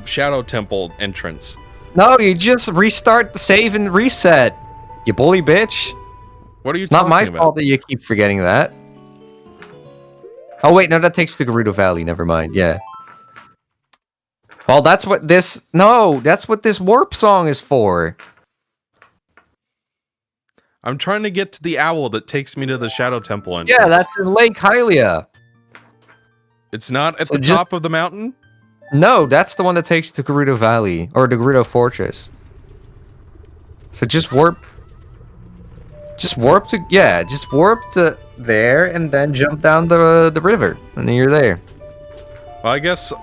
Shadow Temple entrance. No, you just restart the save and reset. You bully bitch. What are you It's not talking my about? fault that you keep forgetting that. Oh wait, no, that takes to Gerudo Valley. Never mind. Yeah. Well, that's what this. No, that's what this warp song is for. I'm trying to get to the owl that takes me to the Shadow Temple entrance. Yeah, that's in Lake Hylia. It's not at So the top of the mountain? No, that's the one that takes to Gerudo Valley or the Gerudo Fortress. So just warp to there and then jump down the river and then you're there. Well, I guess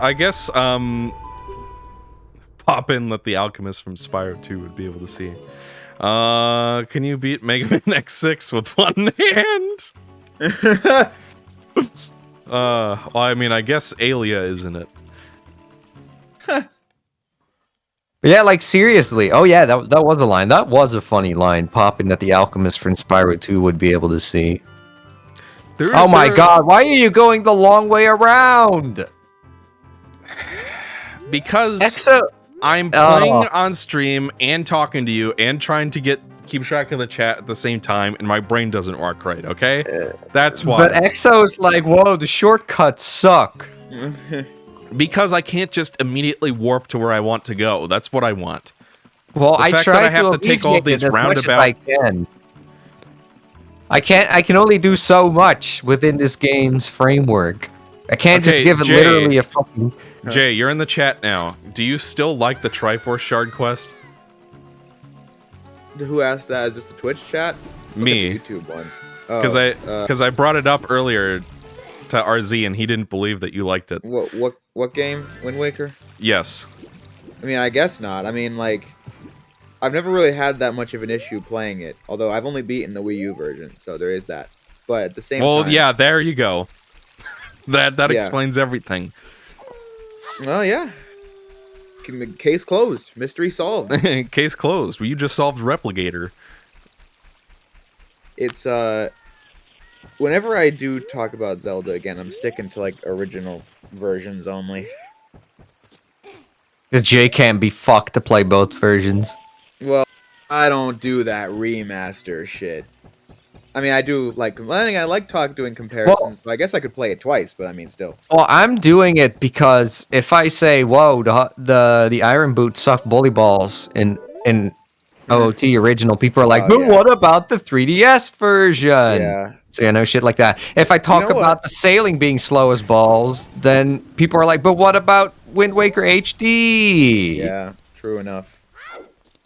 pop in that the alchemist from Spyro 2 would be able to see. Can you beat Mega Man X6 with one hand? Well, I mean, I guess Alia isn't it? But yeah, like seriously. Oh yeah, that was a line. That was a funny line. Popping that the alchemist from Spyro 2 would be able to see. Oh my god, why are you going the long way around? Because I'm playing on stream and talking to you and trying to keep track of the chat at the same time, and my brain doesn't work right, okay? That's why. But Exo's like, whoa, the shortcuts suck. Because I can't just immediately warp to where I want to go. That's what I want. Well, I try to have to take all these roundabout. I can only do so much within this game's framework. I can't just give it literally a fucking. Jay, you're in the chat now. Do you still like the Triforce Shard quest? Who asked that? Is this the Twitch chat? Me. YouTube one. Because I brought it up earlier to RZ and he didn't believe that you liked it. What game? Wind Waker? Yes. I mean, I guess not. I mean, like, I've never really had that much of an issue playing it. Although I've only beaten the Wii U version, so there is that. But at the same time... Well, yeah, there you go. That Yeah. explains everything. Well, yeah. Case closed. Mystery solved. Case closed. Well, you just solved Replicator. It's, whenever I do talk about Zelda again, I'm sticking to, like, original versions only. Because Jay can't be fucked to play both versions. Well, I don't do that remaster shit. I mean, I do like. I like doing comparisons. So I guess I could play it twice, but I mean, still. Well, I'm doing it because if I say, "Whoa, the Iron Boots suck bully balls" in OOT original, people are like, Oh, "But yeah. what about the 3DS version?" Yeah. So yeah, no shit like that. If I talk You know about what? the sailing being slow as balls, then people are like, "But what about Wind Waker HD?" Yeah. True enough.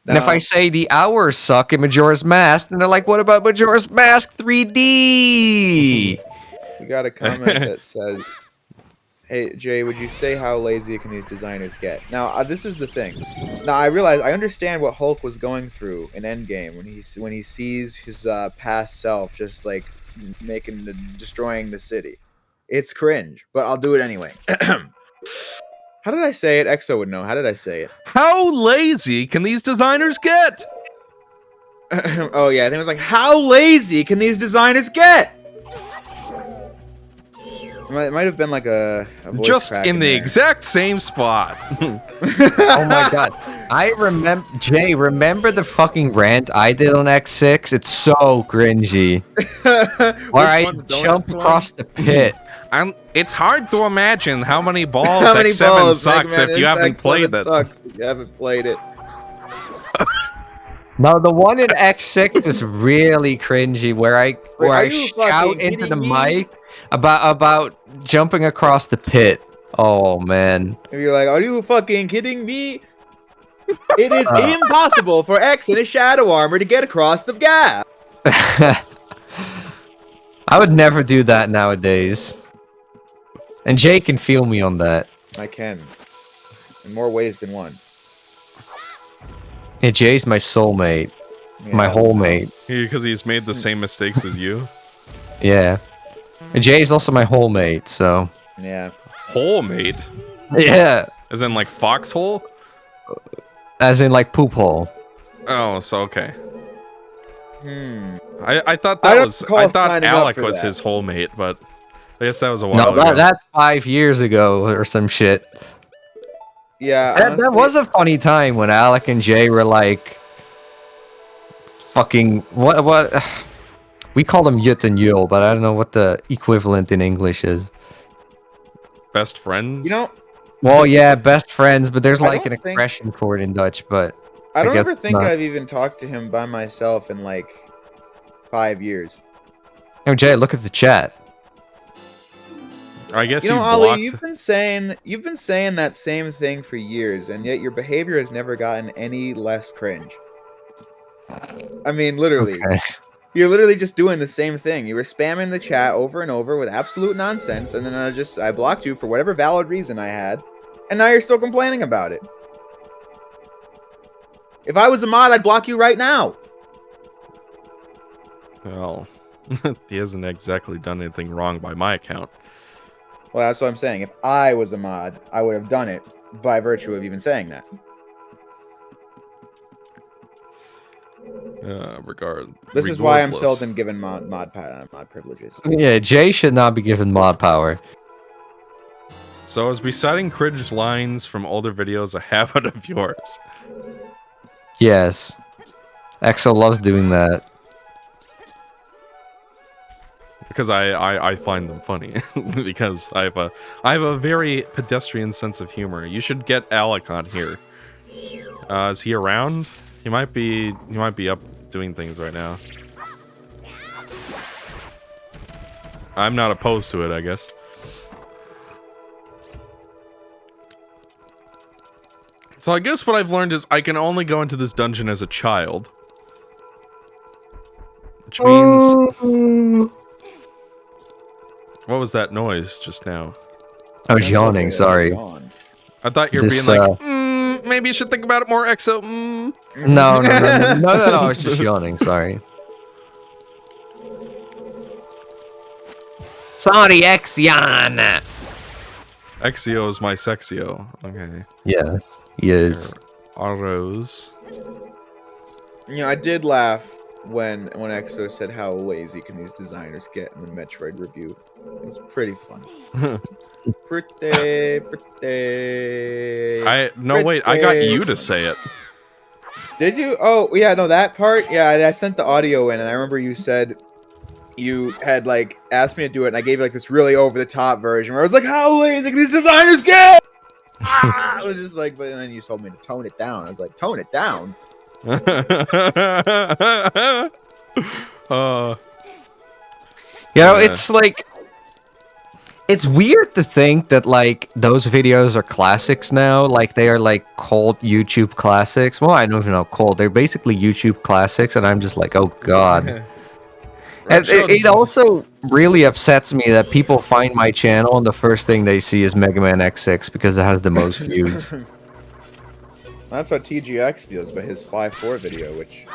And if I say the hours suck in Majora's Mask, then they're like, "What about Majora's Mask 3D?" we got a comment that says, "Hey Jay, would you say how lazy can these designers get?" Now, this is the thing. Now I understand what Hulk was going through in Endgame when he sees his past self just like destroying the city. It's cringe, but I'll do it anyway. How did I say it? Exo would know. How did I say it? How lazy can these designers get? Oh yeah, I think it was like, how lazy can these designers get? It might have been like a voice Just crack in the there. exact same spot. Oh my god. I remember, Jay, remember the fucking rant I did on X6? It's so cringy. Where I jump across the pit. It's hard to imagine how many balls How many X7 balls, sucks Mega Man, if you haven't X7 played it. sucks if you haven't played it. No, the one in X6 is really cringy where I are you shout fucking into the kidding me? mic about jumping across the pit. Oh man. If you're like, are you fucking kidding me? It is impossible for X in a shadow armor to get across the gap. I would never do that nowadays. And Jay can feel me on that. I can. In more ways than one. Yeah, Jay's my soulmate. Yeah. My whole mate. Because he's made the same mistakes as you. Yeah. And Jay's also my whole mate, so. Yeah. Whole mate? Yeah. As in like foxhole? As in like poop hole. Oh, so okay. I thought I that don't was recall I thought signing up Alec for was that. his whole mate, but I guess that was a while No, ago. that's 5 years ago or some shit. Yeah. That honestly, was a funny time when Alec and Jay were like fucking what we call them Yut and Yul, but I don't know what the equivalent in English is. Best friends? You know, Well, yeah, best friends, but there's I like an don't think- expression for it in Dutch, but I don't guess ever think not. I've even talked to him by myself in like 5 years. oh Jay, look at the chat. I guess You you, know, Ali, blocked. you've been saying that same thing for years, and yet your behavior has never gotten any less cringe. I mean, literally. Okay. You're literally just doing the same thing. You were spamming the chat over and over with absolute nonsense, and then I blocked you for whatever valid reason I had, and now you're still complaining about it. If I was a mod, I'd block you right now. Well, he hasn't exactly done anything wrong by my account. Well, that's what I'm saying. If I was a mod, I would have done it by virtue of even saying that. This is why I'm regardless. seldom given mod privileges. Yeah, Jay should not be given mod power. So is reciting cringe lines from older videos a habit of yours? Yes. Exo loves doing that. Because I find them funny. Because I have a very pedestrian sense of humor. You should get Alec on here. Is he around? He might be up doing things right now. I'm not opposed to it, I guess. So I guess what I've learned is I can only go into this dungeon as a child. Which means... What was that noise just now? I was yawning, sorry. I thought you were This, being like, maybe you should think about it more, Exo. No, I was just yawning. Sorry. Sorry, Exion. Exio is my sexio. Okay. Yeah, he is. Arrows. You know, I did laugh when Exo said how lazy can these designers get in the Metroid review. It was pretty fun. Pretty. Wait, I got you to say it. Did you? Oh, yeah, no, that part? Yeah, I sent the audio in, and I remember you said you had, like, asked me to do it, and I gave you, like, this really over-the-top version where I was like, how lazy can these designers get? I was just like, but then you told me to tone it down. I was like, tone it down? It's like, it's weird to think that like those videos are classics now. Like they are like called YouTube classics. Well, I don't even know called. They're basically YouTube classics, and I'm just like, oh god. And it also really upsets me that people find my channel and the first thing they see is Mega Man X6 because it has the most views. That's how TGX feels about his Sly 4 video, which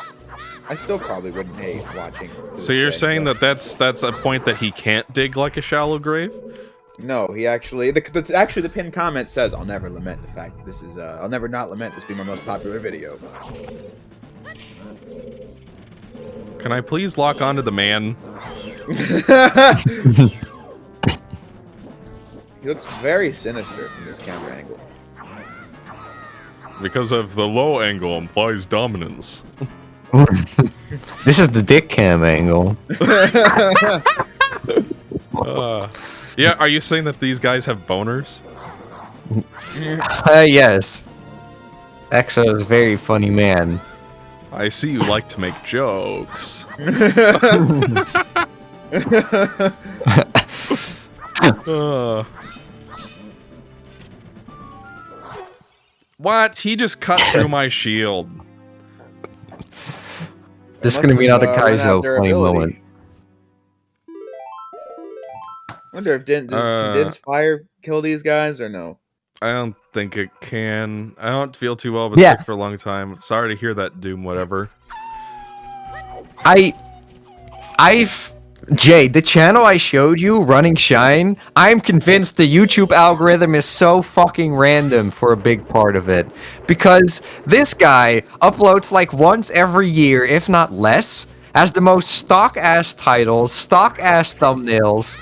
I still probably wouldn't hate watching. So you're saying that's a point that he can't dig like a shallow grave? No, he actually the pinned comment says, "I'll never lament the fact that this is I'll never not lament this being my most popular video." Can I please lock onto the man? He looks very sinister from this camera angle. Because of the low angle implies dominance. This is the dick cam angle. Yeah, are you saying that these guys have boners? Yes. Exo is a very funny man. I see you like to make jokes. What? He just cut through my shield. This is gonna be another Kaizo funny moment. Wonder if can Din's fire kill these guys or no? I don't think it can. I don't feel too well, but sick for a long time. Sorry to hear that, Doom. Whatever. Jay, the channel I showed you, Running Shine, I'm convinced the YouTube algorithm is so fucking random for a big part of it. Because this guy uploads like once every year, if not less, has the most stock-ass titles, stock-ass thumbnails,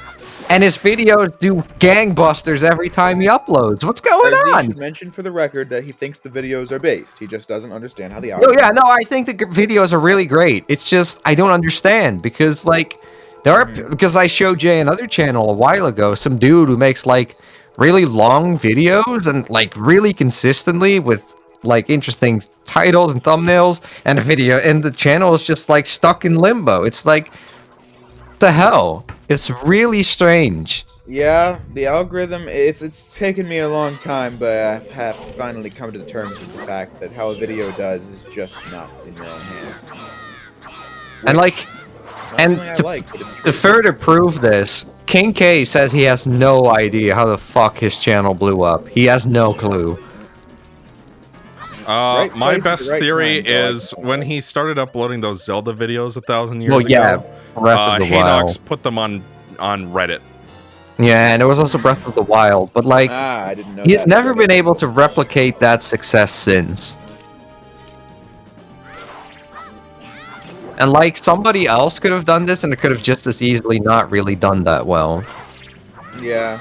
and his videos do gangbusters every time he uploads. What's going on? He should mention for the record that he thinks the videos are based. He just doesn't understand how the algorithm... No, yeah, no, I think the videos are really great. It's just, I don't understand, because, like... Because I showed Jay another channel a while ago, some dude who makes like really long videos and like really consistently with like interesting titles and thumbnails and the channel is just like stuck in limbo. It's like, what the hell? It's really strange. Yeah, the algorithm, it's taken me a long time, but I have finally come to the terms with the fact that how a video does is just not in your own hands. And like... And to further prove this, KingK says he has no idea how the fuck his channel blew up. He has no clue. My best theory is when he started uploading those Zelda videos 1,000 years ago. Yeah, Breath of the Wild. Haynox put them on Reddit. Yeah, and it was also Breath of the Wild, but like, I didn't know he's never been able to replicate that success since. And like, somebody else could have done this and it could have just as easily not really done that well. Yeah.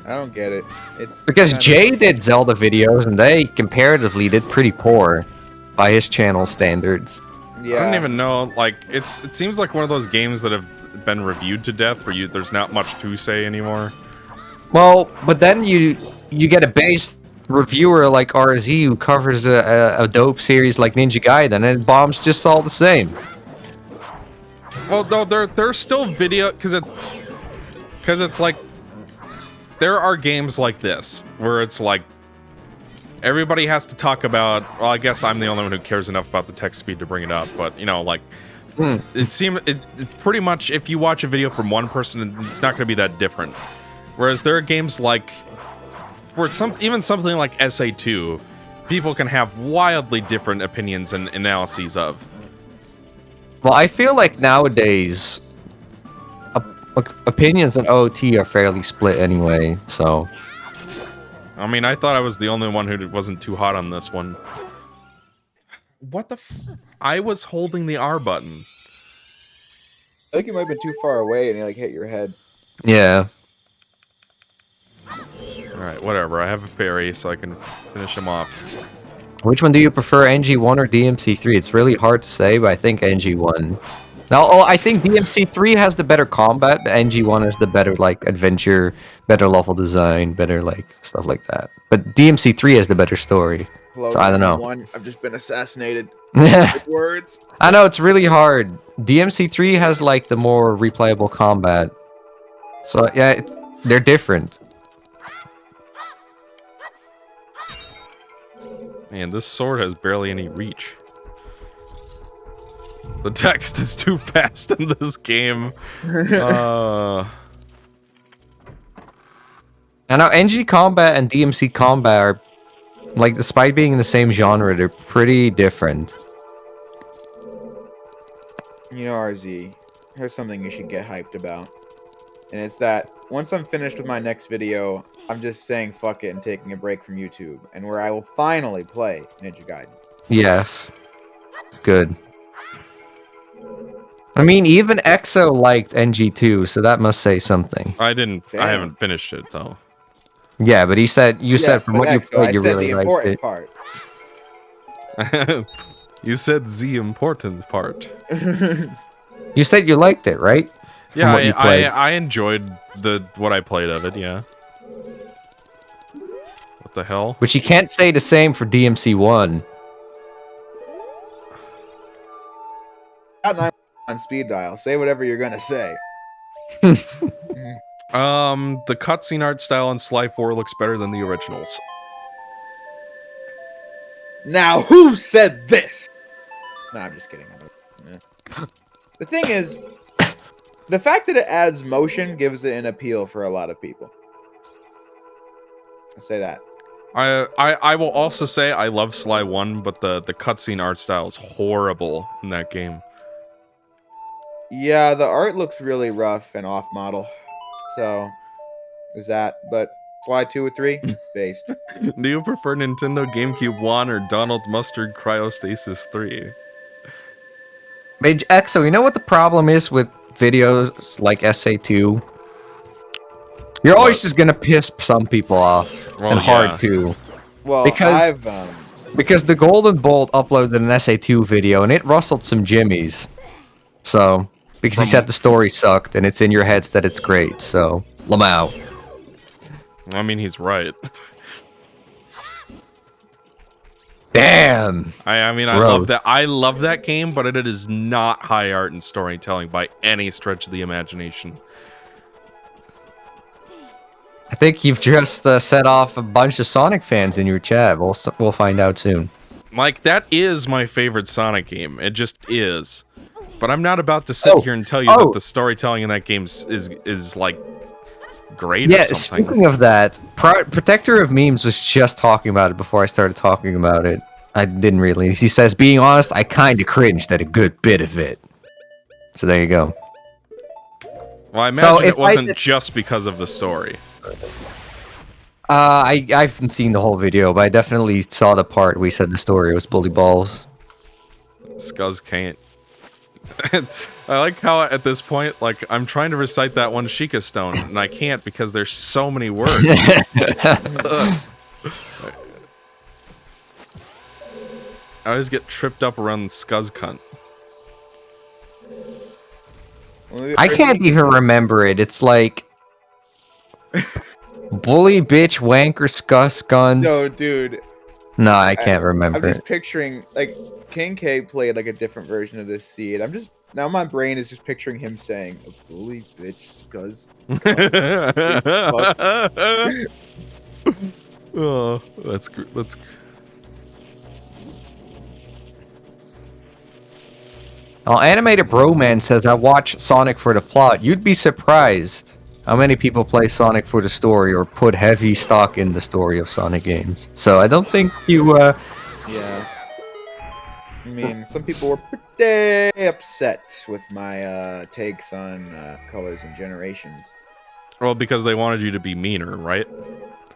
I don't get it. It's because Jay did Zelda videos and they comparatively did pretty poor by his channel standards. Yeah. I don't even know, like, it seems like one of those games that have been reviewed to death where there's not much to say anymore. Well, but then you get a base reviewer like RZ who covers a dope series like Ninja Gaiden and it bombs just all the same. Well, no, there's still video because it's like there are games like this where it's like everybody has to talk about. Well, I guess I'm the only one who cares enough about the text speed to bring it up, but you know, like it pretty much if you watch a video from one person, it's not going to be that different. Whereas there are games like. Where even something like SA2 people can have wildly different opinions and analyses of. Well, I feel like nowadays opinions on OOT are fairly split anyway, so... I mean, I thought I was the only one who wasn't too hot on this one. What the I was holding the R button. I think you might have been too far away and you like hit your head. Yeah. Alright, whatever. I have a fairy, so I can finish him off. Which one do you prefer, NG1 or DMC3? It's really hard to say, but I think NG1. Now, I think DMC3 has the better combat, but NG1 has the better, like, adventure, better level design, better, like, stuff like that. But DMC3 has the better story. Hello, So I don't know. I've just been assassinated. Yeah. With words. I know, it's really hard. DMC3 has, like, the more replayable combat. So, yeah, they're different. Man, this sword has barely any reach. The text is too fast in this game. I know NG combat and DMC combat are, like, despite being in the same genre, they're pretty different. You know, RZ, here's something you should get hyped about. And it's that once I'm finished with my next video, I'm just saying fuck it and taking a break from YouTube, and where I will finally play Ninja Gaiden. Yes. Good. I mean, even EXO liked NG2, so that must say something. I Damn. haven't finished it, though. Yeah, but you said from what you played, you really the liked important it. part. You said the important part. You said you liked it, right? From Yeah, what you played. I enjoyed what I played of it, yeah. What the hell? Which you can't say the same for DMC1. Got 9 on speed dial. Say whatever you're gonna say. The cutscene art style in Sly 4 looks better than the originals. Now, who said this? No, I'm just kidding. Yeah. The thing is, the fact that it adds motion gives it an appeal for a lot of people. I'll say that. I will also say I love Sly 1, but the cutscene art style is horrible in that game. Yeah, the art looks really rough and off-model. So, is that. But Sly 2 or 3? Based. Do you prefer Nintendo GameCube 1 or Donald Mustard Cryostasis 3? EXO, you know what the problem is with videos like SA2? You're always just gonna piss some people off. Well, and yeah. hard too. Well, Because the Golden Bolt uploaded an SA2 video and it rustled some jimmies. So, because he said the story sucked and it's in your heads that it's great, so, Lamau. I mean, he's right. Damn! I mean, I love that game, but it is not high art and storytelling by any stretch of the imagination. I think you've just set off a bunch of Sonic fans in your chat. We'll find out soon. Like, that is my favorite Sonic game. It just is. But I'm not about to sit here and tell you that the storytelling in that game is like, great or something. Speaking of that, Protector of Memes was just talking about it before I started talking about it. I didn't really. He says, being honest, I kind of cringed at a good bit of it. So there you go. Well, I imagine it wasn't just because of the story. I haven't seen the whole video, but I definitely saw the part where he said the story was bully balls. Scuzz can't. I like how at this point, like, I'm trying to recite that one Sheikah Stone, and I can't because there's so many words. I always get tripped up around Scuzz cunt. I can't even remember it. It's like bully, bitch, wanker, scuzz, gun. No, dude. No, I can't remember. I'm just picturing, like, KingK played like a different version of this seed. Now my brain is just picturing him saying, a bully, bitch, scuzz. Oh, that's Animated Broman says, I watch Sonic for the plot. You'd be surprised. How many people play Sonic for the story or put heavy stock in the story of Sonic games? So I don't think you. Yeah. I mean, some people were pretty upset with my takes on colors and generations. Well, because they wanted you to be meaner, right?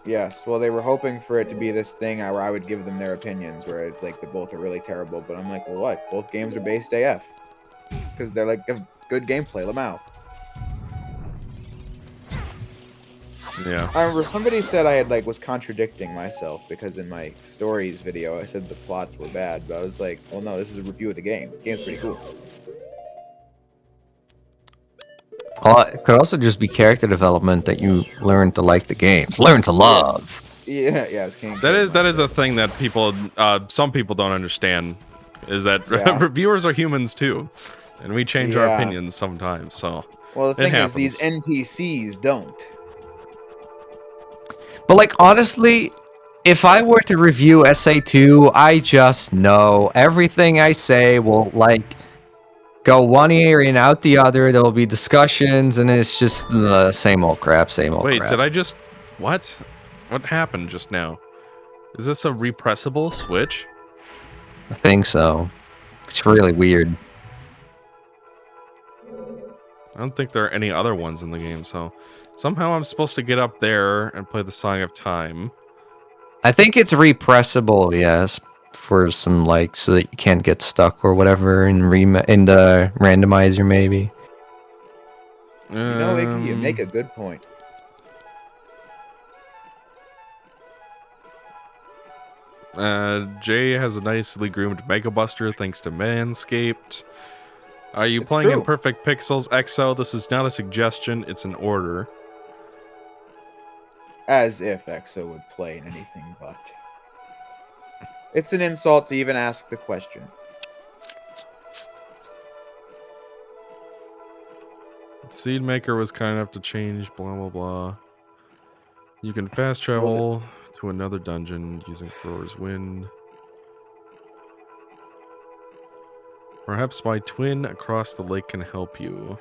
Yes, well, they were hoping for it to be this thing where I would give them their opinions, where it's like they both are really terrible. But I'm like, well, what? Both games are based AF. Because they're like a good gameplay. Lamau. Yeah. I remember somebody said I had was contradicting myself because in my stories video I said the plots were bad, but I was like, well, no, this is a review of the game. The game's pretty cool. It could also just be character development that you learn to like the game, learn to love. Yeah, it's King. That is a thing that people, some people don't understand, is that Yeah. reviewers are humans too, and we change our Yeah. opinions sometimes. So, Well, the thing is, happens. these NPCs don't. But like honestly, if I were to review SA2, I just know everything I say will like go one ear and out the other. There will be discussions, and it's just the same old crap, same old wait, crap. did I just what? What happened just now? Is this a repressible switch? I think so. It's really weird. I don't think there are any other ones in the game, so somehow I'm supposed to get up there and play the Song of Time. I think it's repressible, yes, for some so that you can't get stuck or whatever in the randomizer maybe. You know, Iggy, you make a good point. Jay has a nicely groomed Mega Buster thanks to Manscaped. Are you It's playing in true. Perfect Pixels XO? This is not a suggestion, it's an order. As if EXO would play in anything but. It's an insult to even ask the question. Seed Maker was kind enough to change blah blah blah. You can fast travel to another dungeon using Thrower's Wind. Perhaps my twin across the lake can help you.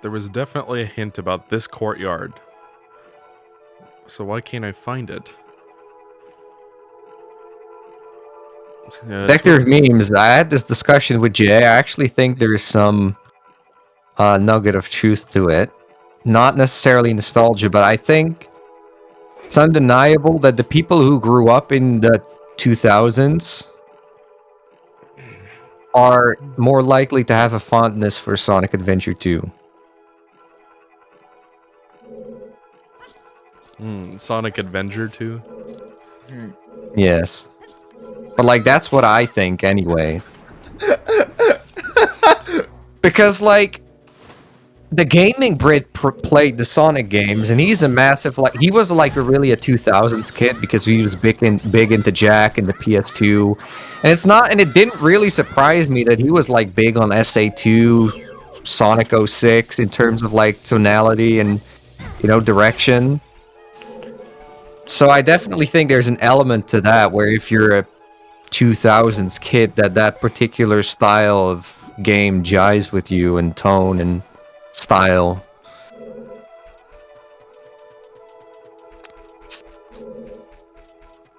There was definitely a hint about this courtyard. So why can't I find it? Vector of memes. I had this discussion with Jay. I actually think there's some nugget of truth to it. Not necessarily nostalgia, but I think it's undeniable that the people who grew up in the 2000s are more likely to have a fondness for Sonic Adventure 2. Sonic Adventure 2? Yes. But that's what I think anyway. Because the gaming Brit played the Sonic games, and he's a massive he was really a 2000s kid because he was big into Jack and the PS2, and it didn't really surprise me that he was big on SA2, Sonic 06 in terms of tonality and direction. So I definitely think there's an element to that where if you're a 2000s kid, that particular style of game jives with you and tone and style.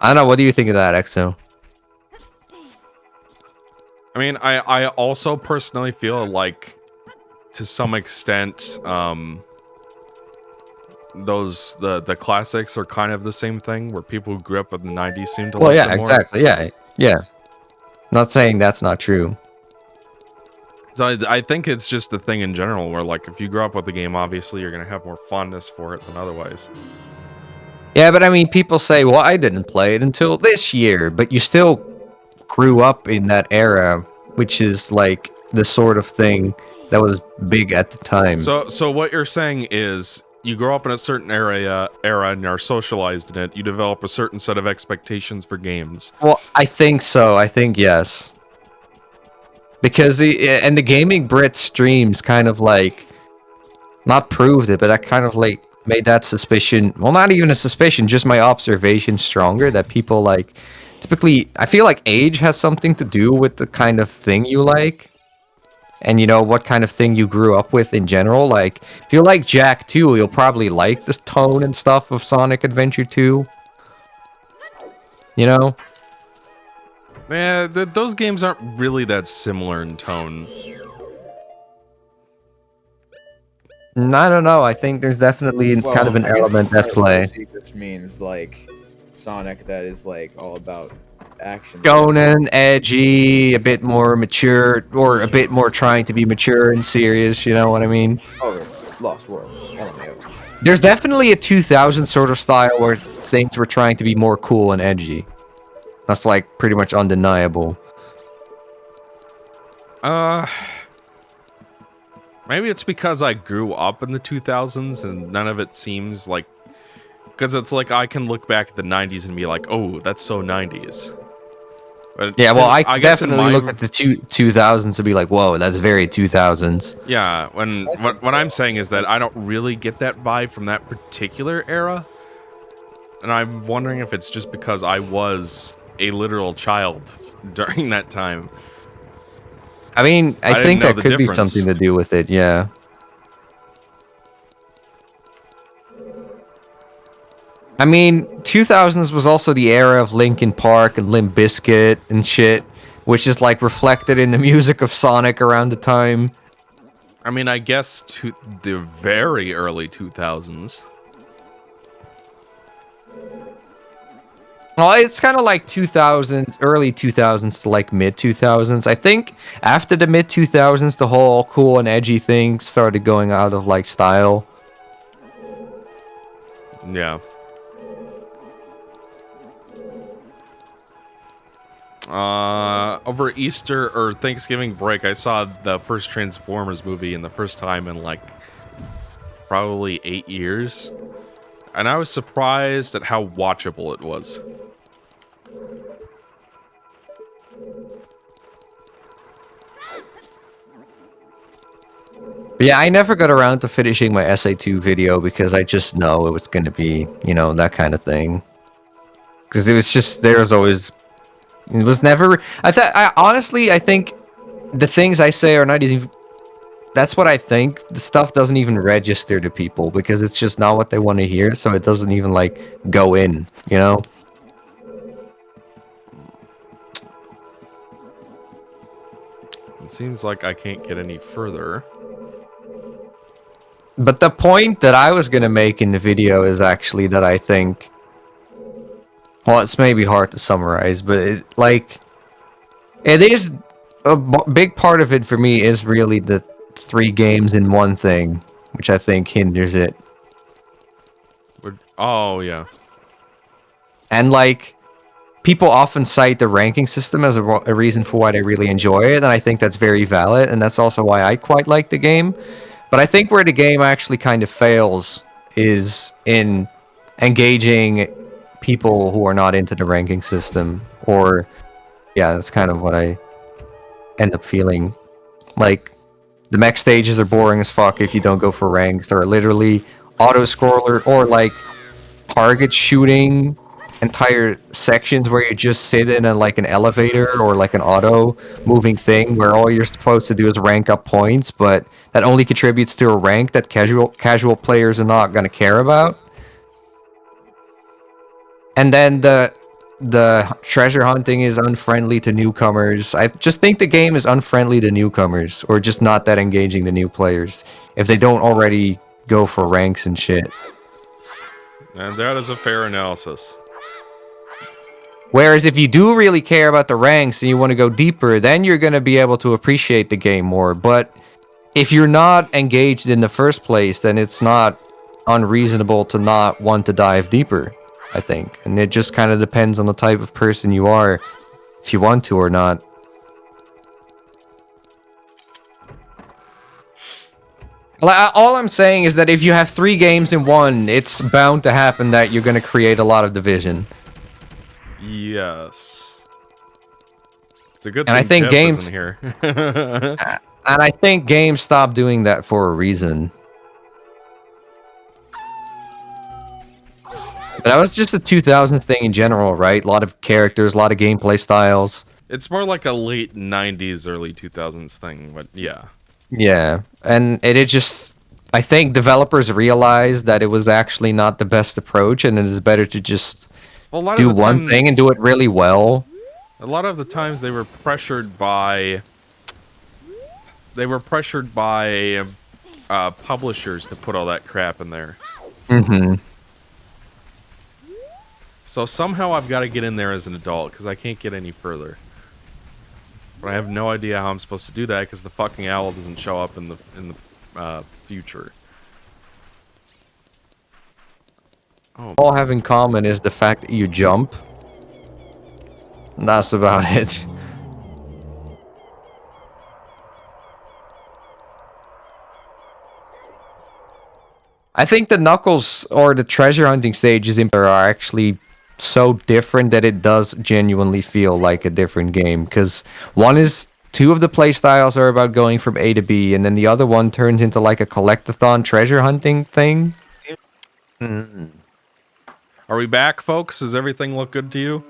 I don't know, what do you think of that, EXO? I mean, I also personally feel like, to some extent, the classics are kind of the same thing, where people who grew up in the 90s seem to like them more. Exactly, yeah. Not saying that's not true. So I think it's just the thing in general, where if you grow up with the game, obviously you're gonna have more fondness for it than otherwise. Yeah, but I mean, people say, well, I didn't play it until this year, but you still grew up in that era, which is the sort of thing that was big at the time. So what you're saying is, you grow up in a certain era and are socialized in it, you develop a certain set of expectations for games. Well, I think so. I think yes. Because the gaming Brit streams kind of not proved it, but I kind of made that suspicion, well, not even a suspicion, just my observation stronger, that people typically, I feel age has something to do with the kind of thing you like. and you know what kind of thing you grew up with in general. Like, if you like Jak 2, you'll probably like the tone and stuff of Sonic Adventure 2. You know? Yeah, those games aren't really that similar in tone. I don't know. I think there's definitely kind of an I guess element at play. Secrets means like Sonic that is like all about action. Shonen, edgy, a bit more mature, or a bit more trying to be mature and serious, you know what I mean? Oh, Lost World, LMAO. There's definitely a 2000 sort of style where things were trying to be more cool and edgy. That's like pretty much undeniable. Maybe it's because I grew up in the 2000s and none of it seems like... Because it's like I can look back at the 90s and be like, oh, that's so 90s. But yeah, well, I guess definitely look at the 2000s and be like, whoa, that's very 2000s. Yeah, what I'm saying is that I don't really get that vibe from that particular era. And I'm wondering if it's just because I was a literal child during that time. I mean, I think that could be difference. something to do with it, yeah. I mean, 2000s was also the era of Linkin Park and Limp Bizkit and shit, which is like reflected in the music of Sonic around the time. I mean, I guess to the very early 2000s. Well, it's kind of like 2000s, early 2000s to like mid 2000s. I think after the mid 2000s, the whole cool and edgy thing started going out of like style. Yeah. Over Easter or Thanksgiving break, I saw the first Transformers movie and the first time in like probably 8 years. And I was surprised at how watchable it was. But yeah, I never got around to finishing my SA2 video because I just know it was going to be, you know, that kind of thing. Because it was just, there's always, it was never, honestly, I think the things I say are not even, that's what I think. The stuff doesn't even register to people because it's just not what they want to hear, so it doesn't even, like, go in, you know? It seems like I can't get any further. But the point that I was going to make in the video is actually that I think, well, it's maybe hard to summarize, but it, like, it is, a big part of it for me is really the 3 games in one thing, which I think hinders it. Oh, yeah. And, like, people often cite the ranking system as a reason for why they really enjoy it, and I think that's very valid, and that's also why I quite like the game. But I think where the game actually kind of fails is in engaging people who are not into the ranking system, or, yeah, that's kind of what I end up feeling. Like, the mech stages are boring as fuck if you don't go for ranks. They're literally auto-scroller, or, like, target shooting entire sections where you just sit in like an elevator or like an auto moving thing where all you're supposed to do is rank up points, but that only contributes to a rank that casual players are not going to care about. And then the treasure hunting is unfriendly to newcomers. I just think the game is unfriendly to newcomers, or just not that engaging to new players if they don't already go for ranks and shit. And that is a fair analysis. Whereas if you do really care about the ranks and you want to go deeper, then you're going to be able to appreciate the game more. But if you're not engaged in the first place, then it's not unreasonable to not want to dive deeper, I think. And it just kind of depends on the type of person you are, if you want to or not. All I'm saying is that if you have 3 games in one, it's bound to happen that you're going to create a lot of division. Yes. It's a good and thing I think Jeff games isn't here. And I think games stopped doing that for a reason. But that was just a 2000s thing in general, right? A lot of characters, a lot of gameplay styles. It's more like a late 90s, early 2000s thing, but yeah. Yeah, and it just... I think developers realized that it was actually not the best approach, and it is better to just Well, a lot of do the one time, thing and do it really well. a lot of the times they were pressured by publishers to put all that crap in there. Mm-hmm. So somehow I've got to get in there as an adult because I can't get any further. But I have no idea how I'm supposed to do that because the fucking owl doesn't show up in the future. Oh, All have in common is the fact that you jump. And that's about it. I think the Knuckles or the treasure hunting stages in are actually so different that it does genuinely feel like a different game. Because two of the playstyles are about going from A to B, and then the other one turns into like a collectathon treasure hunting thing. Mm. are we back, folks? Does everything look good to you?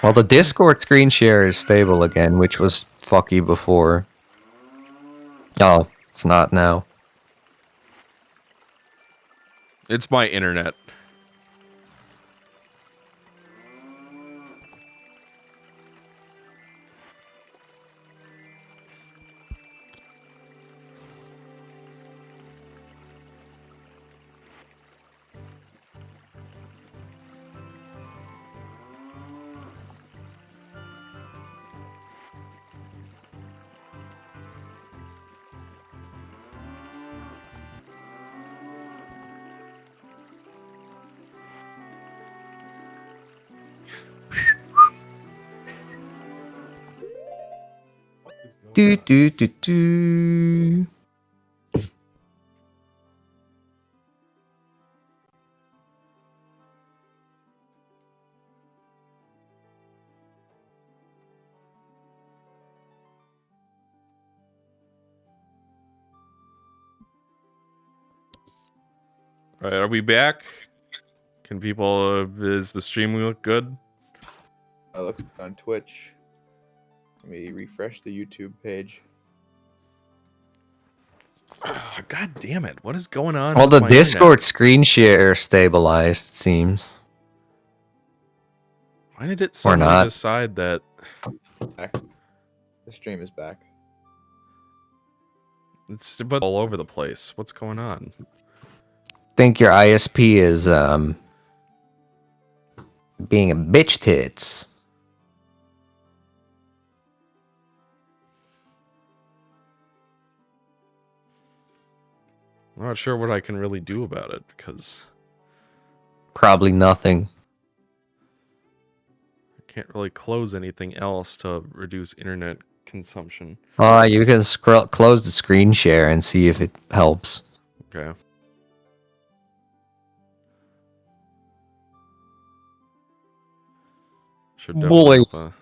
Well, the Discord screen share is stable again, which was fucky before. Oh, it's not now. It's my internet. Do do do do. All right, are we back? Can people? Is the stream look good? I looked on Twitch. Let me refresh the YouTube page. Oh, God damn it! What is going on? Well, with the my Discord internet? screen share stabilized, it seems. Why did it Or suddenly not. decide that? Back. The stream is back. It's but all over the place. What's going on? Think your ISP is being a bitch tits. I'm not sure what I can really do about it because Probably nothing. I can't really close anything else to reduce internet consumption. You can close the screen share and see if it helps. Okay. Should definitely help,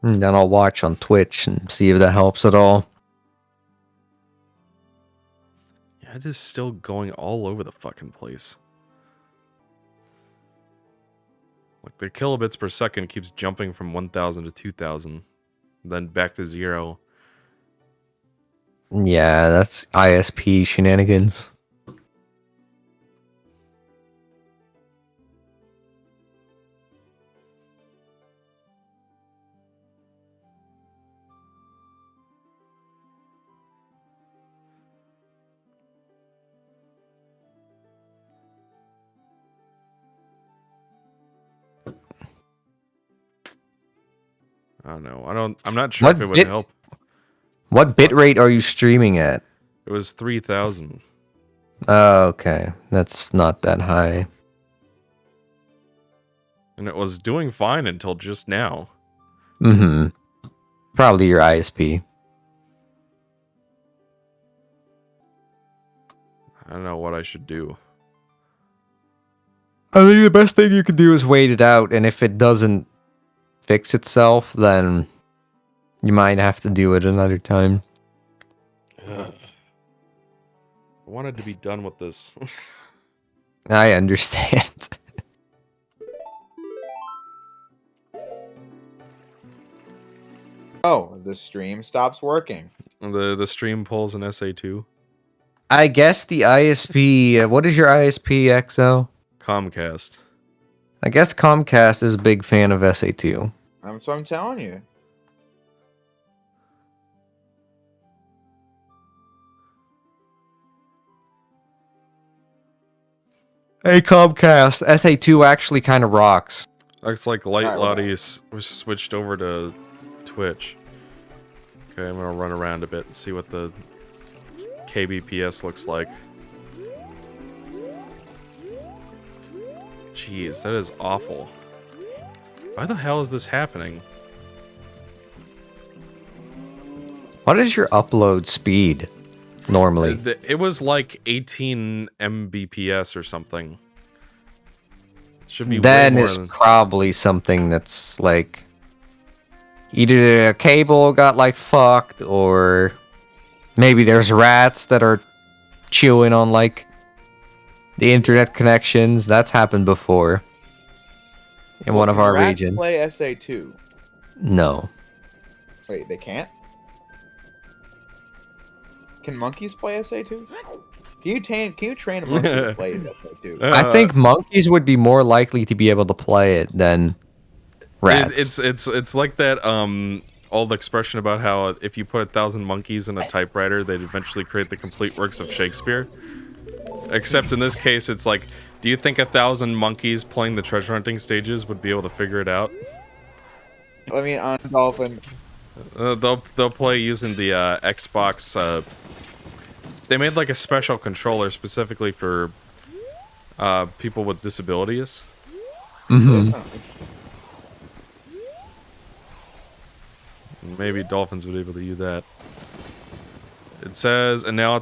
And then I'll watch on Twitch and see if that helps at all. Yeah, it is still going all over the fucking place. Like the kilobits per second keeps jumping from 1,000 to 2,000, then back to 0. Yeah, that's ISP shenanigans. I don't know. I'm not sure if it would help. What bitrate are you streaming at? It was 3,000. Oh, okay. That's not that high. And it was doing fine until just now. Mm-hmm. Probably your ISP. I don't know what I should do. I think the best thing you can do is wait it out, and if it doesn't fix itself, then you might have to do it another time. I wanted to be done with this. I understand. Oh, the stream stops working. The stream pulls an SA2. I guess the ISP. What is your ISP, XO? Comcast. I guess Comcast is a big fan of SA2. So I'm telling you. Hey Comcast, SA2 actually kind of rocks. Looks like Light Alright, Lottie was switched over to Twitch. Okay, I'm gonna run around a bit and see what the kbps looks like. Jeez, that is awful. Why the hell is this happening? What is your upload speed normally? It was like 18 Mbps or something. Should be Then way more it's than... probably something that's like either a cable got like fucked, or maybe there's rats that are chewing on like the internet connections. That's happened before in one of Can our rats regions. play SA2? No. Wait, they can't? Can monkeys play SA2? Can you train a monkey to play SA2? I think monkeys would be more likely to be able to play it than rats. It's like that old expression about how if you put 1,000 monkeys in a typewriter, they'd eventually create the complete works of Shakespeare. Except in this case, it's like, do you think 1,000 monkeys playing the treasure hunting stages would be able to figure it out? I mean, on Dolphin. They'll play using the Xbox. They made like a special controller specifically for people with disabilities. Mm-hmm. Maybe dolphins would be able to use that. It says, and now